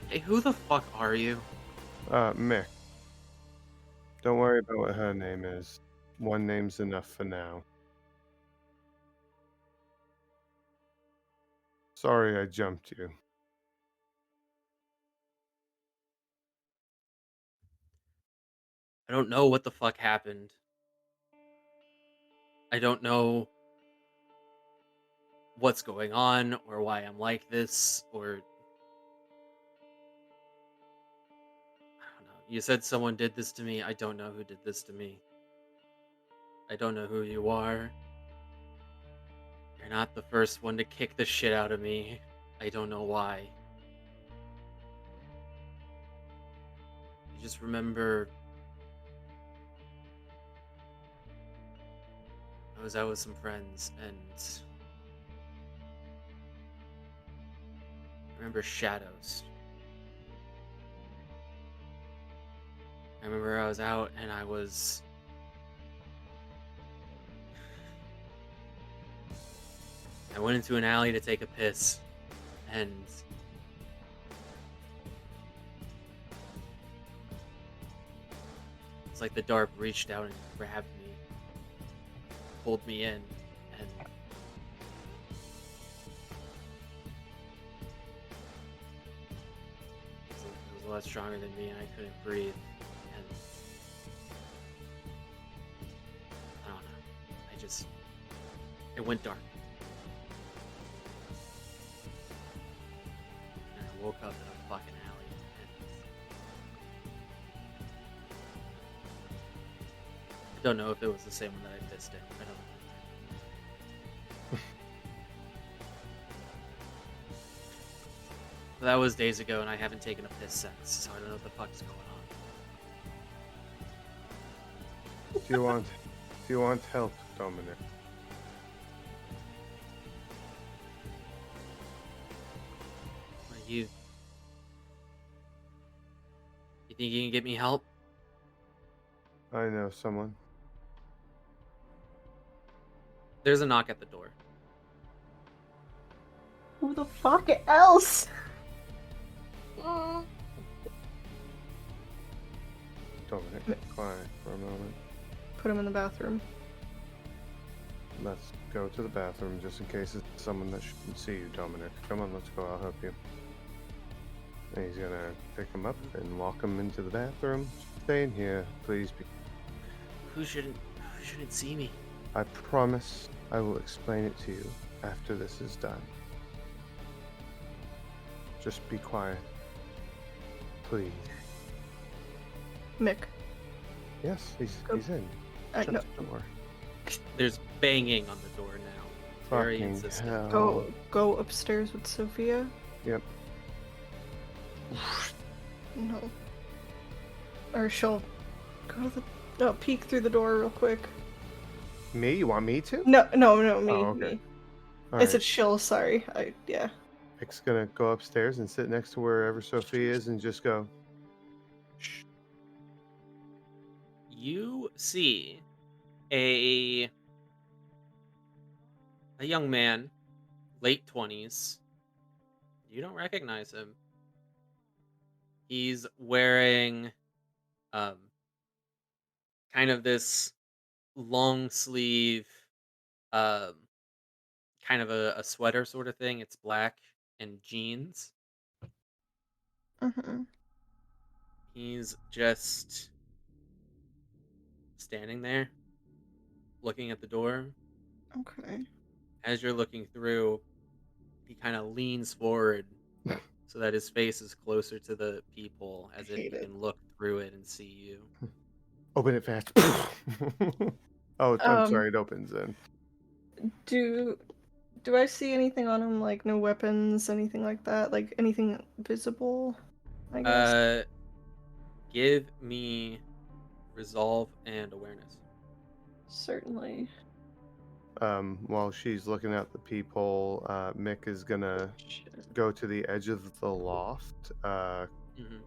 Hey, who the fuck are you? Mick. Don't worry about what her name is. One name's enough for now. Sorry I jumped you. I don't know what the fuck happened. I don't know what's going on or why I'm like this or I don't know. You said someone did this to me. I don't know who did this to me. I don't know who you are. You're not the first one to kick the shit out of me. I don't know why. I just remember I was out with some friends and I remember shadows. I remember I was out and I went into an alley to take a piss and it's like the dark reached out and grabbed me, pulled me in, and it was a lot stronger than me and I couldn't breathe. And I don't know. It went dark. And I woke up in a fucking alley. And I don't know if it was the same one that I pissed in. I don't know. But that was days ago, and I haven't taken a piss since, so I don't know what the fuck is going on. Do you want help, Dominic? You think you can get me help? I know someone. There's a knock at the door. Who the fuck else? Dominic, quiet for a moment. Put him in the bathroom. Let's go to the bathroom just in case it's someone that shouldn't see you, Dominic. Come on, let's go. I'll help you. And he's gonna pick him up and walk him into the bathroom. Stay in here, please. Who shouldn't see me? I promise I will explain it to you after this is done. Just be quiet. Please. Mick. Yes, he's in. Shut No. the door. There's banging on the door now. Very Fucking insistent. hell. Go upstairs with Sophia. Yep. No. Or she'll go to the peek through the door real quick. Me? You want me to? No, me. Oh, okay. Me. All I said right. she'll. Sorry. Yeah. Mick's gonna go upstairs and sit next to wherever Sophie is and just go. Shh. You see a young man, late 20s. You don't recognize him. He's wearing kind of this long sleeve um kind of a sweater sort of thing. It's black and jeans. Mm-hmm. He's just standing there looking at the door. Okay. As you're looking through, he kind of leans forward so that his face is closer to the peephole, as if he hate it. can look through it and see you. Open it fast. Oh, I'm sorry. It opens then. Do I see anything on him, like no weapons, anything like that? Like anything visible, I guess? Give me resolve and awareness. Certainly. While she's looking at the peephole, Mick is gonna Shit. go to the edge of the loft, Mm-hmm.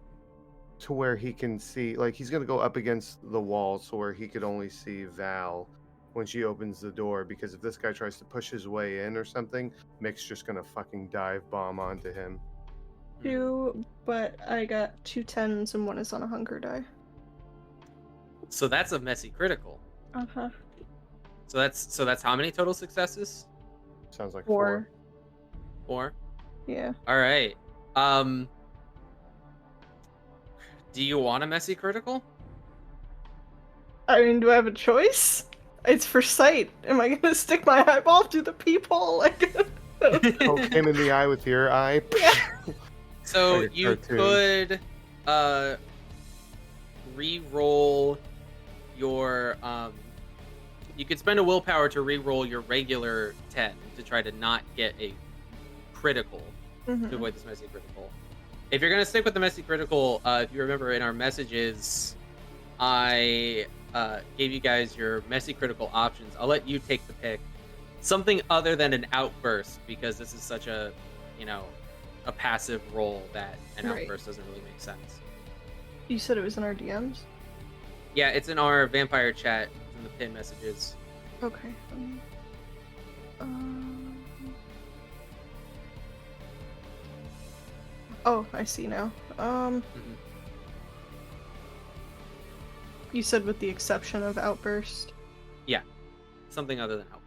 to where he can see, like, he's gonna go up against the wall so where he could only see Val when she opens the door, because if this guy tries to push his way in or something, Mick's just gonna fucking dive bomb onto him. But I got 2 10s and 1 is on a hunger die. So that's a messy critical. Uh-huh. So that's how many total successes? Sounds like 4. 4. Yeah. All right. Do you want a messy critical? I mean, do I have a choice? It's for sight. Am I gonna stick my eyeball through the peephole? Like, Poke him in the eye with your eye. yeah. So Like a you cartoon. could re-roll your you could spend a willpower to re-roll your regular 10 to try to not get a critical to Mhm. avoid this messy critical. If you're gonna stick with the messy critical, if you remember in our messages, I gave you guys your messy critical options. I'll let you take the pick. Something other than an outburst, because this is such a, you know, a passive roll that an Right. outburst doesn't really make sense. You said it was in our DMs? Yeah, it's in our vampire chat. It's in the pin messages. Okay. Oh, I see now. Mhm. You said with the exception of outburst. Yeah, something other than outburst.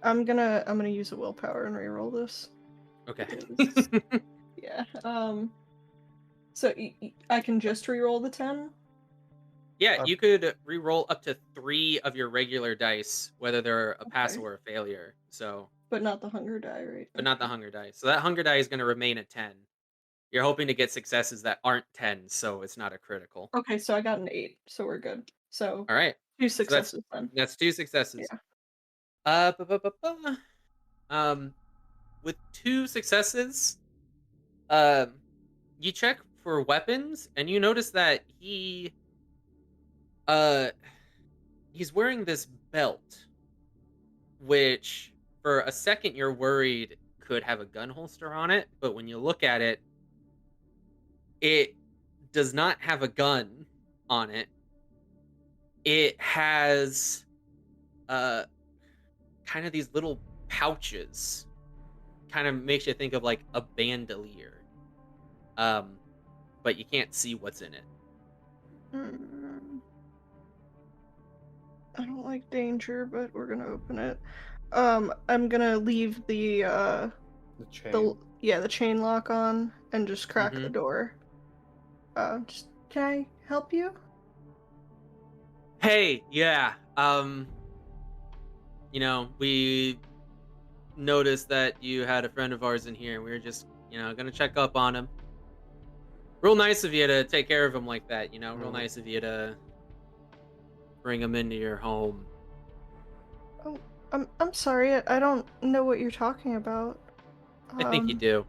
I'm gonna use a willpower and reroll this. Okay. Because- yeah. So I can just reroll the 10. Yeah, you could re-roll up to 3 of your regular dice, whether they're a pass Okay. or a failure. So, But not the hunger die, right? but not the hunger dice. So that hunger die is going to remain at 10. You're hoping to get successes that aren't 10, so it's not a critical. Okay, so I got an 8, so we're good. So All right. 2 So that's successes then. 2 successes. Yeah. Um, with 2 successes, um, you check for weapons, and you notice that uh, he's wearing this belt, which for a second you're worried could have a gun holster on it, but when you look at it, it does not have a gun on it. It has uh kind of these little pouches. Kind of makes you think of like a bandolier. Um but you can't see what's in it. Mm, I don't like danger, but we're gonna open it. I'm gonna leave the chain. the chain lock on and just crack the Mhm. door. Just can I help you? Hey, yeah. We noticed that you had a friend of ours in here and we were just, going to check up on him. Real nice of you to take care of him like that, real nice of you to bring him into your home. Oh, I'm sorry. I don't know what you're talking about. I think you do.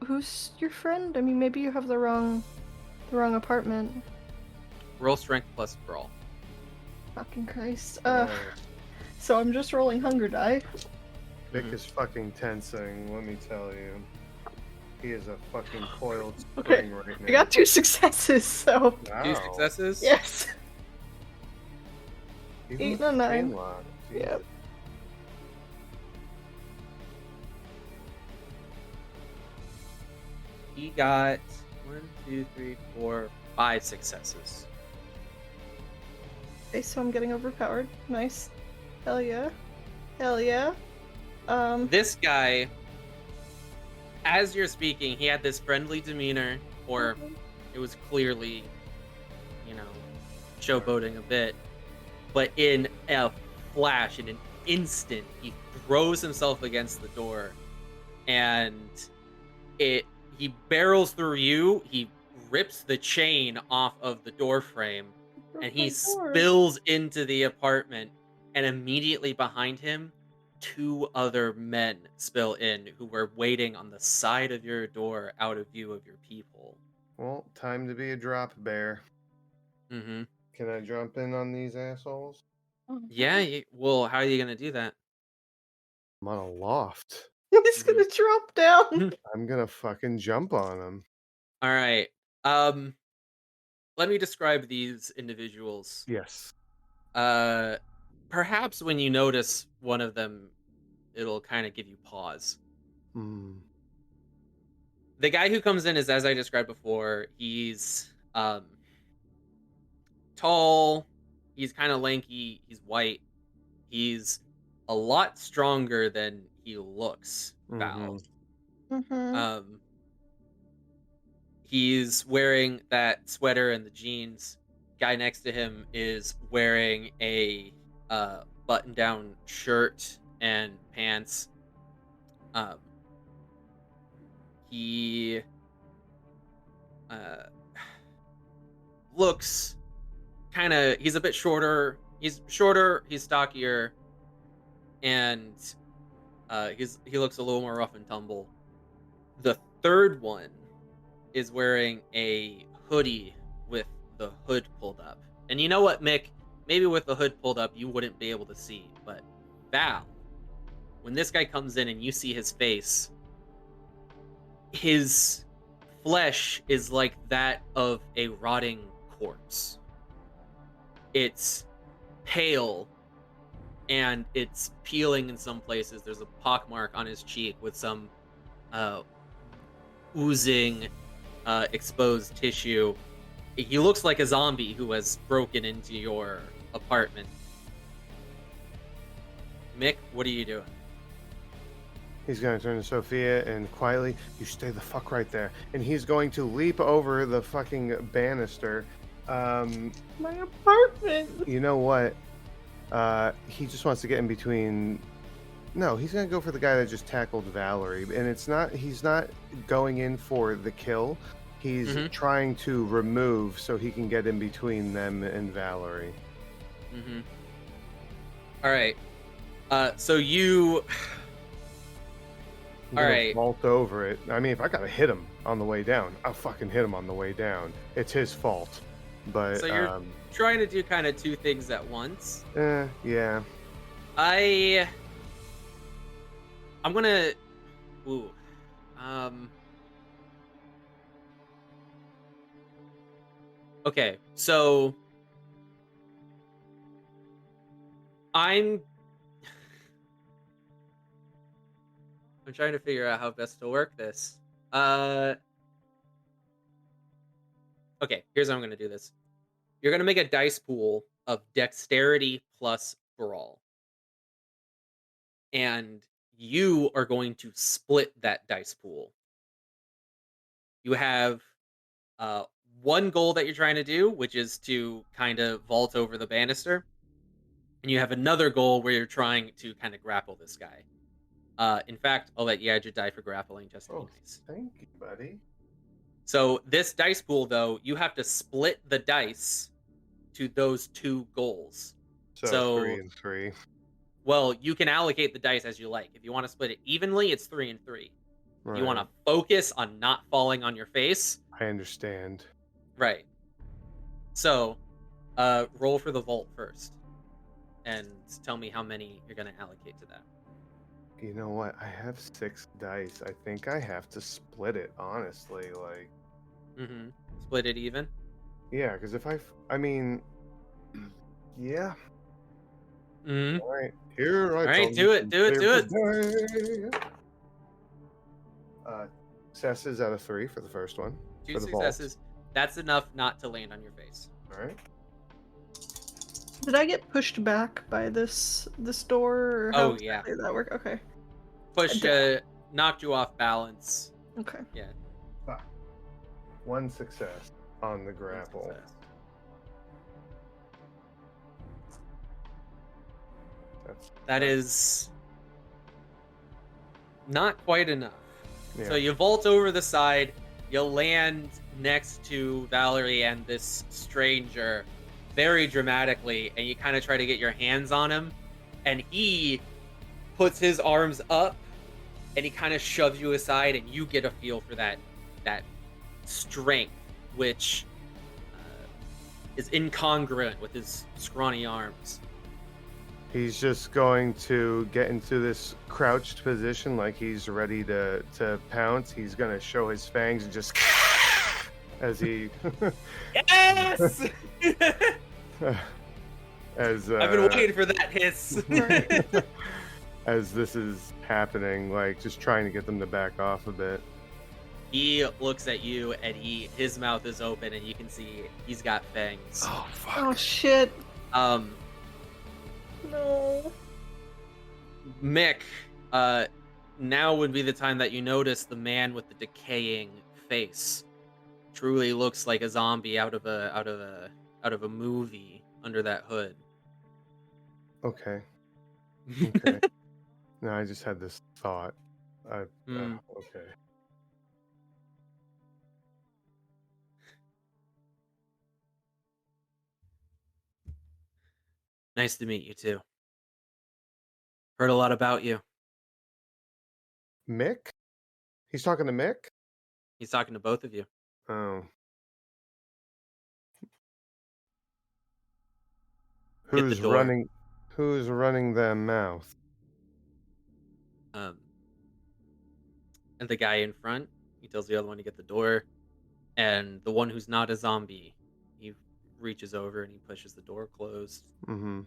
Who's your friend? I mean, maybe you have the wrong apartment. Roll strength plus brawl. Fucking Christ. Oh. So I'm just rolling hunger die. Mick is fucking tensing, let me tell you. He is a fucking coiled Okay, spring right now. I got 2 successes, so Wow. 2 successes? yes. Even 8 with and a the chain 9. lock, Yep. Jesus. He got 1, 2, 3, 4, 5 successes. Okay, so I'm getting overpowered. Nice. Hell yeah. Hell yeah. This guy, as you're speaking, he had this friendly demeanor, or it was clearly, showboating a bit. But in a flash, in an instant, he throws himself against the door, and he barrels through you. He rips the chain off of the door frame, and he spills into the apartment. And immediately behind him, 2 other men spill in who were waiting on the side of your door, out of view of your peephole. Well, time to be a drop bear. Mm-hmm. Can I jump in on these assholes? Yeah. Well, how are you gonna do that? I'm on a loft. He's gonna drop down. I'm gonna fucking jump on them. All right. Let me describe these individuals. Yes. Perhaps when you notice one of them, it'll kind of give you pause. The guy who comes in is, as I described before, he's tall, He's kind of lanky. He's white. He's a lot stronger than he looks, Val. Mm-hmm. He's wearing that sweater and the jeans. Guy next to him is wearing a button-down shirt and pants. He looks kind of. He's a bit shorter. He's shorter. He's stockier, and he looks a little more rough and tumble. The third one is wearing a hoodie with the hood pulled up. And you know what, Mick? Maybe with the hood pulled up, you wouldn't be able to see. But Val, when this guy comes in and you see his face, his flesh is like that of a rotting corpse. It's pale and it's peeling in some places. There's a pockmark on his cheek with some oozing exposed tissue. He looks like a zombie who has broken into your apartment. Mick, what are you doing? He's going to turn to Sophia and quietly, you stay the fuck right there. And he's going to leap over the fucking banister. My apartment! You know what? He just wants to get in between. No, he's going to go for the guy that just tackled Valerie. And he's not going in for the kill. He's trying to remove so he can get in between them and Valerie. All right. So you... All right. Vault over it. I mean, if I gotta hit him on the way down, I'll fucking hit him on the way down. It's his fault. But so you're trying to do kind of two things at once. Yeah. I'm gonna. Ooh. Okay, so I'm trying to figure out how best to work this. Okay, here's how I'm going to do this. You're going to make a dice pool of dexterity plus brawl. And you are going to split that dice pool. You have one goal that you're trying to do, which is to kind of vault over the banister. And you have another goal where you're trying to kind of grapple this guy. In fact, I'll let you add your die for grappling just to be nice. Thank you, buddy. So this dice pool, though, you have to split the dice to those two goals. So 3 and 3. Well, you can allocate the dice as you like. If you want to split it evenly, it's 3 and 3. Right. If you want to focus on not falling on your face. I understand. Right. So, roll for the vault first. And tell me how many you're going to allocate to that. You know what? I have 6 dice. I think I have to split it, honestly. Like, split it even? Yeah, because if I mean, yeah. All right, here I All right, do it. Successes out of 3 for the first one. 2 successes. That's enough not to land on your face. All right. Did I get pushed back by this door? Or how exactly did that work? Okay. Knocked you off balance. Okay. Yeah. 1 success on the grapple. That is not quite enough. Yeah. So you vault over the side, you land next to Valerie and this stranger very dramatically, and you kind of try to get your hands on him, and he puts his arms up and he kind of shoves you aside, and you get a feel for that strength, which is incongruent with his scrawny arms. He's just going to get into this crouched position like he's ready to pounce. He's going to show his fangs and just as he Yes! as I've been waiting for that hiss. As this is happening, like just trying to get them to back off a bit. He looks at you and his mouth is open and you can see he's got fangs. Oh fuck. Oh shit. No. Mick, now would be the time that you notice the man with the decaying face. Truly looks like a zombie out of a movie under that hood. Okay. Okay. No, I just had this thought. Okay. Nice to meet you too. Heard a lot about you. Mick? He's talking to Mick? He's talking to both of you. Oh. Hit the door. Who's running their mouth? And the guy in front, he tells the other one to get the door. And the one who's not a zombie, he reaches over and he pushes the door closed. Mm-hmm.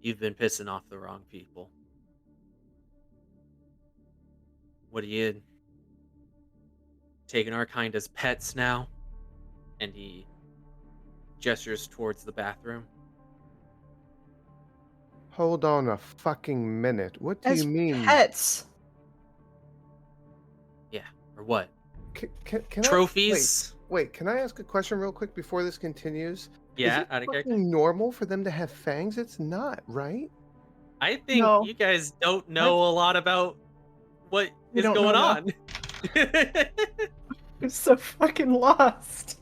You've been pissing off the wrong people. What are you taking our kind as pets now? And he gestures towards the bathroom. Hold on a fucking minute. What do you mean? Pets. Yeah, or what? Can Trophies? Wait, can I ask a question real quick before this continues? Yeah, Is out it of character. fucking normal for them to have fangs? It's not, right? I think No. you guys don't know a lot about what We is don't going know on. I'm so fucking lost.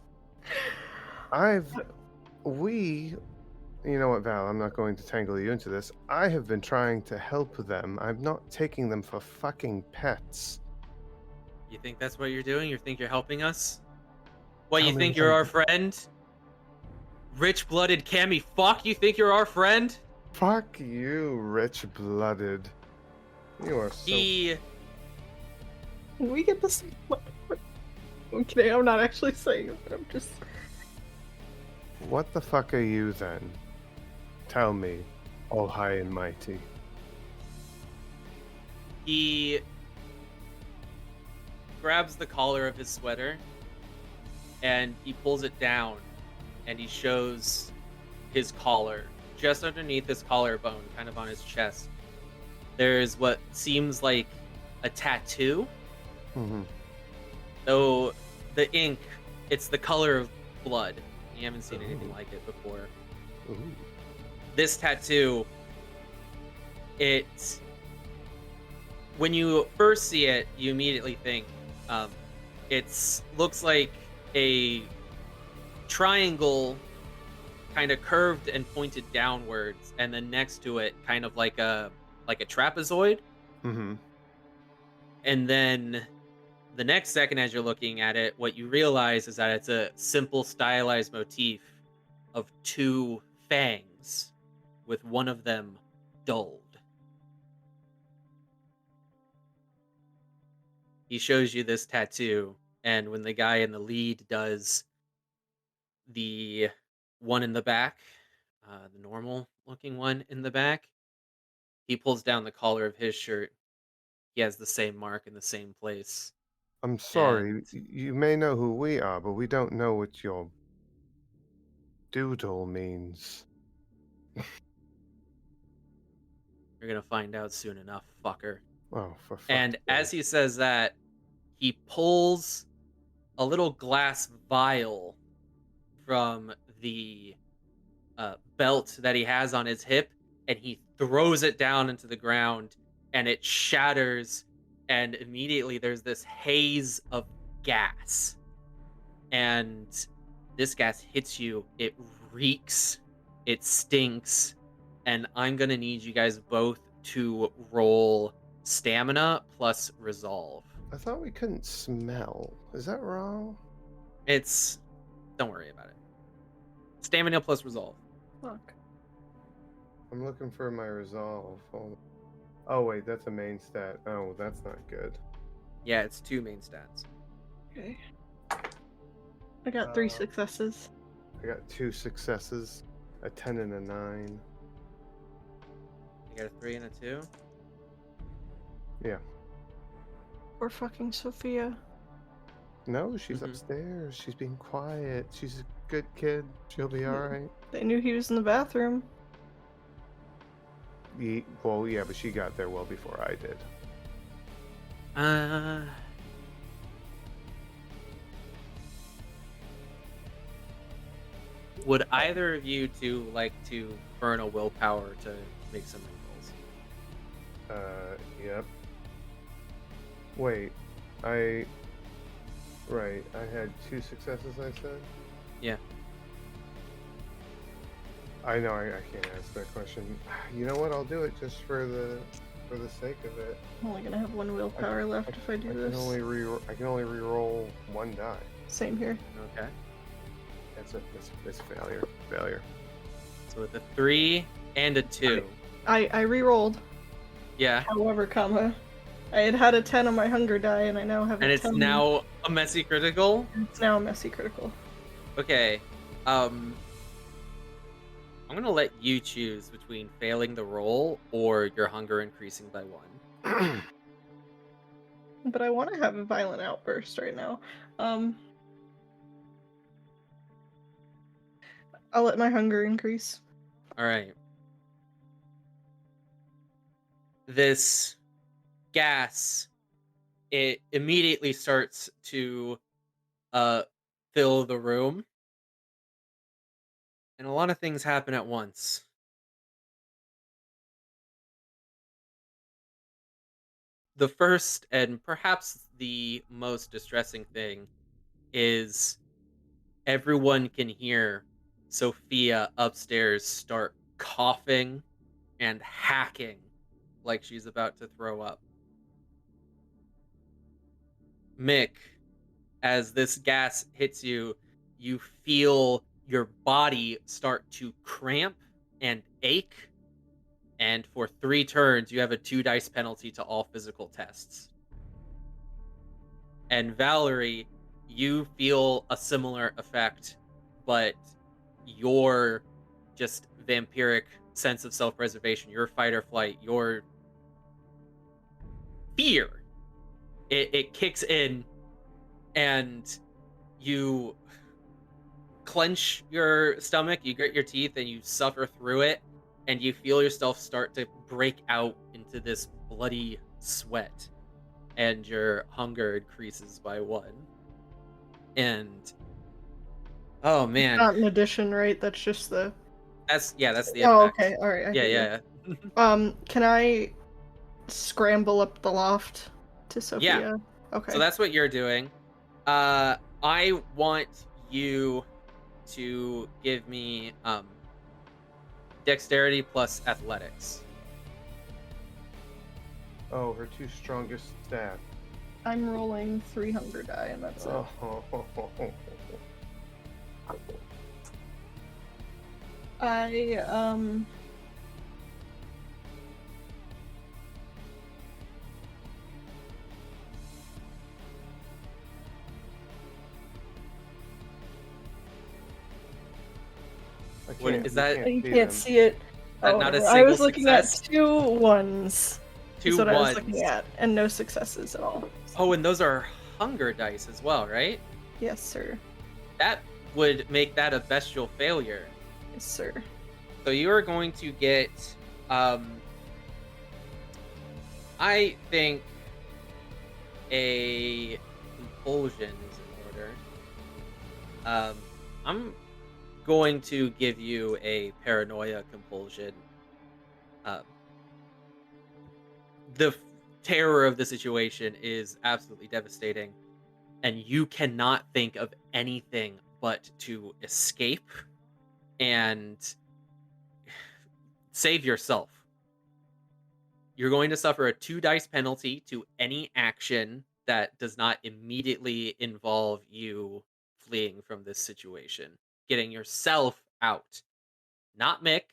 You know what, Val, I'm not going to tangle you into this. I have been trying to help them. I'm not taking them for fucking pets. You think that's what you're doing? You think you're helping us? What, Tell you me think what you're I'm our friend? Rich-blooded Cammy fuck, you think you're our friend? Fuck you, rich-blooded. You are so... He... Can we get this? I'm kidding, I'm not actually saying it, I'm just... What the fuck are you, then? Tell me, all high and mighty. He grabs the collar of his sweater and he pulls it down and he shows his collar. Just underneath his collarbone, kind of on his chest, there's what seems like a tattoo. Mm-hmm. Though the ink, it's the color of blood. You haven't seen anything like it before. Ooh. This tattoo, when you first see it, you immediately think it looks like a triangle, kind of curved and pointed downwards, and then next to it, kind of like a trapezoid. Mm-hmm. And then the next second, as you're looking at it, what you realize is that it's a simple stylized motif of two fangs, with one of them dulled. He shows you this tattoo, and when the guy in the lead does the one in the back, the normal looking one in the back, he pulls down the collar of his shirt. He has the same mark in the same place. I'm sorry, And you may know who we are, but we don't know what your doodle means. you're gonna find out soon enough, fucker. Oh, for fuck's And sake. as he says that, he pulls a little glass vial from the belt that he has on his hip, and he throws it down into the ground, and it shatters, and immediately there's this haze of gas. And this gas hits you, it reeks, it stinks, and I'm gonna need you guys both to roll stamina plus resolve. I thought we couldn't smell. Is that wrong? Don't worry about it. Stamina plus resolve. Fuck. I'm looking for my resolve. Oh wait, that's a main stat. Oh, that's not good. Yeah, it's 2 main stats. Okay. I got 3 successes. I got 2 successes, a 10 and a 9. You got a 3 and a 2? Yeah. Poor fucking Sophia. No, she's Mhm. upstairs. She's being quiet. She's a good kid. She'll be alright. They knew he was in the bathroom. Well, yeah, but she got there well before I did. Would either of you two like to burn a willpower to make some rolls? Yep. Wait, Right, I had 2 successes, I said? Yeah. I know, I can't answer that question. You know what, I'll do it just for the sake of it. I'm only gonna have 1 willpower left if I do I this. I can only re-roll 1 die. Same here. Okay. That's a failure. Failure. So with a 3 and a 2. I re-rolled. Yeah. However, I had a 10 on my hunger die, and I now have a 10. And it's now a messy critical? It's now a messy critical. Okay. I'm gonna let you choose between failing the roll or your hunger increasing by 1. But I want to have a violent outburst right now. I'll let my hunger increase. All right. This gas, it immediately starts to fill the room, and a lot of things happen at once. The first and perhaps the most distressing thing is everyone can hear Sophia upstairs start coughing and hacking like she's about to throw up. Mick, as this gas hits you, you feel your body start to cramp and ache. And for 3 turns, you have a 2 dice penalty to all physical tests. And Valerie, you feel a similar effect, but your just vampiric sense of self-preservation, your fight or flight, your fear, it kicks in, and you clench your stomach, you grit your teeth, and you suffer through it, and you feel yourself start to break out into this bloody sweat, and your hunger increases by 1. And oh man, Not an addition, right? That's just the. that's the effect. Oh, okay. All right. Yeah. Can I scramble up the loft to Sophia? Yeah. Okay. So that's what you're doing. I want you to give me dexterity plus athletics. Oh, her 2 strongest stat. I'm rolling 3 hunger die, and that's it. I What is that? You can't see it. Not a I was single looking success? at 2 1s. 2 That's what I was 1s. looking at, and no successes at all. Oh, and those are hunger dice as well, right? Yes, sir. That would make that a bestial failure. Yes, sir. So you are going to get, I think a compulsion is in order. I'm going to give you a paranoia compulsion. The terror of the situation is absolutely devastating, and you cannot think of anything but to escape and save yourself. You're going to suffer a 2 dice penalty to any action that does not immediately involve you fleeing from this situation, getting yourself out. Not Mick,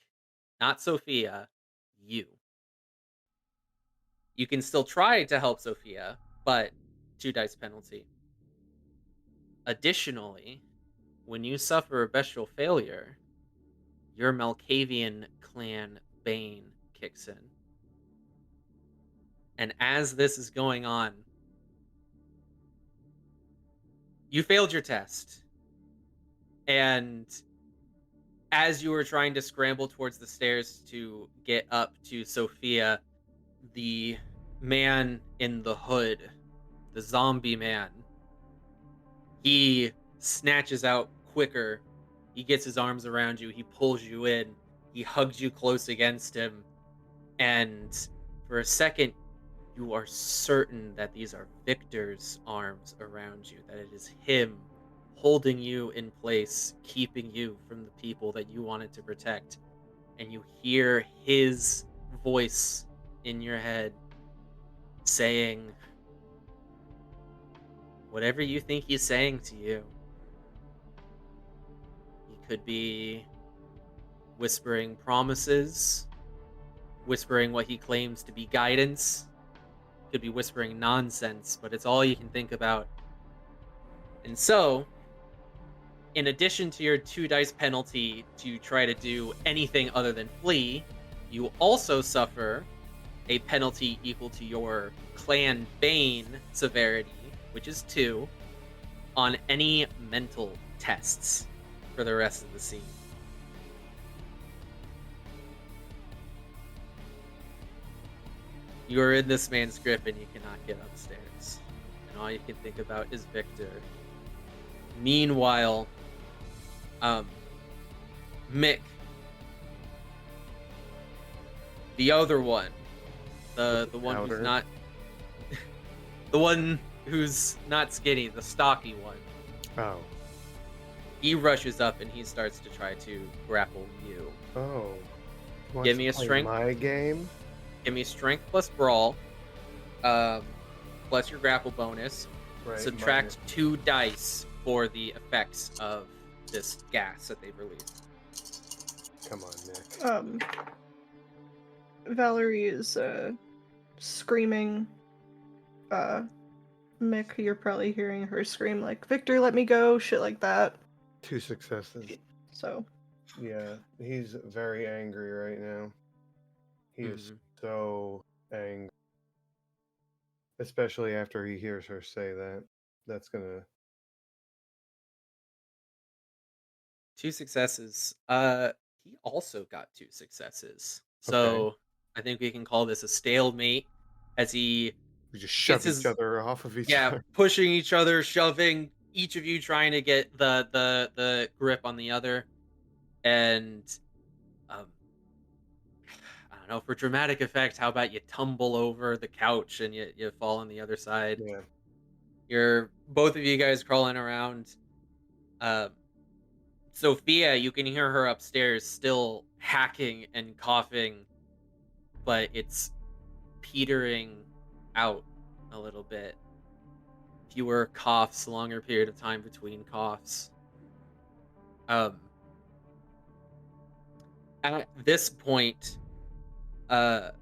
not Sophia, you. You can still try to help Sophia, but 2 dice penalty. Additionally, when you suffer a bestial failure, your Malkavian clan Bane kicks in. And as this is going on, You failed your test. And as you were trying to scramble towards the stairs to get up to Sophia, the man in the hood, the zombie man, he snatches out quicker. He gets his arms around you. He pulls you in. He hugs you close against him. And for a second, you are certain that these are Victor's arms around you, that it is him holding you in place, keeping you from the people that you wanted to protect. And you hear his voice in your head saying whatever you think he's saying to you. He could be whispering promises, whispering what he claims to be guidance, could be whispering nonsense, but it's all you can think about. And so, in addition to your 2 dice penalty to try to do anything other than flee, you also suffer a penalty equal to your Clan Bane severity, which is 2, on any mental tests for the rest of the scene. You are in this man's grip and you cannot get upstairs. And all you can think about is Victor. Meanwhile, Mick, the other one, the one who's not, the one who's not skinny, the stocky one. Oh. He rushes up and he starts to try to grapple you. Oh. Give me a Play strength. My game. Give me strength plus brawl, plus your grapple bonus. Right. Subtract 2 dice for the effects of this gas that they've released. Come on, Nick. Valerie is screaming. Mick, you're probably hearing her scream like, "Victor, let me go," shit like that. 2 successes. So. Yeah, he's very angry right now. He is so angry. Especially after he hears her say that. That's gonna... 2 successes. He also got 2 successes. So I think we can call this a stalemate as he... We just shove each other off of each other. Yeah, pushing each other, shoving, each of you trying to get the grip on the other. And I don't know, for dramatic effect, how about you tumble over the couch and you fall on the other side? Yeah. Both of you guys crawling around. Sophia, you can hear her upstairs still hacking and coughing, but it's petering out a little bit. Fewer coughs, longer period of time between coughs. At this point, the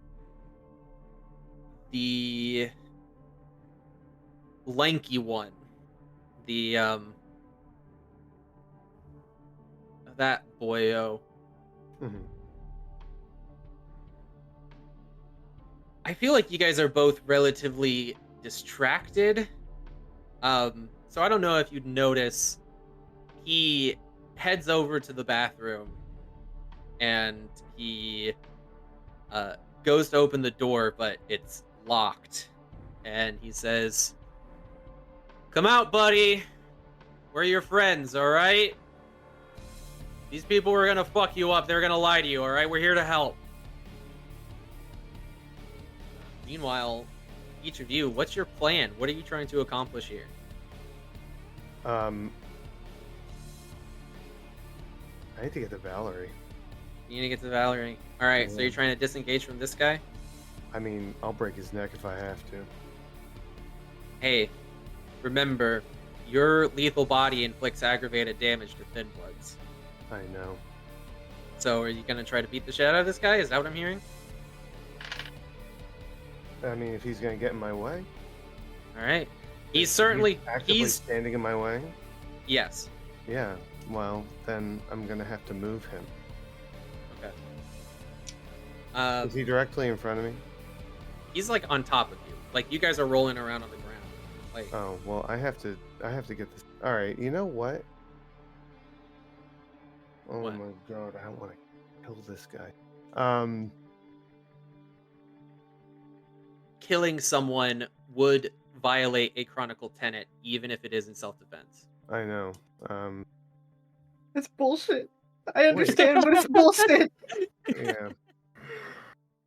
lanky one, that boyo. I feel like you guys are both relatively distracted. So I don't know if you'd notice, he heads over to the bathroom and he goes to open the door, but it's locked. And he says, "Come out, buddy. We're your friends, all right? These people were gonna fuck you up. They're gonna lie to you, all right? We're here to help." Meanwhile, each of you, what's your plan? What are you trying to accomplish here? I need to get to Valerie. You need to get to Valerie. All right, so you're trying to disengage from this guy? I mean, I'll break his neck if I have to. Hey, remember, your lethal body inflicts aggravated damage to Thin Bloods. I know. So are you going to try to beat the shit out of this guy? Is that what I'm hearing? I mean, if he's going to get in my way. All right. He's certainly... actively standing in my way? Yes. Yeah, well, then I'm going to have to move him. Okay. Is he directly in front of me? He's like on top of you. Like you guys are rolling around on the ground. Like... Oh, well, I have to I have to get this. All right, you know what? Oh What? my god, I don't want to kill this guy. Killing someone would violate a chronicle tenet, even if it is in self-defense. I know. It's bullshit. I understand, but it's bullshit. Yeah.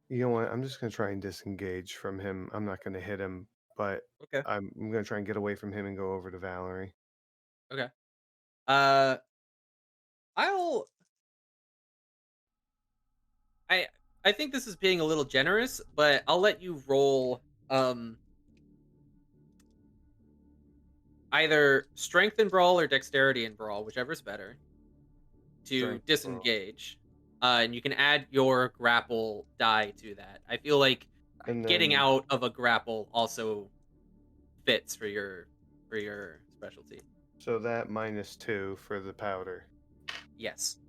You know what? I'm just gonna try and disengage from him. I'm not gonna hit him, but Okay. I'm gonna try and get away from him and go over to Valerie. Okay. Uh, I'll. I I think this is being a little generous, but I'll let you roll either strength and brawl or dexterity and brawl, whichever's better, to Strength roll. disengage. And you can add your grapple die to that. I feel like And getting then out of a grapple also fits for your specialty. so that -2 for the powder. Yes.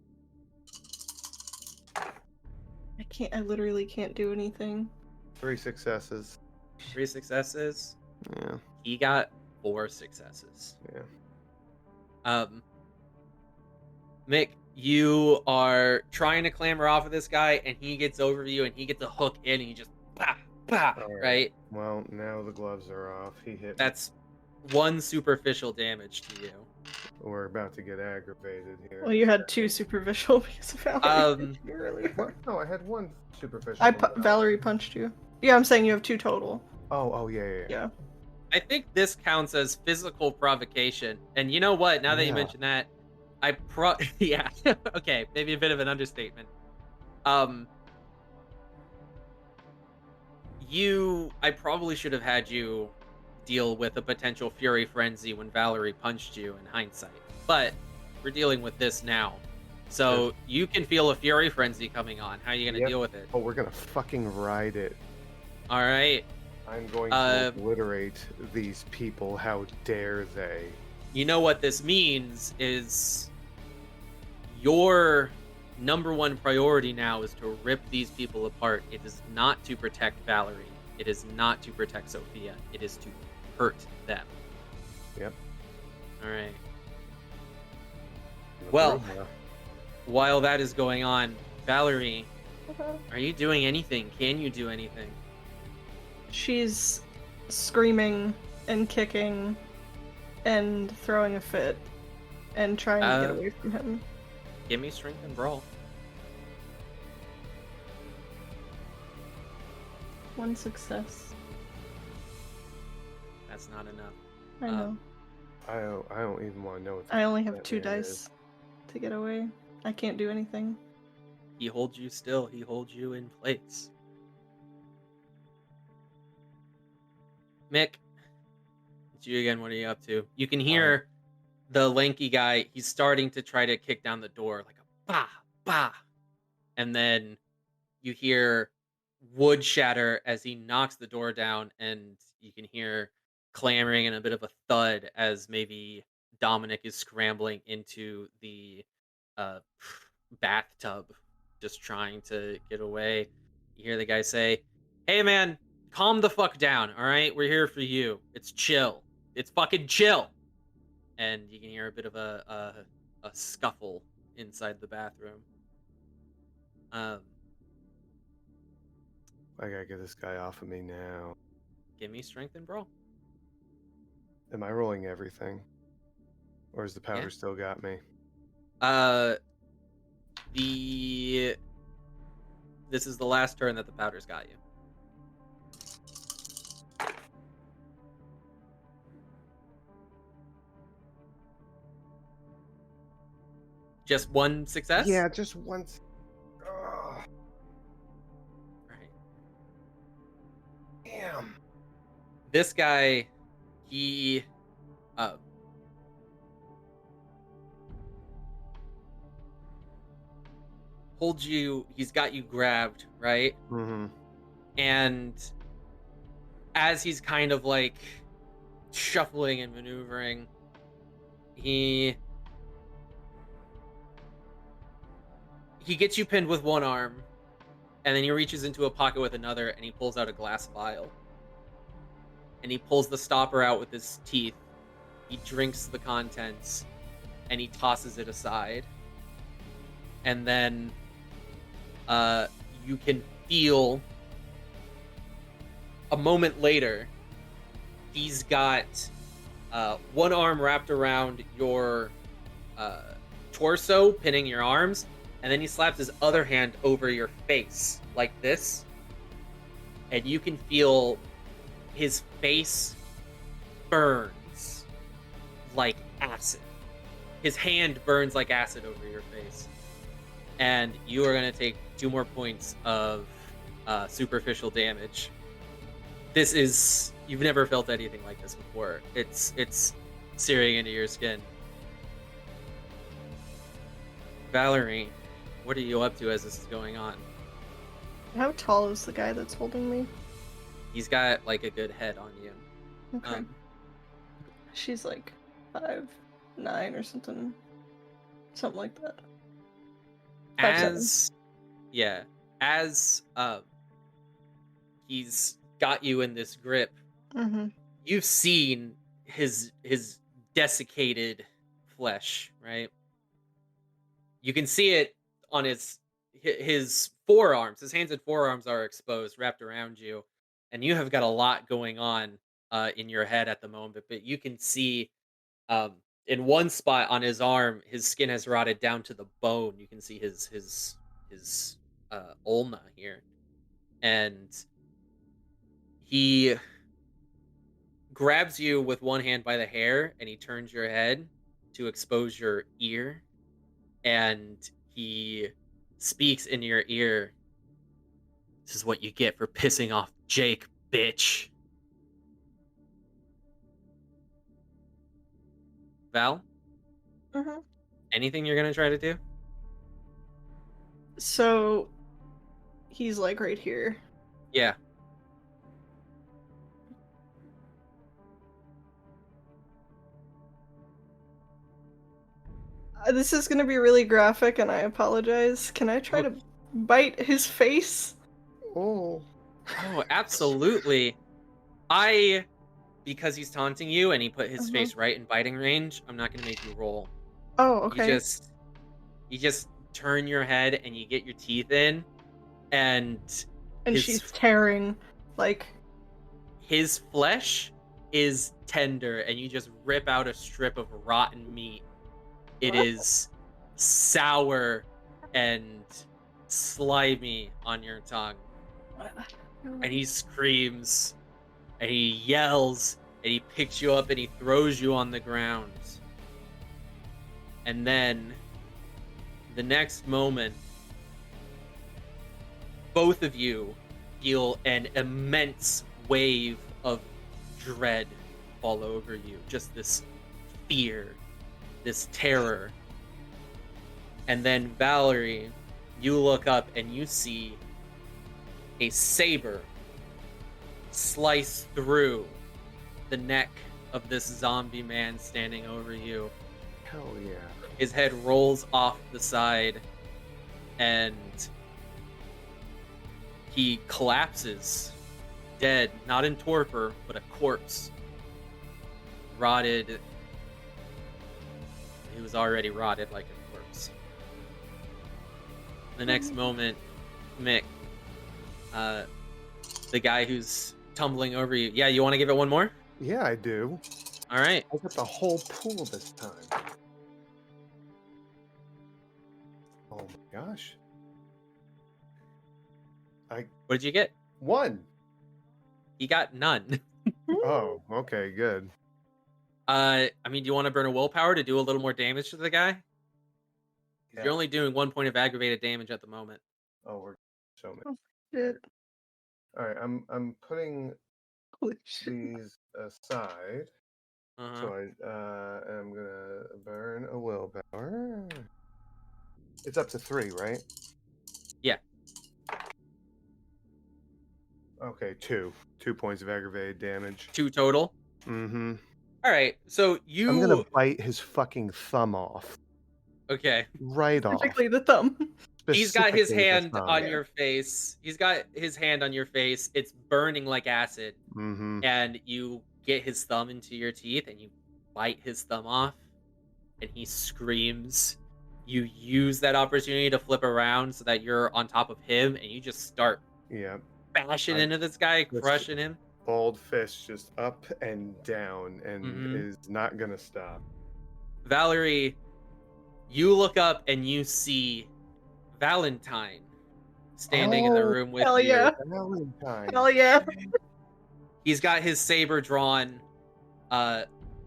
I literally can't do anything. 3 successes. 3 successes. Yeah. He got 4 successes. Yeah. Mick, you are trying to clamber off of this guy, and he gets over you, and he gets a hook in, and he just bah, bah, right? Well, now the gloves are off. He hit. That's 1 superficial damage to you. We're about to get aggravated here. Well, you had 2 superficial because of Valerie. What? No, I had 1 superficial. Valerie punched you. Yeah, I'm saying you have 2 total. Oh, yeah. Yeah. I think this counts as physical provocation. And you know what? Now that you mention that, yeah. Okay, maybe a bit of an understatement. I probably should have had you deal with a potential fury frenzy when Valerie punched you in hindsight. But we're dealing with this now. So you can feel a fury frenzy coming on. How are you going to deal with it? Oh, we're going to fucking ride it. All right. I'm going to obliterate these people. How dare they? You know what this means is your number 1 priority now is to rip these people apart. It is not to protect Valerie. It is not to protect Sophia. It is to hurt them. Yep. All right. Well, while that is going on, Valerie, are you doing anything? Can you do anything? She's screaming and kicking and throwing a fit and trying to get away from him. Give me strength and brawl. 1 success. That's not enough. I know. I don't even want to know what I only have that 2 man dice is. to get away. I can't do anything. He holds you still. He holds you in place. Mick, it's you again. What are you up to? You can hear the lanky guy. He's starting to try to kick down the door like a bah, bah. And then you hear wood shatter as he knocks the door down, and you can hear clamoring and a bit of a thud as maybe Dominic is scrambling into the bathtub, just trying to get away. You hear the guy say, "Hey man, calm the fuck down, all right? We're here for you. It's chill. It's fucking chill." And you can hear a bit of a scuffle inside the bathroom. I gotta get this guy off of me now. Give me strength and brawl. Am I rolling everything? Or has the powder still got me? This is the last turn that the powder's got you. Just 1 success? Yeah, just once. Oh, Right. damn. This guy, he holds you, he's got you grabbed, right? Mm-hmm. And as he's kind of like shuffling and maneuvering, he gets you pinned with 1 arm, and then he reaches into a pocket with another, and he pulls out a glass vial. And he pulls the stopper out with his teeth, He drinks the contents and he tosses it aside. And then you can feel a moment later, he's got one arm wrapped around your torso, pinning your arms, and then he slaps his other hand over your face like this. And you can feel his face burns like acid. His hand burns like acid over your face. And you are going to take 2 more points of superficial damage. This is... You've never felt anything like this before. It's searing into your skin. Valerie, what are you up to as this is going on? How tall is the guy that's holding me? He's got like a good head on you. Okay. She's like 5'9" or something like that. 5'7". As he's got you in this grip, you've seen his desiccated flesh, right? You can see it on his forearms. His hands and forearms are exposed, wrapped around you, and you have got a lot going on in your head at the moment. But you can see in one spot on his arm, his skin has rotted down to the bone. You can see his ulna here, and he grabs you with one hand by the hair, and he turns your head to expose your ear, and he speaks in your ear. This is what you get for pissing off Jake, bitch. Val? Anything you're gonna try to do? So, he's like right here. Yeah. This is gonna be really graphic, and I apologize. Can I try to bite his face? Oh, Absolutely. Because he's taunting you and he put his face right in biting range, I'm not gonna make you roll. Oh, okay. You just turn your head and you get your teeth in, and she's tearing, like... His flesh is tender, and you just rip out a strip of rotten meat. It is sour and slimy on your tongue. And he screams, and he yells, and he picks you up and he throws you on the ground. And then, the next moment, both of you feel an immense wave of dread fall over you. Just this fear, this terror. And then, Valerie, you look up and you see a saber slice through the neck of this zombie man standing over you. hell yeah. His head rolls off the side, and he collapses, dead, not in torpor, but a corpse. Rotted. He was already rotted like a corpse. The next moment, Mick, the guy who's tumbling over you. Yeah, you want to give it one more? Yeah, I do. All right. I got the whole pool this time. Oh my gosh. What did you get? 1. He got none. Oh, okay, good. I mean, do you want to burn a willpower to do a little more damage to the guy? Yeah. You're only doing 1 point of aggravated damage at the moment. Oh, we're so many. Oh, shit. All right, I'm putting Holy shit. these aside. Uh-huh. So I am gonna burn a willpower. It's up to 3, right? Yeah. Okay, 2. 2 points of aggravated damage. 2 total. Mm-hmm. All right. So you. I'm gonna bite his fucking thumb off. Okay. Right off. Specifically the thumb. He's got his Specifically the hand thumb. on your face. He's got his hand on your face. It's burning like acid. Mm-hmm. And you get his thumb into your teeth and you bite his thumb off, and he screams. You use that opportunity to flip around so that you're on top of him, and you just start Yeah. bashing I into this guy, just crushing him. bald fist just up and down and Mhm. is not gonna stop. Valerie, you look up and you see Valentine standing in the Oh, room with hell you. yeah. Valentine. Hell yeah. He's got his saber drawn.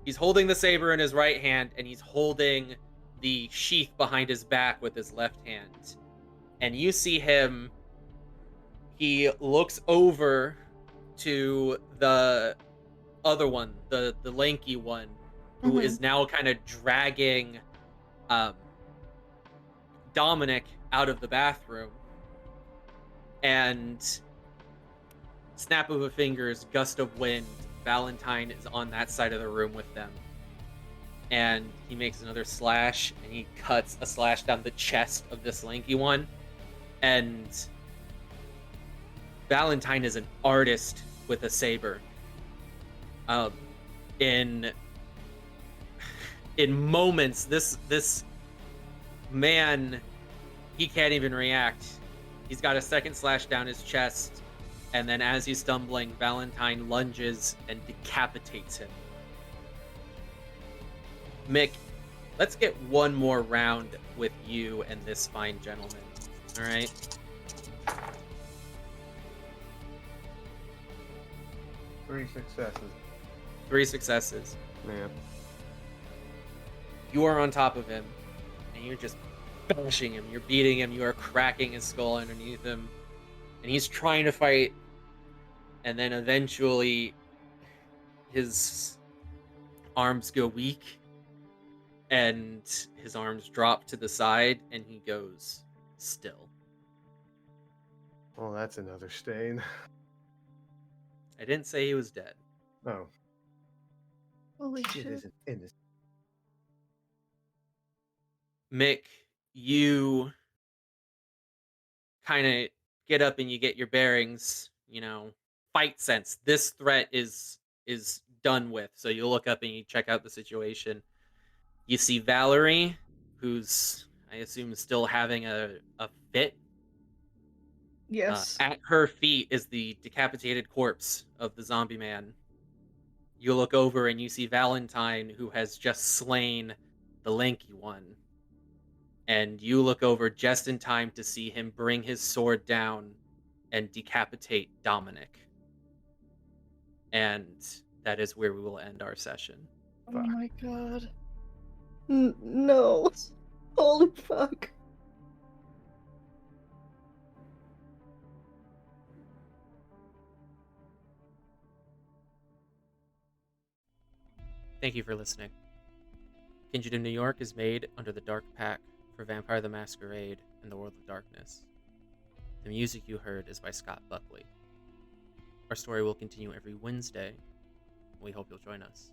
He's holding the saber in his right hand, and he's holding the sheath behind his back with his left hand. And you see him. He looks over to the other one, the lanky one, who Mhm. is now kind of dragging um, Dominic out of the bathroom. And snap of a finger's gust of wind, Valentine is on that side of the room with them. And he makes another slash, and he cuts a slash down the chest of this lanky one. And Valentine is an artist with a saber. In moments, this man, he can't even react. He's got a second slash down his chest, and then as he's stumbling, Valentine lunges and decapitates him. Mick, let's get one more round with you and this fine gentleman. All right? Three successes. 3 successes. Man. You are on top of him, and you're just bashing him. You're beating him. You are cracking his skull underneath him, and he's trying to fight. And then eventually, his arms go weak, and his arms drop to the side, and he goes still. Well, that's another stain. I didn't say he was dead. Oh, Holy it shit. isn't innocent. Mick, you kind of get up and you get your bearings, fight sense. This threat is done with. So you look up and you check out the situation. You see Valerie, who's I assume still having a fit. Yes. At her feet is the decapitated corpse of the zombie man. You look over and you see Valentine, who has just slain the lanky one. And you look over just in time to see him bring his sword down and decapitate Dominic. And that is where we will end our session. Oh my god. No. Holy fuck. Thank you for listening. Kindred in New York is made under the Dark Pact for Vampire the Masquerade and the World of Darkness. The music you heard is by Scott Buckley. Our story will continue every Wednesday. We hope you'll join us.